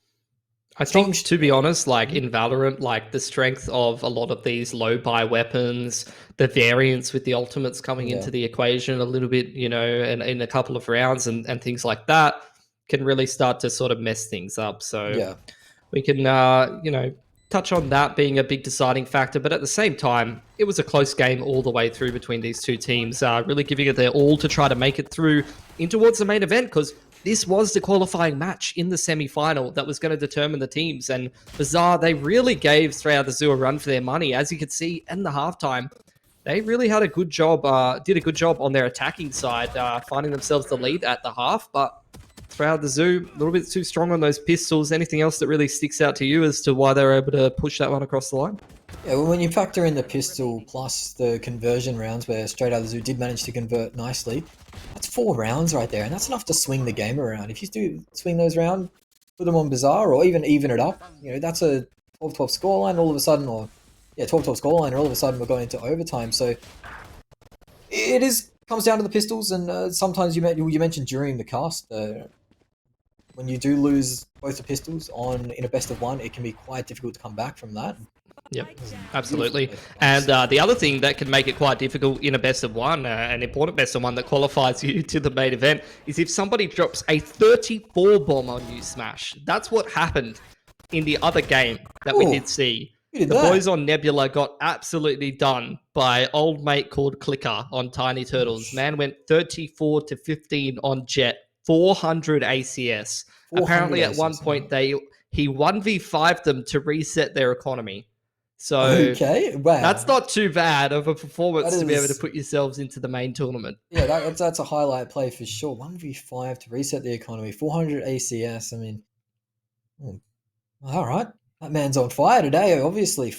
I think, to be honest, like in Valorant, like the strength of a lot of these low buy weapons, the variance with the ultimates coming into the equation a little bit, and in a couple of rounds and things like that can really start to sort of mess things up. So we can, touch on that being a big deciding factor. But at the same time, it was a close game all the way through between these two teams, really giving it their all to try to make it through in towards the main event, because this was the qualifying match in the semi-final that was going to determine the teams. And Bizarre, they really gave Straight Out of the Zoo a run for their money. As you could see in the halftime, they really had a good job, did a good job on their attacking side, finding themselves the lead at the half. But Straight Out of the Zoo, a little bit too strong on those pistols. Anything else that really sticks out to you as to why they were able to push that one across the line? Yeah, well, when you factor in the pistol plus the conversion rounds where Straight Out of the Zoo did manage to convert nicely, that's 4 rounds right there, and that's enough to swing the game around. If you do swing those around, put them on Bizarre, or even it up, that's a 12-12 scoreline all of a sudden, 12-12 scoreline, and all of a sudden we're going into overtime. So it comes down to the pistols, and sometimes you mentioned during the cast, when you do lose both the pistols in a best of one, it can be quite difficult to come back from that. Yep, absolutely. And the other thing that can make it quite difficult in a best of one, an important best of one that qualifies you to the main event, is if somebody drops a 34 bomb on you, Smash. That's what happened in the other game that we did see. The boys on Nebula got absolutely done by old mate called Clicker on Tiny Turtles. Man went 34 to 15 on Jet, 400 ACS. Apparently at one point he 1v5'd them to reset their economy. So that's not too bad of a performance to be able to put yourselves into the main tournament. Yeah, that's a highlight play for sure. 1v5 to reset the economy, 400 ACS. I mean, all right. That man's on fire today, obviously.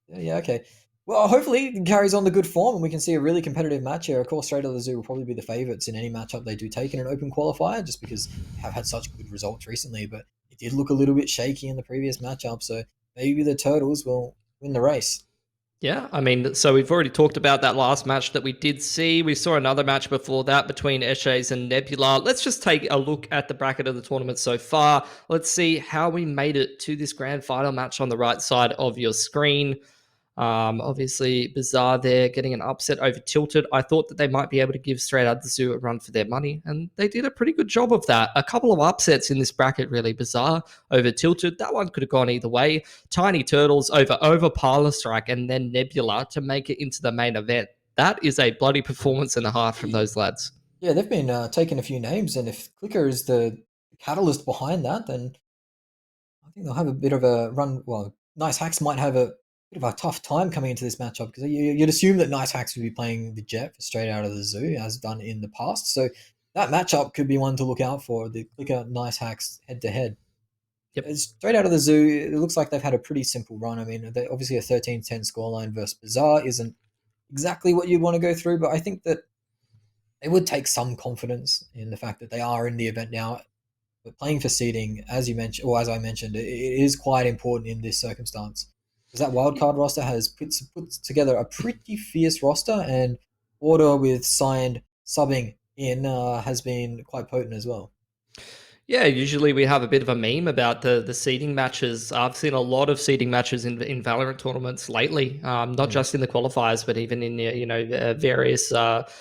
Yeah, okay. Well, hopefully he carries on the good form and we can see a really competitive match here. Of course, Straight Out of the Zoo will probably be the favourites in any matchup they do take in an open qualifier, just because they have had such good results recently. But it did look a little bit shaky in the previous matchup, so maybe the Turtles will win the race. Yeah, I mean, so we've already talked about that last match that we did see. We saw another match before that between Eshays and Nebula. Let's just take a look at the bracket of the tournament so far. Let's see how we made it to this grand final match on the right side of your screen. Obviously, Bizarre there getting an upset over Tilted. I thought that they might be able to give Straight Out the Zoo a run for their money, and they did a pretty good job of that. A couple of upsets in this bracket, really. Bizarre over Tilted. That one could have gone either way. Tiny Turtles over Parlor Strike, and then Nebula to make it into the main event. That is a bloody performance and a half from those lads. Yeah, they've been taking a few names, and if Clicker is the catalyst behind that, then I think they'll have a bit of a run. Well, Nice Hacks might have a bit of a tough time coming into this matchup, because you'd assume that Nice Hacks would be playing the Jet for Straight Out of the Zoo, as done in the past. So that matchup could be one to look out for, the Clicker Nice Hacks head-to-head. Yep. Straight Out of the Zoo, it looks like they've had a pretty simple run. I mean, obviously a 13-10 scoreline versus Bizarre isn't exactly what you'd want to go through, but I think that they would take some confidence in the fact that they are in the event now. But playing for seeding, as I mentioned, it is quite important in this circumstance, because that wildcard roster has put together a pretty fierce roster, and Order with signed subbing in has been quite potent as well. Yeah, usually we have a bit of a meme about the seeding matches. I've seen a lot of seeding matches in Valorant tournaments lately, not just in the qualifiers, but even in various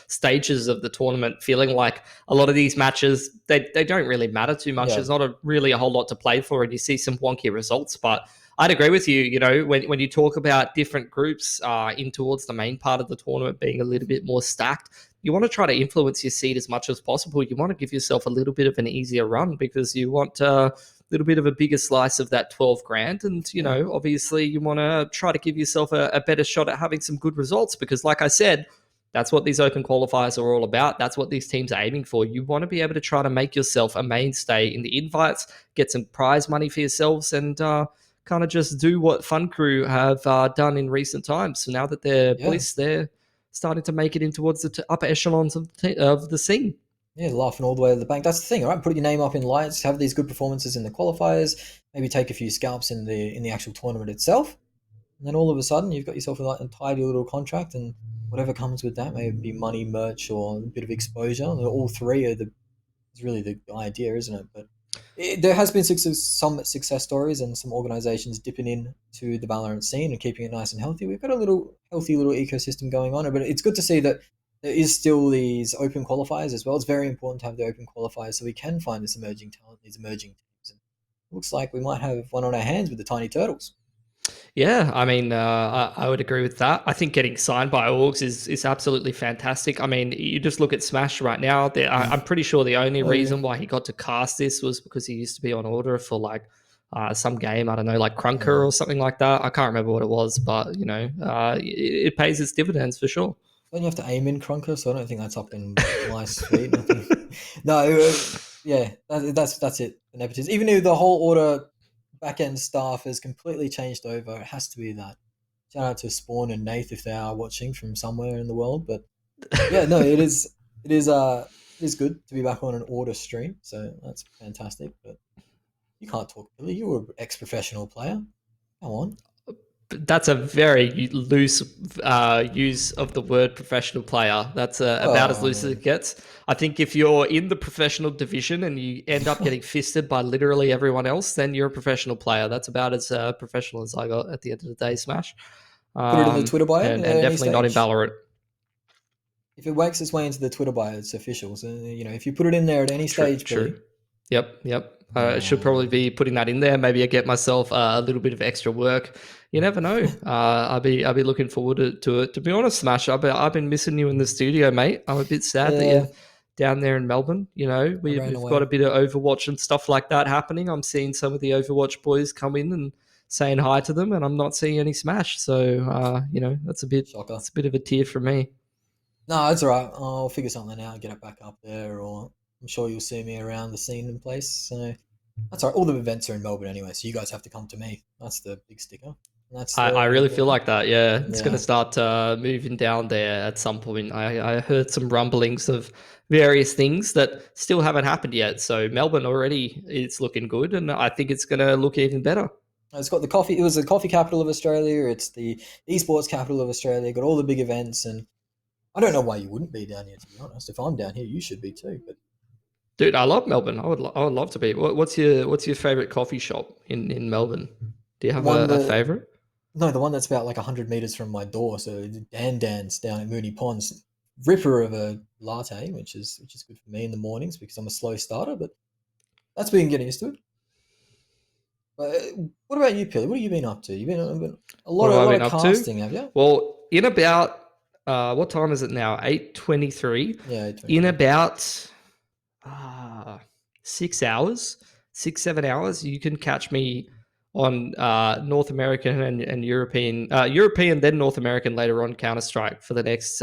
stages of the tournament. Feeling like a lot of these matches they don't really matter too much. There's not really a whole lot to play for, and you see some wonky results. But I'd agree with you. You know, when you talk about different groups in towards the main part of the tournament being a little bit more stacked, you want to try to influence your seed as much as possible. You want to give yourself a little bit of an easier run because you want a little bit of a bigger slice of that 12 grand. And, you know, obviously you want to try to give yourself a better shot at having some good results because, like I said, that's what these open qualifiers are all about. That's what these teams are aiming for. You want to be able to try to make yourself a mainstay in the invites, get some prize money for yourselves, and kind of just do what Fun Crew have done in recent times. So now that they're Bliss, they're starting to make it in towards the upper echelons of the scene. Yeah, laughing all the way to the bank. That's the thing, all right? Put your name up in lights, have these good performances in the qualifiers, maybe take a few scalps in the actual tournament itself, and then all of a sudden you've got yourself a tidy little contract, and whatever comes with that, maybe be money, merch, or a bit of exposure. All three are is really the idea, isn't it? But there has been some success stories and some organizations dipping in to the Valorant scene and keeping it nice and healthy. We've got a healthy little ecosystem going on, but it's good to see that there is still these open qualifiers as well. It's very important to have the open qualifiers so we can find this emerging talent, these emerging teams. And it looks like we might have one on our hands with the Tiny Turtles. Yeah, I mean, I would agree with that. I think getting signed by Orgs is absolutely fantastic. I mean, you just look at Smash right now. I'm pretty sure the only reason why he got to cast this was because he used to be on order for like some game. I don't know, like Crunker or something like that. I can't remember what it was, but you know, it pays its dividends for sure. Don't you have to aim in Crunker? So I don't think that's up in my suite. No, yeah, that's it. The nepotism. Even though the whole order back-end staff has completely changed over, it has to be that. Shout out to Spawn and Nath if they are watching from somewhere in the world. But yeah, no, it is good to be back on an order stream. So that's fantastic. But you can't talk, Billy. You were an ex-professional player. Come on. That's a very loose use of the word professional player. That's about as loose as it gets. I think if you're in the professional division and you end up getting fisted by literally everyone else, then you're a professional player. That's about as professional as I got at the end of the day, Smash. Put it in the Twitter bio and definitely not in Valorant. If it works its way into the Twitter bio, it's official. So, you know, if you put it in there at any stage, Billy. Yep. I should probably be putting that in there. Maybe I get myself a little bit of extra work. You never know. I'll be looking forward to it. To be honest, Smash, I've been missing you in the studio, mate. I'm a bit sad that you're down there in Melbourne. You know, we've got a bit of Overwatch and stuff like that happening. I'm seeing some of the Overwatch boys come in and saying hi to them, and I'm not seeing any Smash. So, you know, that's a bit of a tear for me. No, it's all right. I'll figure something out, get it back up there, or I'm sure you'll see me around the scene and place. So that's all right. All the events are in Melbourne anyway, so you guys have to come to me. That's the big sticker. I really feel like that. Yeah, it's going to start moving down there at some point. I heard some rumblings of various things that still haven't happened yet. So Melbourne already it's looking good, and I think it's going to look even better. It's got the coffee. It was the coffee capital of Australia. It's the esports capital of Australia. Got all the big events, and I don't know why you wouldn't be down here. To be honest, if I'm down here, you should be too. But dude, I love Melbourne. I would love to be. What's your favorite coffee shop in Melbourne? Do you have a favorite? No, the one that's about like 100 meters from my door. So Dan's down at Mooney Ponds, ripper of a latte, which is good for me in the mornings because I'm a slow starter. But that's been getting used to it. But what about you, Pilly? What have you been up to? You've been a lot of casting, have you? Well, in about what time is it now? 8:23. Yeah, 8:23. In about 6 hours, 6-7 hours, you can catch me on North American and European, then North American later on Counter-Strike for the next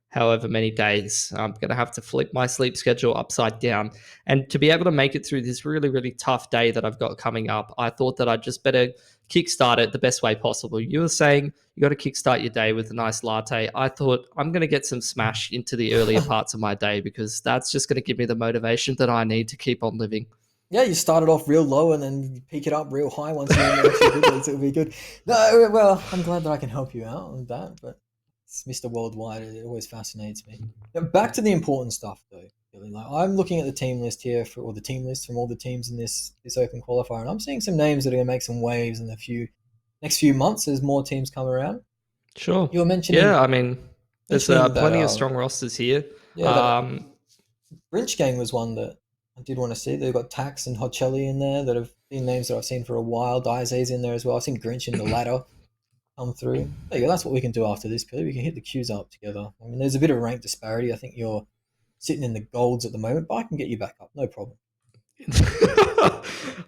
however many days. I'm going to have to flip my sleep schedule upside down. And to be able to make it through this really, really tough day that I've got coming up, I thought that I'd just better kickstart it the best way possible. You were saying you got to kickstart your day with a nice latte. I thought I'm going to get some Smash into the earlier parts of my day because that's just going to give me the motivation that I need to keep on living. Yeah, you started off real low and then you peak it up real high once you're actually good. It'll be good. No, well, I'm glad that I can help you out with that, but it's Mr. Worldwide. It always fascinates me. Now, back to the important stuff, though. Really. Like, I'm looking at the team list here, or the team list from all the teams in this open qualifier, and I'm seeing some names that are going to make some waves in the next few months as more teams come around. Sure. You were mentioning... Yeah, I mean, there's plenty of strong rosters here. Yeah, Brinch Gang was one that I did want to see. They've got Tax and Hot Chelly in there that have Seen names that I've seen for a while. Daise's in there as well. I've seen Grinch in the ladder come through. There you go. That's what we can do after this, Billy. We can hit the queues up together. I mean, there's a bit of rank disparity. I think you're sitting in the golds at the moment, but I can get you back up. No problem.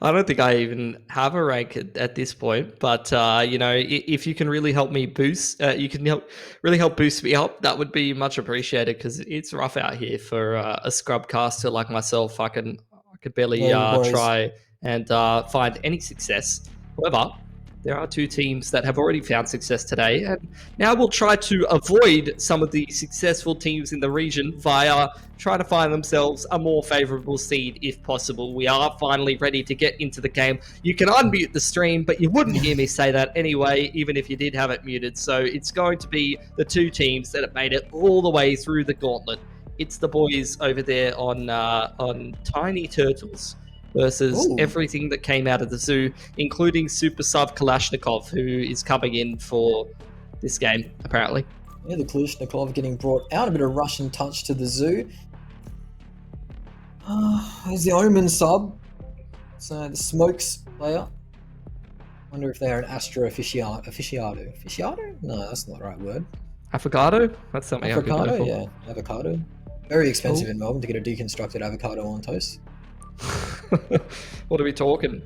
I don't think I even have a rank at this point, but you know, if you can really help me boost, you can really help boost me up. That would be much appreciated because it's rough out here for a scrub caster like myself. I could barely No worries. try and find any success. However, there are two teams that have already found success today, and now we'll try to avoid some of the successful teams in the region via trying to find themselves a more favorable seed if possible. We are finally ready to get into the game. You can unmute the stream, but you wouldn't hear me say that anyway, even if you did have it muted. So it's going to be the two teams that have made it all the way through the gauntlet. It's the boys over there on Tiny Turtles versus everything that came out of the zoo, including Super Sub Kalashnikov, who is coming in for this game, apparently. Yeah, the Kalashnikov getting brought out. A bit of Russian touch to the zoo. There's the Omen sub. So the Smokes player. Wonder if they're an Astro aficionado. Aficionado? No, that's not the right word. Avocado? That's something Avocado, I could go for. Yeah, avocado. Very expensive in Melbourne to get a deconstructed avocado on toast. What are we talking?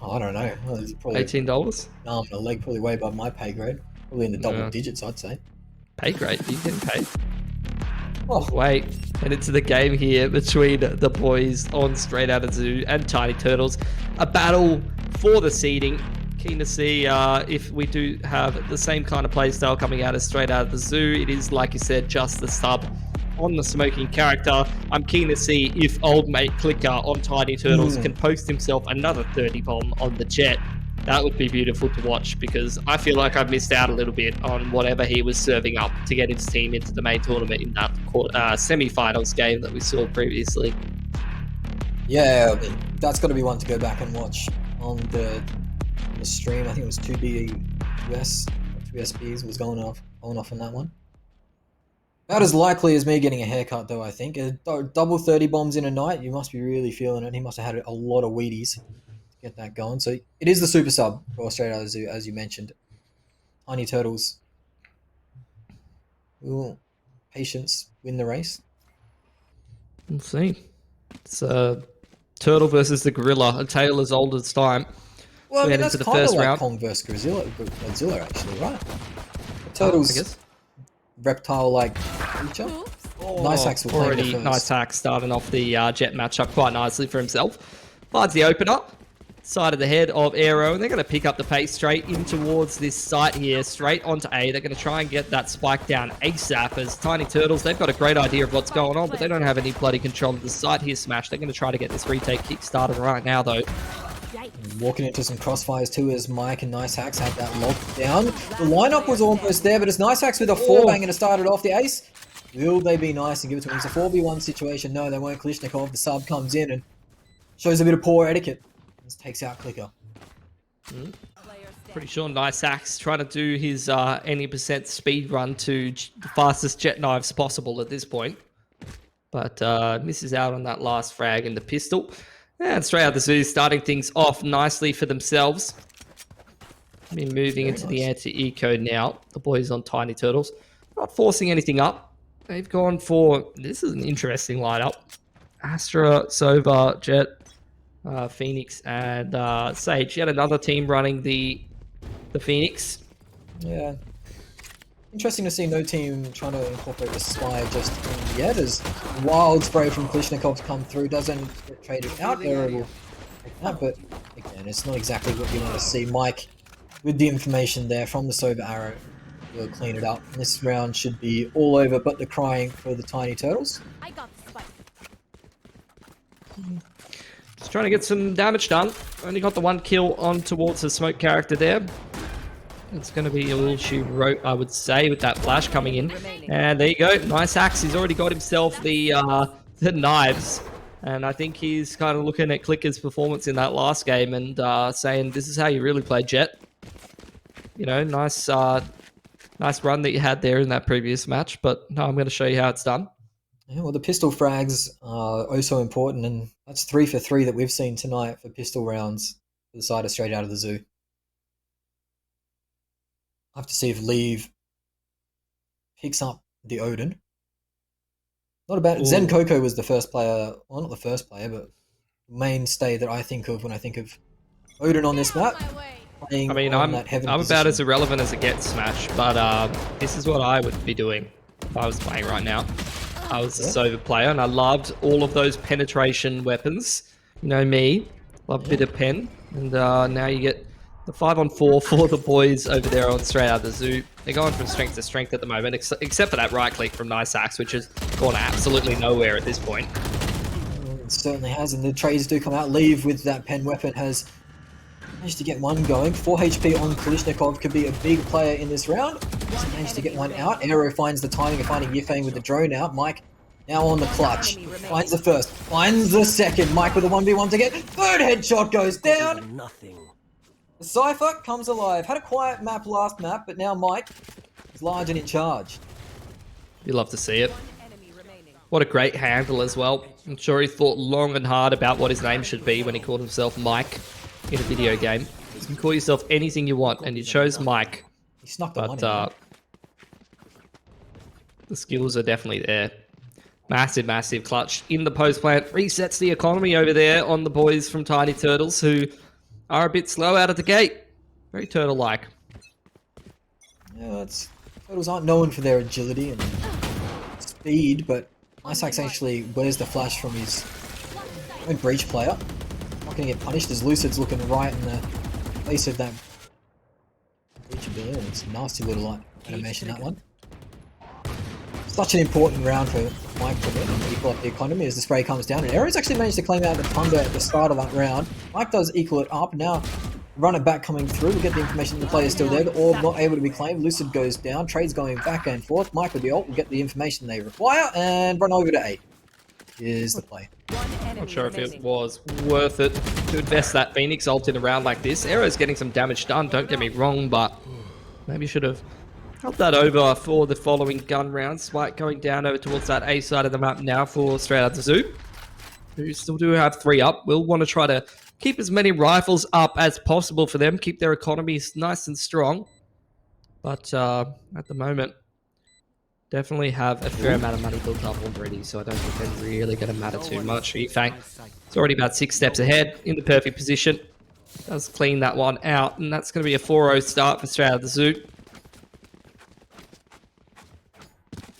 I don't know. Well, it's probably $18? arm and a leg, probably way above my pay grade. Probably in the double digits, I'd say. Pay grade? You getting paid? Oh, Wait, and into the game here between the boys on Straight Outta Zoo and Tiny Turtles. A battle for the seeding. Keen to see if we do have the same kind of playstyle coming out as Straight Outta the Zoo. It is, like you said, just the sub on the smoking character. I'm keen to see if old mate Clicker on Tiny Turtles can post himself another 30 bomb on the Jet. That would be beautiful to watch because I feel like I've missed out a little bit on whatever he was serving up to get his team into the main tournament in that semi-finals game that we saw previously. yeah, I mean, that's got to be one to go back and watch on the stream. I think it was 2BS was going off on that one. About as likely as me getting a haircut, though, I think. Double 30 bombs in a night, you must be really feeling it. He must have had a lot of Wheaties to get that going. So it is the super sub for Straight Outta Zoo, as you mentioned. Tiny Turtles. Will patience win the race? We'll see. It's Turtle versus the Gorilla, a tale as old as time. Well, I mean, that's into the kind of first like round. Kong versus Godzilla, actually, right? The Turtles, I guess. reptile-like creature. Nice hacks will Already take the first. nice hack starting off the Jet matchup quite nicely for himself. Finds the opener. Side of the head of Aero, and they're going to pick up the pace straight in towards this site here, straight onto A. They're going to try and get that spike down ASAP as Tiny Turtles, they've got a great idea of what's going on, but they don't have any bloody control of the site here, Smash. They're going to try to get this retake kick started right now, though. Walking into some crossfires too as Mike and Nice Hacks had that locked down. The lineup was almost there, but it's Nice Hacks with a 4-bang and it started off the ace. Will they be nice and give it to him? It's a 4v1 situation. No, they won't. Kalashnikov, the sub, comes in and shows a bit of poor etiquette. Just takes out Clicker. Pretty sure Nice Axe trying to do his any percent speed run to the fastest jet knives possible at this point. But misses out on that last frag in the pistol. And Straight Outta the Zoo starting things off nicely for themselves. Been moving into the anti-eco now. The boys on Tiny Turtles. Not forcing anything up. They've gone for... This is an interesting lineup. Astra, Sova, Jet, Phoenix, and Sage. Yet another team running the Phoenix. Yeah. Interesting to see no team trying to incorporate the Spire just yet, as wild spray from Kalashnikov come through, doesn't get traded out there, but again, it's not exactly what you want to see. Mike, with the information there from the Sober Arrow, will clean it up. This round should be all over, but the crying for the Tiny Turtles. I got the spike. Just trying to get some damage done. Only got the one kill on towards the smoke character there. It's going to be a little she wrote, I would say, with that flash coming in. And there you go. Nice axe. He's already got himself the knives. And I think he's kind of looking at Clicker's performance in that last game and saying, this is how you really play Jet. You know, nice run that you had there in that previous match. But no, I'm going to show you how it's done. Yeah, well, the pistol frags are oh so important, and that's 3 for 3 that we've seen tonight for pistol rounds for the side of Straight Out of the Zoo. I have to see if Leave picks up the Odin. Not about Zen Coco was the first player, well, not the first player, but mainstay that I think of when I think of Odin on this map. I mean, on that heaven I'm position. about as irrelevant as it gets, Smash, but this is what I would be doing if I was playing right now. I was a Sova player, and I loved all of those penetration weapons. You know me, love a bit of pen, and now you get the 5-on-4 for the boys over there on Straight Out of the Zoo. They're going from strength to strength at the moment, except for that right click from Nice Axe, which has gone absolutely nowhere at this point. It certainly has, and the trades do come out. Leave with that pen weapon has managed to get one going. 4 HP on Kalishnikov could be a big player in this round. He's managed to get one out. Aero finds the timing of finding Yifeng with the drone out. Mike now on the clutch. Finds the first, finds the second. Mike with a 1v1 to get. Third headshot goes down. The Cypher comes alive. Had a quiet map last map, but now Mike is large and in charge. You love to see it. What a great handle as well. I'm sure he thought long and hard about what his name should be when he called himself Mike in a video game. You can call yourself anything you want, and you chose Mike. He snuck the money. The skills are definitely there. Massive, massive clutch in the post plant. Resets the economy over there on the boys from Tiny Turtles, who are a bit slow out of the gate. Very turtle-like. Yeah, turtles aren't known for their agility and speed, but Nice Axe actually wears the flash from his own breach player. Not going to get punished as Lucid's looking right in the face of that breach ability. It's a nasty little animation, that one. Such an important round for Mike to win and equal up the economy as the spray comes down. And Aero's actually managed to claim out the Thunder at the start of that round. Mike does equal it up. Now, run it back coming through. We get the information that the player's still there. The orb not able to be claimed. Lucid goes down. Trades going back and forth. Mike with the ult will get the information they require and run over to A. Here's the play. Not sure if it was worth it to invest that Phoenix ult in a round like this. Aero's getting some damage done, don't get me wrong, but maybe should have held that over for the following gun rounds. Spike going down over towards that A side of the map now for Straight Out the Zoo, who still do have 3 up. We'll want to try to keep as many rifles up as possible for them, keep their economies nice and strong. But at the moment, definitely have a fair amount of money built up already, so I don't think they're really going to matter too much. Yifeng, it's already about 6 steps ahead, in the perfect position. Does clean that one out, and that's going to be a 4-0 start for Straight Out of the Zoo.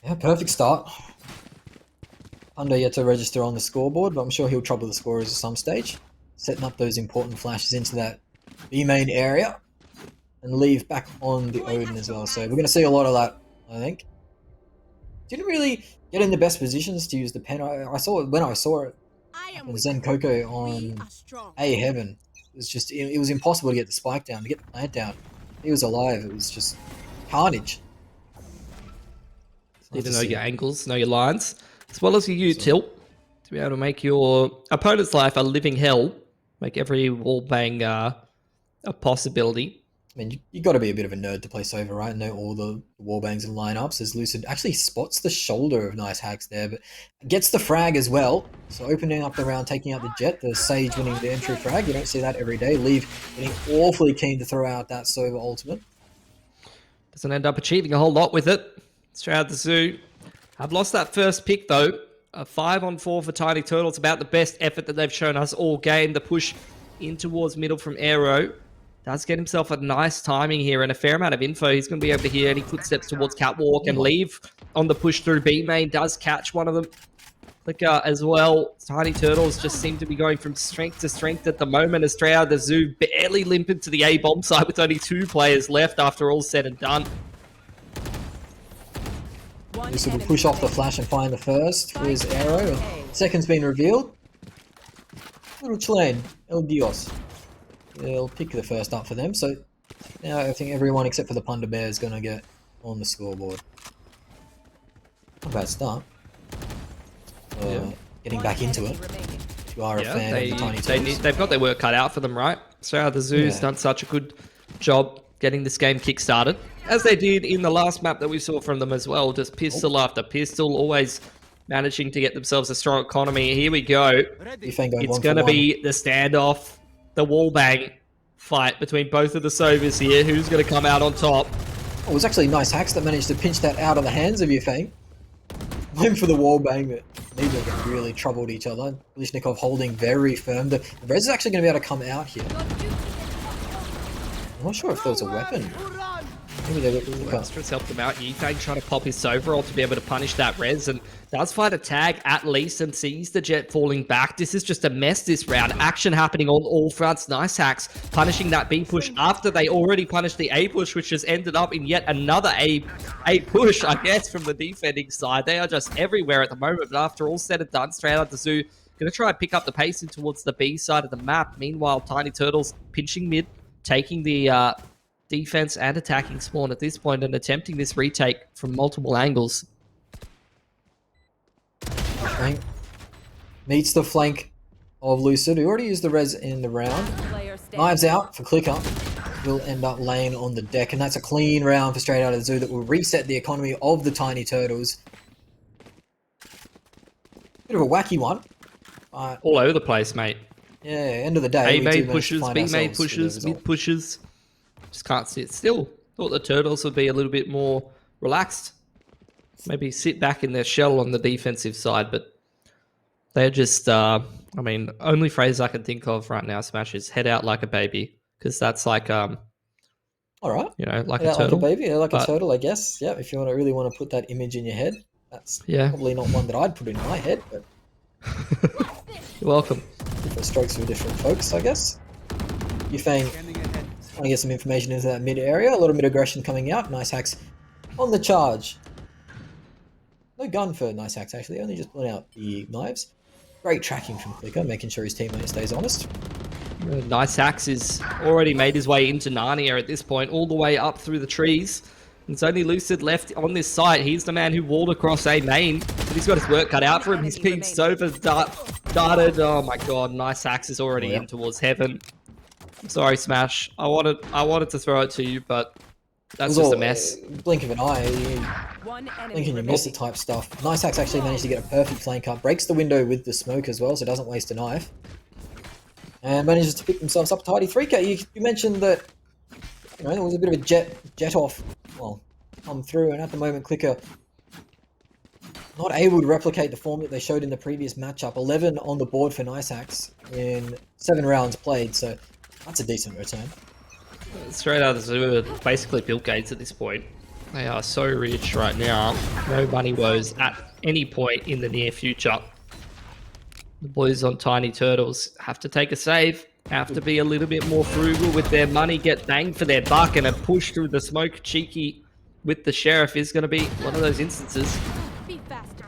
Yeah, perfect start. Thunder yet to register on the scoreboard, but I'm sure he'll trouble the scorers at some stage. Setting up those important flashes into that B main area. And leave back on the Odin as well. So we're going to see a lot of that, I think. Didn't really get in the best positions to use the pen. I saw it when I saw it. Zen Coco on A Heaven. It was impossible to get the spike down, to get the plant down. He was alive. It was just carnage. Need to know your angles, know your lines, as well as your U-tilt, to be able to make your opponent's life a living hell, make every wall bang a possibility. I mean, you got to be a bit of a nerd to play Sova, right? Know all the wallbangs and lineups, as Lucid actually spots the shoulder of Nice Hacks there, but gets the frag as well. So opening up the round, taking out the Jet, the Sage winning the entry frag. You don't see that every day. Leave getting awfully keen to throw out that Sova ultimate. Doesn't end up achieving a whole lot with it. Straight Out the Zoo. I've lost that first pick though. A 5-on-4 for Tiny Turtles, about the best effort that they've shown us all game. The push in towards middle from Aero does get himself a nice timing here and a fair amount of info. He's going to be able to hear any footsteps towards Catwalk and Leave on the push through B main. Does catch one of them. Flicker as well. Tiny Turtles just seem to be going from strength to strength at the moment as Straight Out the Zoo barely limping to the A bomb side with only 2 players left after all's said and done. This will push off the flash and find the first for his Arrow. Second's been revealed. Little Chilean, El Dios. They'll pick the first up for them. So now I think everyone except for the Punda Bear is going to get on the scoreboard. Not a bad start. Getting back into it. If you are a fan of the Tiny Turtles. They've got their work cut out for them, right? So the Zoo's done such a good job getting this game kick-started, as they did in the last map that we saw from them as well. Just pistol after pistol, always managing to get themselves a strong economy. Here we go. Yifeng going It's 1 going for to 1. be the standoff, the wall bang fight between both of the Sovas here. Who's going to come out on top? Oh, it was actually nice hacks that managed to pinch that out of the hands of Yifeng. Went for the wall bang, but neither of them really troubled each other. Blishnikov holding very firm. The Rez is actually going to be able to come out here. I'm not sure if there was a weapon. Maybe they look up. Astra's helped him out. Yifeng trying to pop his Soverall to be able to punish that res, and does find a tag at least and sees the Jet falling back. This is just a mess this round. Action happening on all fronts. Nice hacks punishing that B push after they already punished the A push, which has ended up in yet another A push, I guess, from the defending side. They are just everywhere at the moment, but after all said and done, straight out the zoo, going to try and pick up the pace in towards the B side of the map. Meanwhile, Tiny Turtles pinching mid, taking the defense and attacking spawn at this point and attempting this retake from multiple angles. Flank. Meets the flank of Lucid, who already used the res in the round. Knives out for Clicker. Will end up laying on the deck, and that's a clean round for Straight Out of the Zoo that will reset the economy of the Tiny Turtles. Bit of a wacky one. All over the place, mate. Yeah, end of the day. A made pushes, B made pushes, mid pushes. Just can't sit still. Thought the Turtles would be a little bit more relaxed. Maybe sit back in their shell on the defensive side, but they're just, I mean, only phrase I can think of right now, Smash, is head out like a baby. Because that's like, all right. You know, like head a turtle. Like a baby, like a turtle, I guess. Yeah, if you really want to put that image in your head. That's probably not one that I'd put in my head, but... You're welcome. Different strokes for different folks, I guess. Yifeng trying to get some information into that mid area. A lot of mid aggression coming out. Nice hacks on the charge. No gun for nice hacks, actually. Only just pulling out the knives. Great tracking from Clicker, making sure his teammate stays honest. Nice hacks is already made his way into Narnia at this point, all the way up through the trees. It's only Lucid left on this site. He's the man who walled across A main, but he's got his work cut out for him. He's being darted. Oh my god, nice hacks is already in towards heaven. I'm sorry, Smash. I wanted to throw it to you, but that's just a mess. Blink of an eye. Blink and you miss it type stuff. Nice hacks actually managed to get a perfect flank up. Breaks the window with the smoke as well, so doesn't waste a knife. And manages to pick themselves up a tidy 3k. You mentioned that there was a bit of a jet off, come through, and at the moment Clicker not able to replicate the form that they showed in the previous matchup. 11 on the board for Nice Hacks in 7 rounds played, so that's a decent return. Straight Out of the Zoo are basically Bill Gates at this point. They are so rich right now. No money woes at any point in the near future. The boys on Tiny Turtles have to take a save, have to be a little bit more frugal with their money, get banged for their buck, and a push through the smoke cheeky with the Sheriff is going to be one of those instances. Be faster.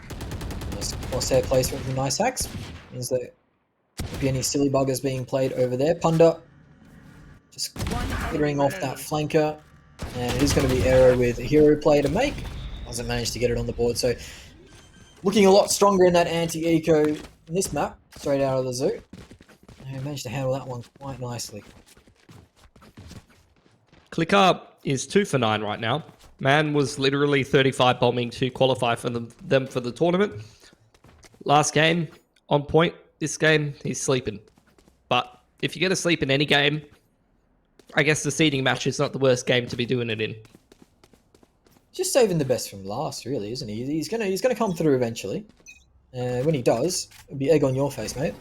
Nice crosshair placement from Nice Hacks. Means that there won't be any silly buggers being played over there. Punda just clearing off that flanker. And it is going to be Aero with a hero play to make. Doesn't manage to get it on the board, so looking a lot stronger in that anti-eco in this map, Straight Out of the Zoo. And managed to handle that one quite nicely. Clicker is 2 for 9 right now. Man was literally 35 bombing to qualify for them for the tournament. Last game, on point. This game, he's sleeping. But if you're going to sleep in any game, I guess the seeding match is not the worst game to be doing it in. Just saving the best from last, really, isn't he? He's gonna come through eventually. When he does, it'll be egg on your face, mate.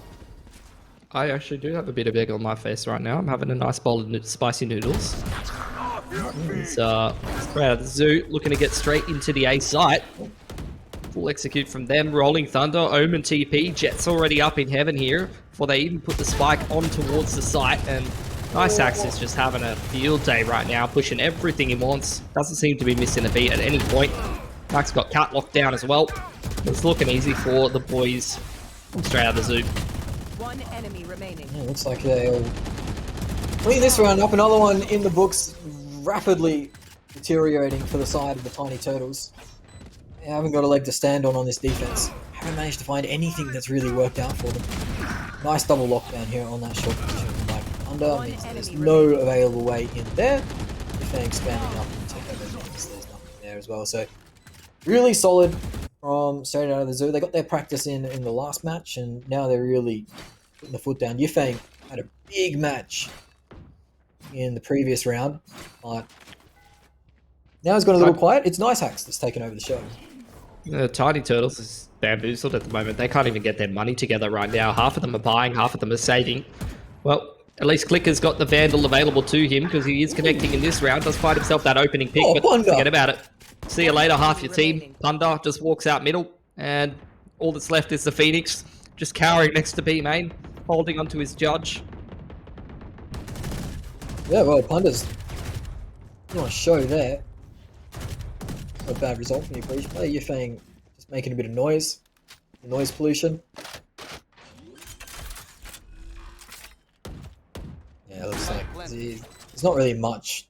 I actually do have a bit of egg on my face right now. I'm having a nice bowl of spicy noodles. It's Straight Out of the Zoo, looking to get straight into the A site. Full execute from them. Rolling Thunder, Omen TP. Jet's already up in heaven here before they even put the spike on towards the site. And Nice Hacks is just having a field day right now, pushing everything he wants. Doesn't seem to be missing a beat at any point. Max got Cat locked down as well. It's looking easy for the boys from Straight Out of the Zoo. One enemy remaining. Yeah, looks like they'll clean this round up. Another one in the books, rapidly deteriorating for the side of the Tiny Turtles. They haven't got a leg to stand on this defense. Haven't managed to find anything that's really worked out for them. Nice double lockdown here on that short position. Under means there's no available way in there. If they're expanding up and take over things, there's nothing there as well. So really solid from straight out of the zoo. They got their practice in the last match, and now they're really putting the foot down. Yifeng had a big match in the previous round, but now it's gone a little quiet. It's Nice Hacks that's taken over the show. Tiny Turtles is bamboozled at the moment. They can't even get their money together right now. Half of them are buying, half of them are saving. Well, at least Clicker's got the Vandal available to him because he is connecting in this round. Does find himself that opening pick, but Punda. forget about it. See you later, half your team. Thunder just walks out middle, and all that's left is the Phoenix, just cowering next to B main, holding onto his judge. Yeah, well, Punda's not a show there. Not a bad result from your previous play. Yifeng just making a bit of noise. Noise pollution. Yeah, it looks like there's not really much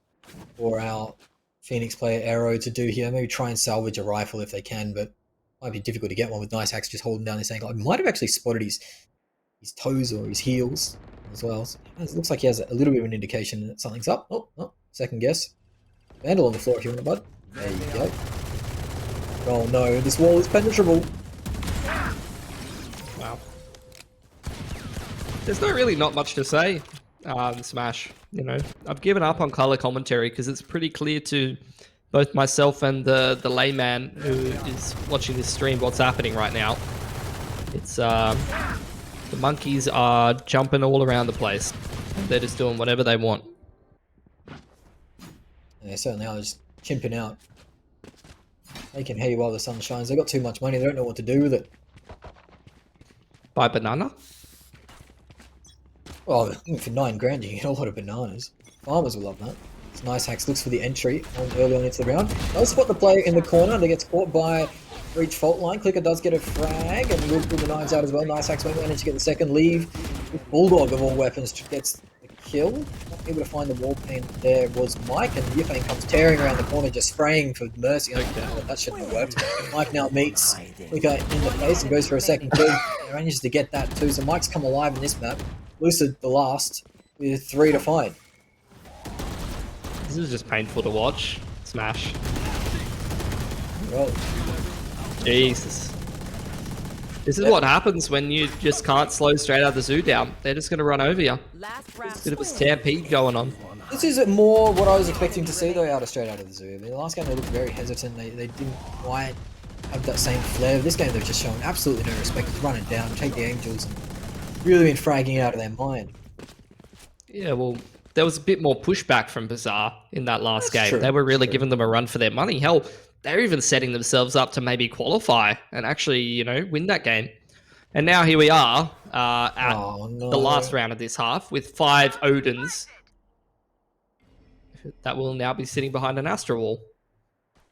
for our Phoenix player Arrow to do here. Maybe try and salvage a rifle if they can, but might be difficult to get one with Nice Hacks just holding down this angle. I might have actually spotted his toes or his heels as well. So it looks like he has a little bit of an indication that something's up. Oh, second guess. Vandal on the floor if you want it, bud. There you go. Oh no, this wall is penetrable. Wow. There's not much to say. Smash, you know, I've given up on color commentary because it's pretty clear to both myself and the layman who is watching this stream what's happening right now. It's the monkeys are jumping all around the place. They're just doing whatever they want. Yeah, certainly are just chimping out. Making hay while the sun shines. They got too much money, they don't know what to do with it. Buy banana? Well, I think for 9 grand you can get a lot of bananas. Farmers will love that. It's Nice Hacks looks for the entry early on into the round. I'll spot the player in the corner that gets caught by Breach fault line. Clicker does get a frag and will pull the knives out as well. Nice Hacks won't manage to get the second leave. Bulldog of all weapons gets the kill. Not able to find the wall paint. There was Mike, and Yifeng comes tearing around the corner just spraying for mercy. That shouldn't have worked. Mike now meets Clicker in the face and goes for a second kill. He manages to get that too, so Mike's come alive in this map. Lucid the last with 3 to fight. This is just painful to watch. Smash. Well, Jesus. This is what happens when you just can't slow straight out the zoo down. They're just going to run over you. Bit of a stampede going on. this is more what I was expecting to see though straight out of the zoo. The last game they looked very hesitant. They didn't quite have that same flair. This game they've just shown absolutely no respect. Just run it down, take the Angels, and really been fragging out of their mind. Yeah, well, there was a bit more pushback from Bazaar in that last game. True. They were really giving them a run for their money. Hell, they're even setting themselves up to maybe qualify and actually, you know, win that game. And now here we are at the last round of this half with 5 Odins that will now be sitting behind an Astra wall,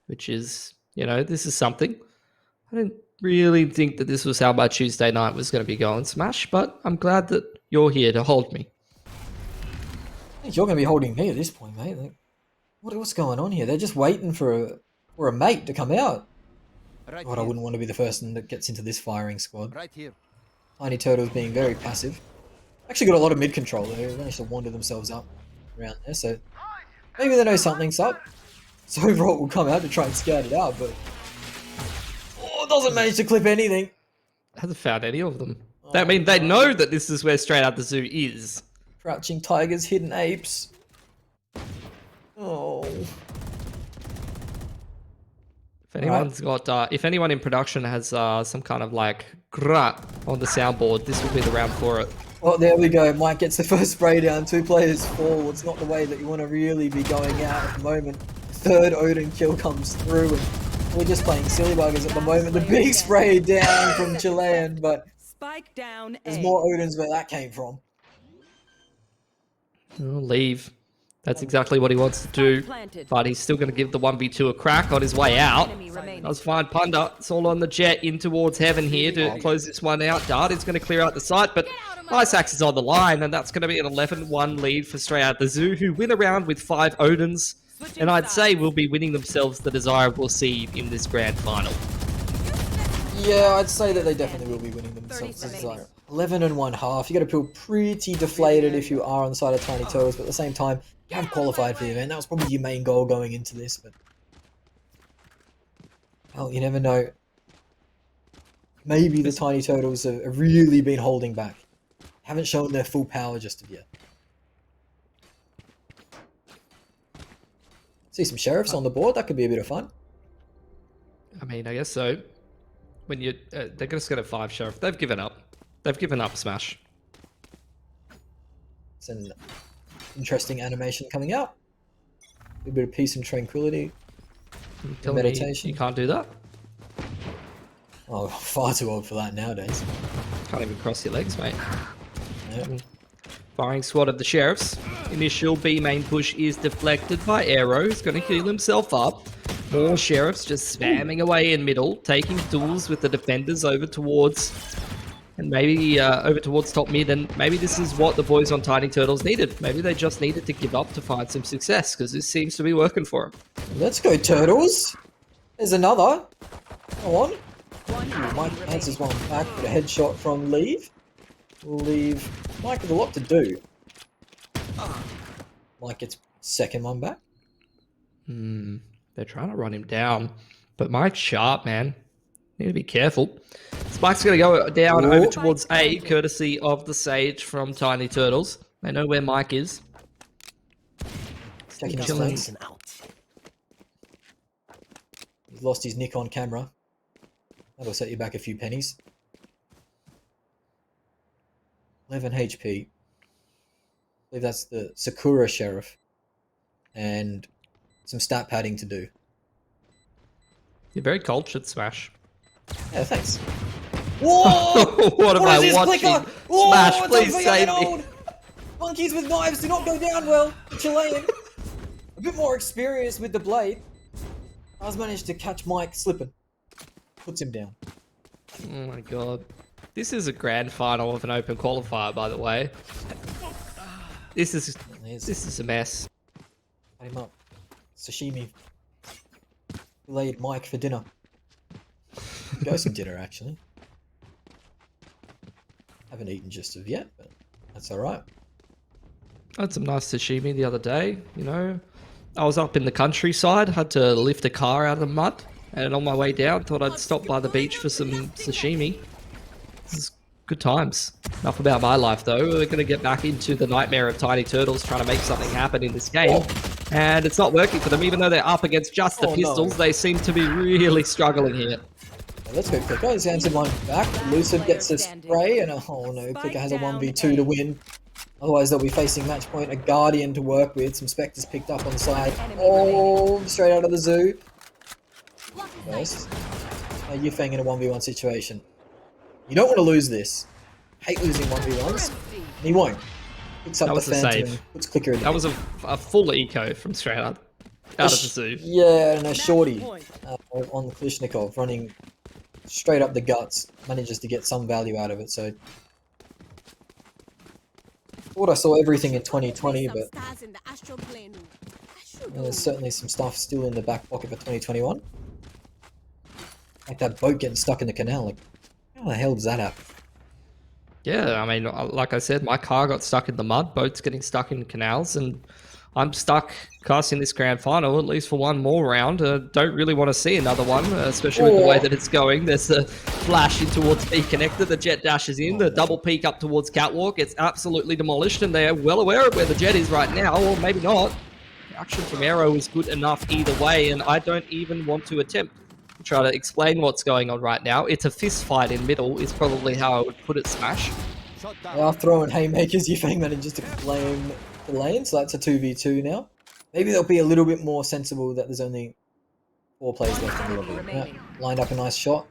which is, you know, this is something. I didn't really think that this was how my Tuesday night was going to be going, Smash, but I'm glad that you're here to hold me. I think you're going to be holding me at this point, mate. Like, what's going on here? They're just waiting for a mate to come out. Right God, I wouldn't want to be the person that gets into this firing squad. Right here. Tiny Turtles being very passive. Actually got a lot of mid control there. They managed to wander themselves up around there, so maybe they know something's up. So Rot will come out to try and scout it out, but doesn't manage to clip anything. Hasn't found any of them. I mean, they know that this is where Straight Out the Zoo is. Crouching tigers, hidden apes. Oh. If anyone's got, if anyone in production has some kind of like grut on the soundboard, this will be the round for it. Well, there we go. Mike gets the first spray down. 2 players fall. It's not the way that you want to really be going out at the moment. 3rd Odin kill comes through, and we're just playing silly buggers at the moment. The big spray down from Chilean, but Spike down. there's more Odins where that came from. Leave. That's exactly what he wants to do, but he's still going to give the 1v2 a crack on his way out. Does find Punda. It's all on the jet in towards heaven here to close this one out. Dart is going to clear out the site, but Ice Axe is on the line, and that's going to be an 11-1 lead for Straight Out the Zoo, who win a round with 5 Odins, and I'd say will be winning themselves the desirable seed in this grand final. Yeah, I'd say that they definitely will be winning themselves. This is like 11 and 1/2. You got to feel pretty deflated if you are on the side of Tiny Turtles, but at the same time, you have qualified for the event. That was probably your main goal going into this, but well, you never know. maybe the Tiny Turtles have really been holding back. Haven't shown their full power just of yet. See some sheriffs on the board. That could be a bit of fun. I mean, I guess so. When you they're just going to 5 sheriff. They've given up. They've given up Smash. It's an interesting animation coming out. A bit of peace and tranquility. Meditation. You can't do that? Oh, far too old for that nowadays. Can't even cross your legs, mate. Yeah. Firing squad of the sheriffs. Initial B main push is deflected by Arrow. He's going to heal himself up. More sheriffs just spamming away in middle, taking duels with the defenders over towards, and maybe over towards top mid. And maybe this is what the boys on Tiny Turtles needed. Maybe they just needed to give up to find some success, because this seems to be working for them. Let's go, Turtles. There's another. Go on. Mike answers one back with a headshot from Leave. We'll leave Mike with a lot to do. Mike gets second one back. They're trying to run him down, but Mike's sharp, man. Need to be careful. Spike's going to go down over towards A, courtesy of the Sage from Tiny Turtles. They know where Mike is. Checking his flanks. He's lost his nick on camera. That'll set you back a few pennies. 11 HP. I believe that's the Sakura Sheriff. And some stat padding to do. You're very cultured, Smash. Yeah, thanks. Whoa! What am I watching? Smash, Whoa, please save me. old. Monkeys with knives do not go down well. Chilean. A bit more experience with the blade. Has managed to catch Mike slipping. Puts him down. Oh my god. This is a grand final of an open qualifier, by the way. This is a mess. Cut him up. Sashimi. Delayed Mike for dinner. Go some dinner, actually. Haven't eaten just of yet, but that's alright. I had some nice sashimi the other day, you know. I was up in the countryside, had to lift a car out of the mud, and on my way down, thought I'd stop by the beach for some sashimi. This is good times. Enough about my life, though. We're going to get back into the nightmare of Tiny Turtles trying to make something happen in this game. And it's not working for them, even though they're up against just the pistols. No. They seem to be really struggling here. Let's go, Clicker. He's answered one back. Lucid gets a spray, and oh no, Clicker has a 1v2 to win. Otherwise, they'll be facing match point. A Guardian to work with. Some Spectres picked up on the side. Oh, straight out of the zoo. First. Yufeng in a 1v1 situation. You don't want to lose this. Hate losing 1v1s. And he won't. Picks up the Phantom and puts Clicker in the That was a full eco from straight out of the zoo. Yeah, and a shorty on the Kalishnikov running straight up the guts. Manages to get some value out of it, so... Thought I saw everything in 2020, but there's certainly some stuff still in the back pocket for 2021. Like that boat getting stuck in the canal. Like, how the hell does that happen? Yeah, I mean, like I said, my car got stuck in the mud, boats getting stuck in canals, and I'm stuck casting this grand final, at least for one more round. Don't really want to see another one, especially with the way that it's going. There's a flash in towards B connector, the jet dashes in, the double peek up towards Catwalk. It's absolutely demolished, and they're well aware of where the jet is right now, or maybe not. The action from Arrow is good enough either way, and I don't even want to attempt to try to explain what's going on right now. It's a fist fight in middle, is probably how I would put it, Smash. They are throwing haymakers. Yufeng manages to claim the lane, so that's a 2v2 now. Maybe they'll be a little bit more sensible that there's only 4 players left in the lobby. Yeah, lined up a nice shot.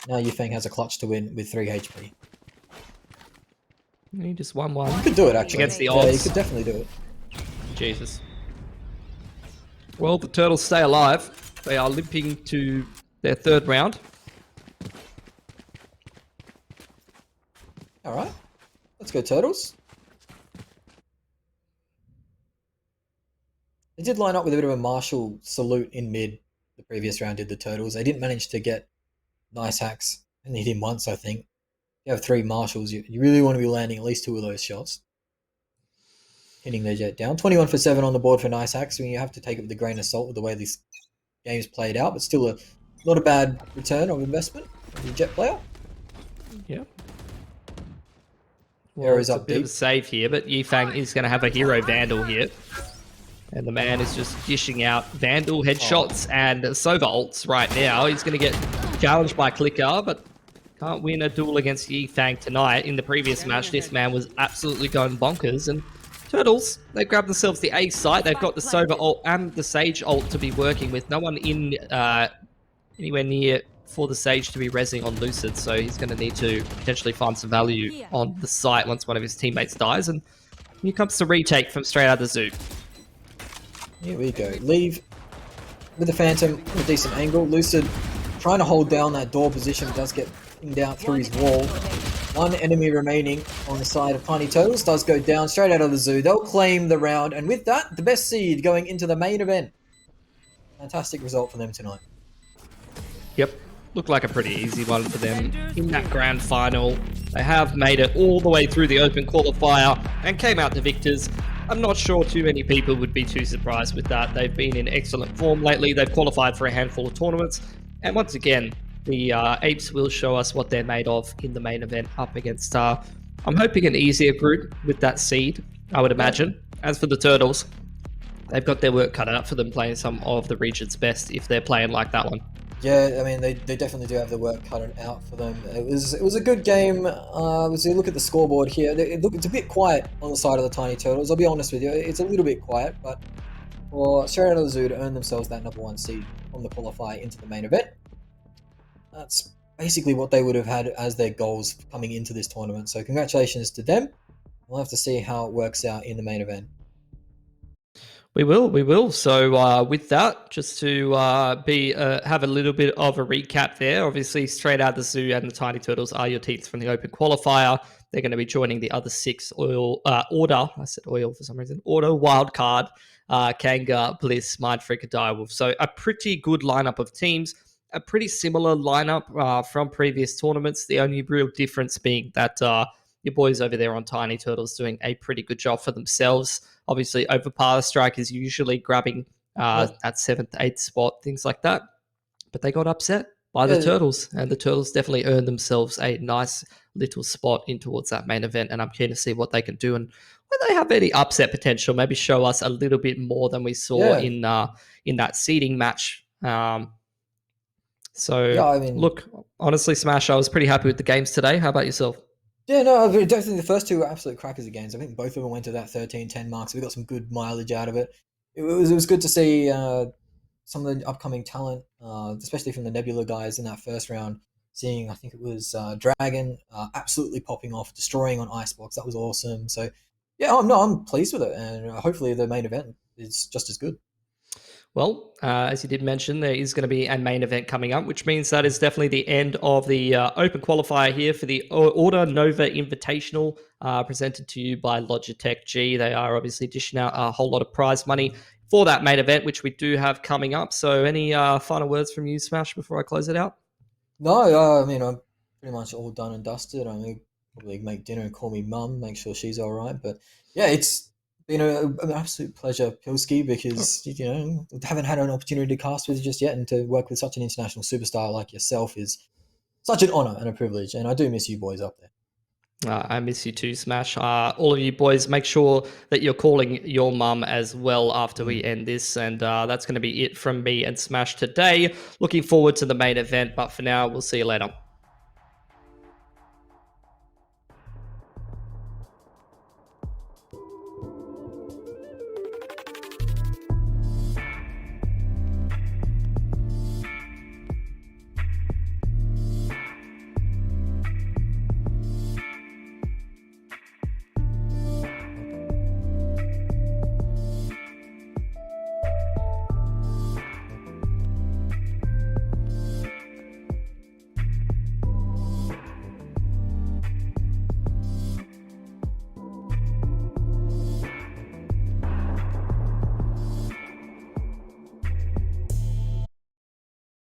Now Yufeng has a clutch to win with 3 HP. He just won one. You could do it, actually. Against the odds. Yeah, you could definitely do it. Jesus. Well, the Turtles stay alive. They are limping to their 3rd round. Alright. Let's go, Turtles. They did line up with a bit of a martial salute in mid. The previous round did the Turtles. They didn't manage to get nice hacks. And they hit him once, I think. You have 3 marshals. You really want to be landing at least 2 of those shots. Hitting their jet down. 21 for 7 on the board for nice hacks. So you have to take it with a grain of salt with the way this game's played out. But still not a bad return of investment. the Jet player. Yeah. Arrow Well, is it's a up bit of deep. a save here, but Yifang is going to have a hero Vandal here. And the man is just dishing out Vandal headshots and Sova ults right now. He's going to get challenged by Clicker, but can't win a duel against Yifang tonight. In the previous match, this man was absolutely going bonkers. And Turtles, they grabbed themselves the A site. They've got the Sova ult and the Sage ult to be working with. No one in anywhere near for the Sage to be rezzing on Lucid, so he's going to need to potentially find some value on the site once one of his teammates dies. And here comes the retake from straight out of the zoo. Here we go. Leave with the Phantom on a decent angle. Lucid trying to hold down that door position, does get pinged out through his wall. One enemy remaining on the side of Tiny Turtles does go down straight out of the zoo. They'll claim the round, and with that, the best seed going into the main event. Fantastic result for them tonight. Yep, looked like a pretty easy one for them in that grand final. They have made it all the way through the open qualifier and came out the victors. I'm not sure too many people would be too surprised with that. They've been in excellent form lately. They've qualified for a handful of tournaments. And once again, the Apes will show us what they're made of in the main event up against, I'm hoping, an easier group with that seed, I would imagine. As for the Turtles, they've got their work cut out for them playing some of the region's best if they're playing like that one. Yeah, I mean, they definitely do have the work cut out for them. It was a good game. As you look at the scoreboard here, it's a bit quiet on the side of the Tiny Turtles. I'll be honest with you, it's a little bit quiet, but for straight out of the zoo to earn themselves that number 1 seed from the qualifier into the main event, that's basically what they would have had as their goals coming into this tournament. So congratulations to them. We'll have to see how it works out in the main event. We will. So with that, just to have a little bit of a recap there. Obviously, straight out the zoo and the Tiny Turtles are your teams from the open qualifier. They're going to be joining the other 6 order. I said oil for some reason. Order wildcard, Kanga, Bliss, Mindfreaker, Direwolf. So a pretty good lineup of teams. A pretty similar lineup from previous tournaments. The only real difference being that your boys over there on Tiny Turtles doing a pretty good job for themselves. Obviously, Overpower Strike is usually grabbing that 7th, 8th spot, things like that. But they got upset by the Turtles, and the Turtles definitely earned themselves a nice little spot in towards that main event, and I'm keen to see what they can do and whether they have any upset potential, maybe show us a little bit more than we saw in that seeding match. Look, honestly, Smash, I was pretty happy with the games today. How about yourself? Yeah, no, definitely the first 2 were absolute crackers of games. I think both of them went to that 13-10 mark, so we got some good mileage out of it. It was good to see some of the upcoming talent, especially from the Nebula guys in that first round. Seeing, I think it was Dragon absolutely popping off, destroying on Icebox. That was awesome. So, yeah, I'm pleased with it, and hopefully the main event is just as good. Well, as you did mention, there is going to be a main event coming up, which means that is definitely the end of the open qualifier here for the Order Nova Invitational, presented to you by Logitech G. They are obviously dishing out a whole lot of prize money for that main event, which we do have coming up. So any final words from you, Smash, before I close it out? No, I mean, I'm pretty much all done and dusted. I'm going to probably make dinner and call me mum, make sure she's all right. But yeah, it's been an absolute pleasure, Pilski, because haven't had an opportunity to cast with you just yet, and to work with such an international superstar like yourself is such an honor and a privilege. And I do miss you boys up there. I miss you too, Smash. All of you boys, make sure that you're calling your mum as well after we end this. And that's going to be it from me and Smash today. Looking forward to the main event. But for now, we'll see you later.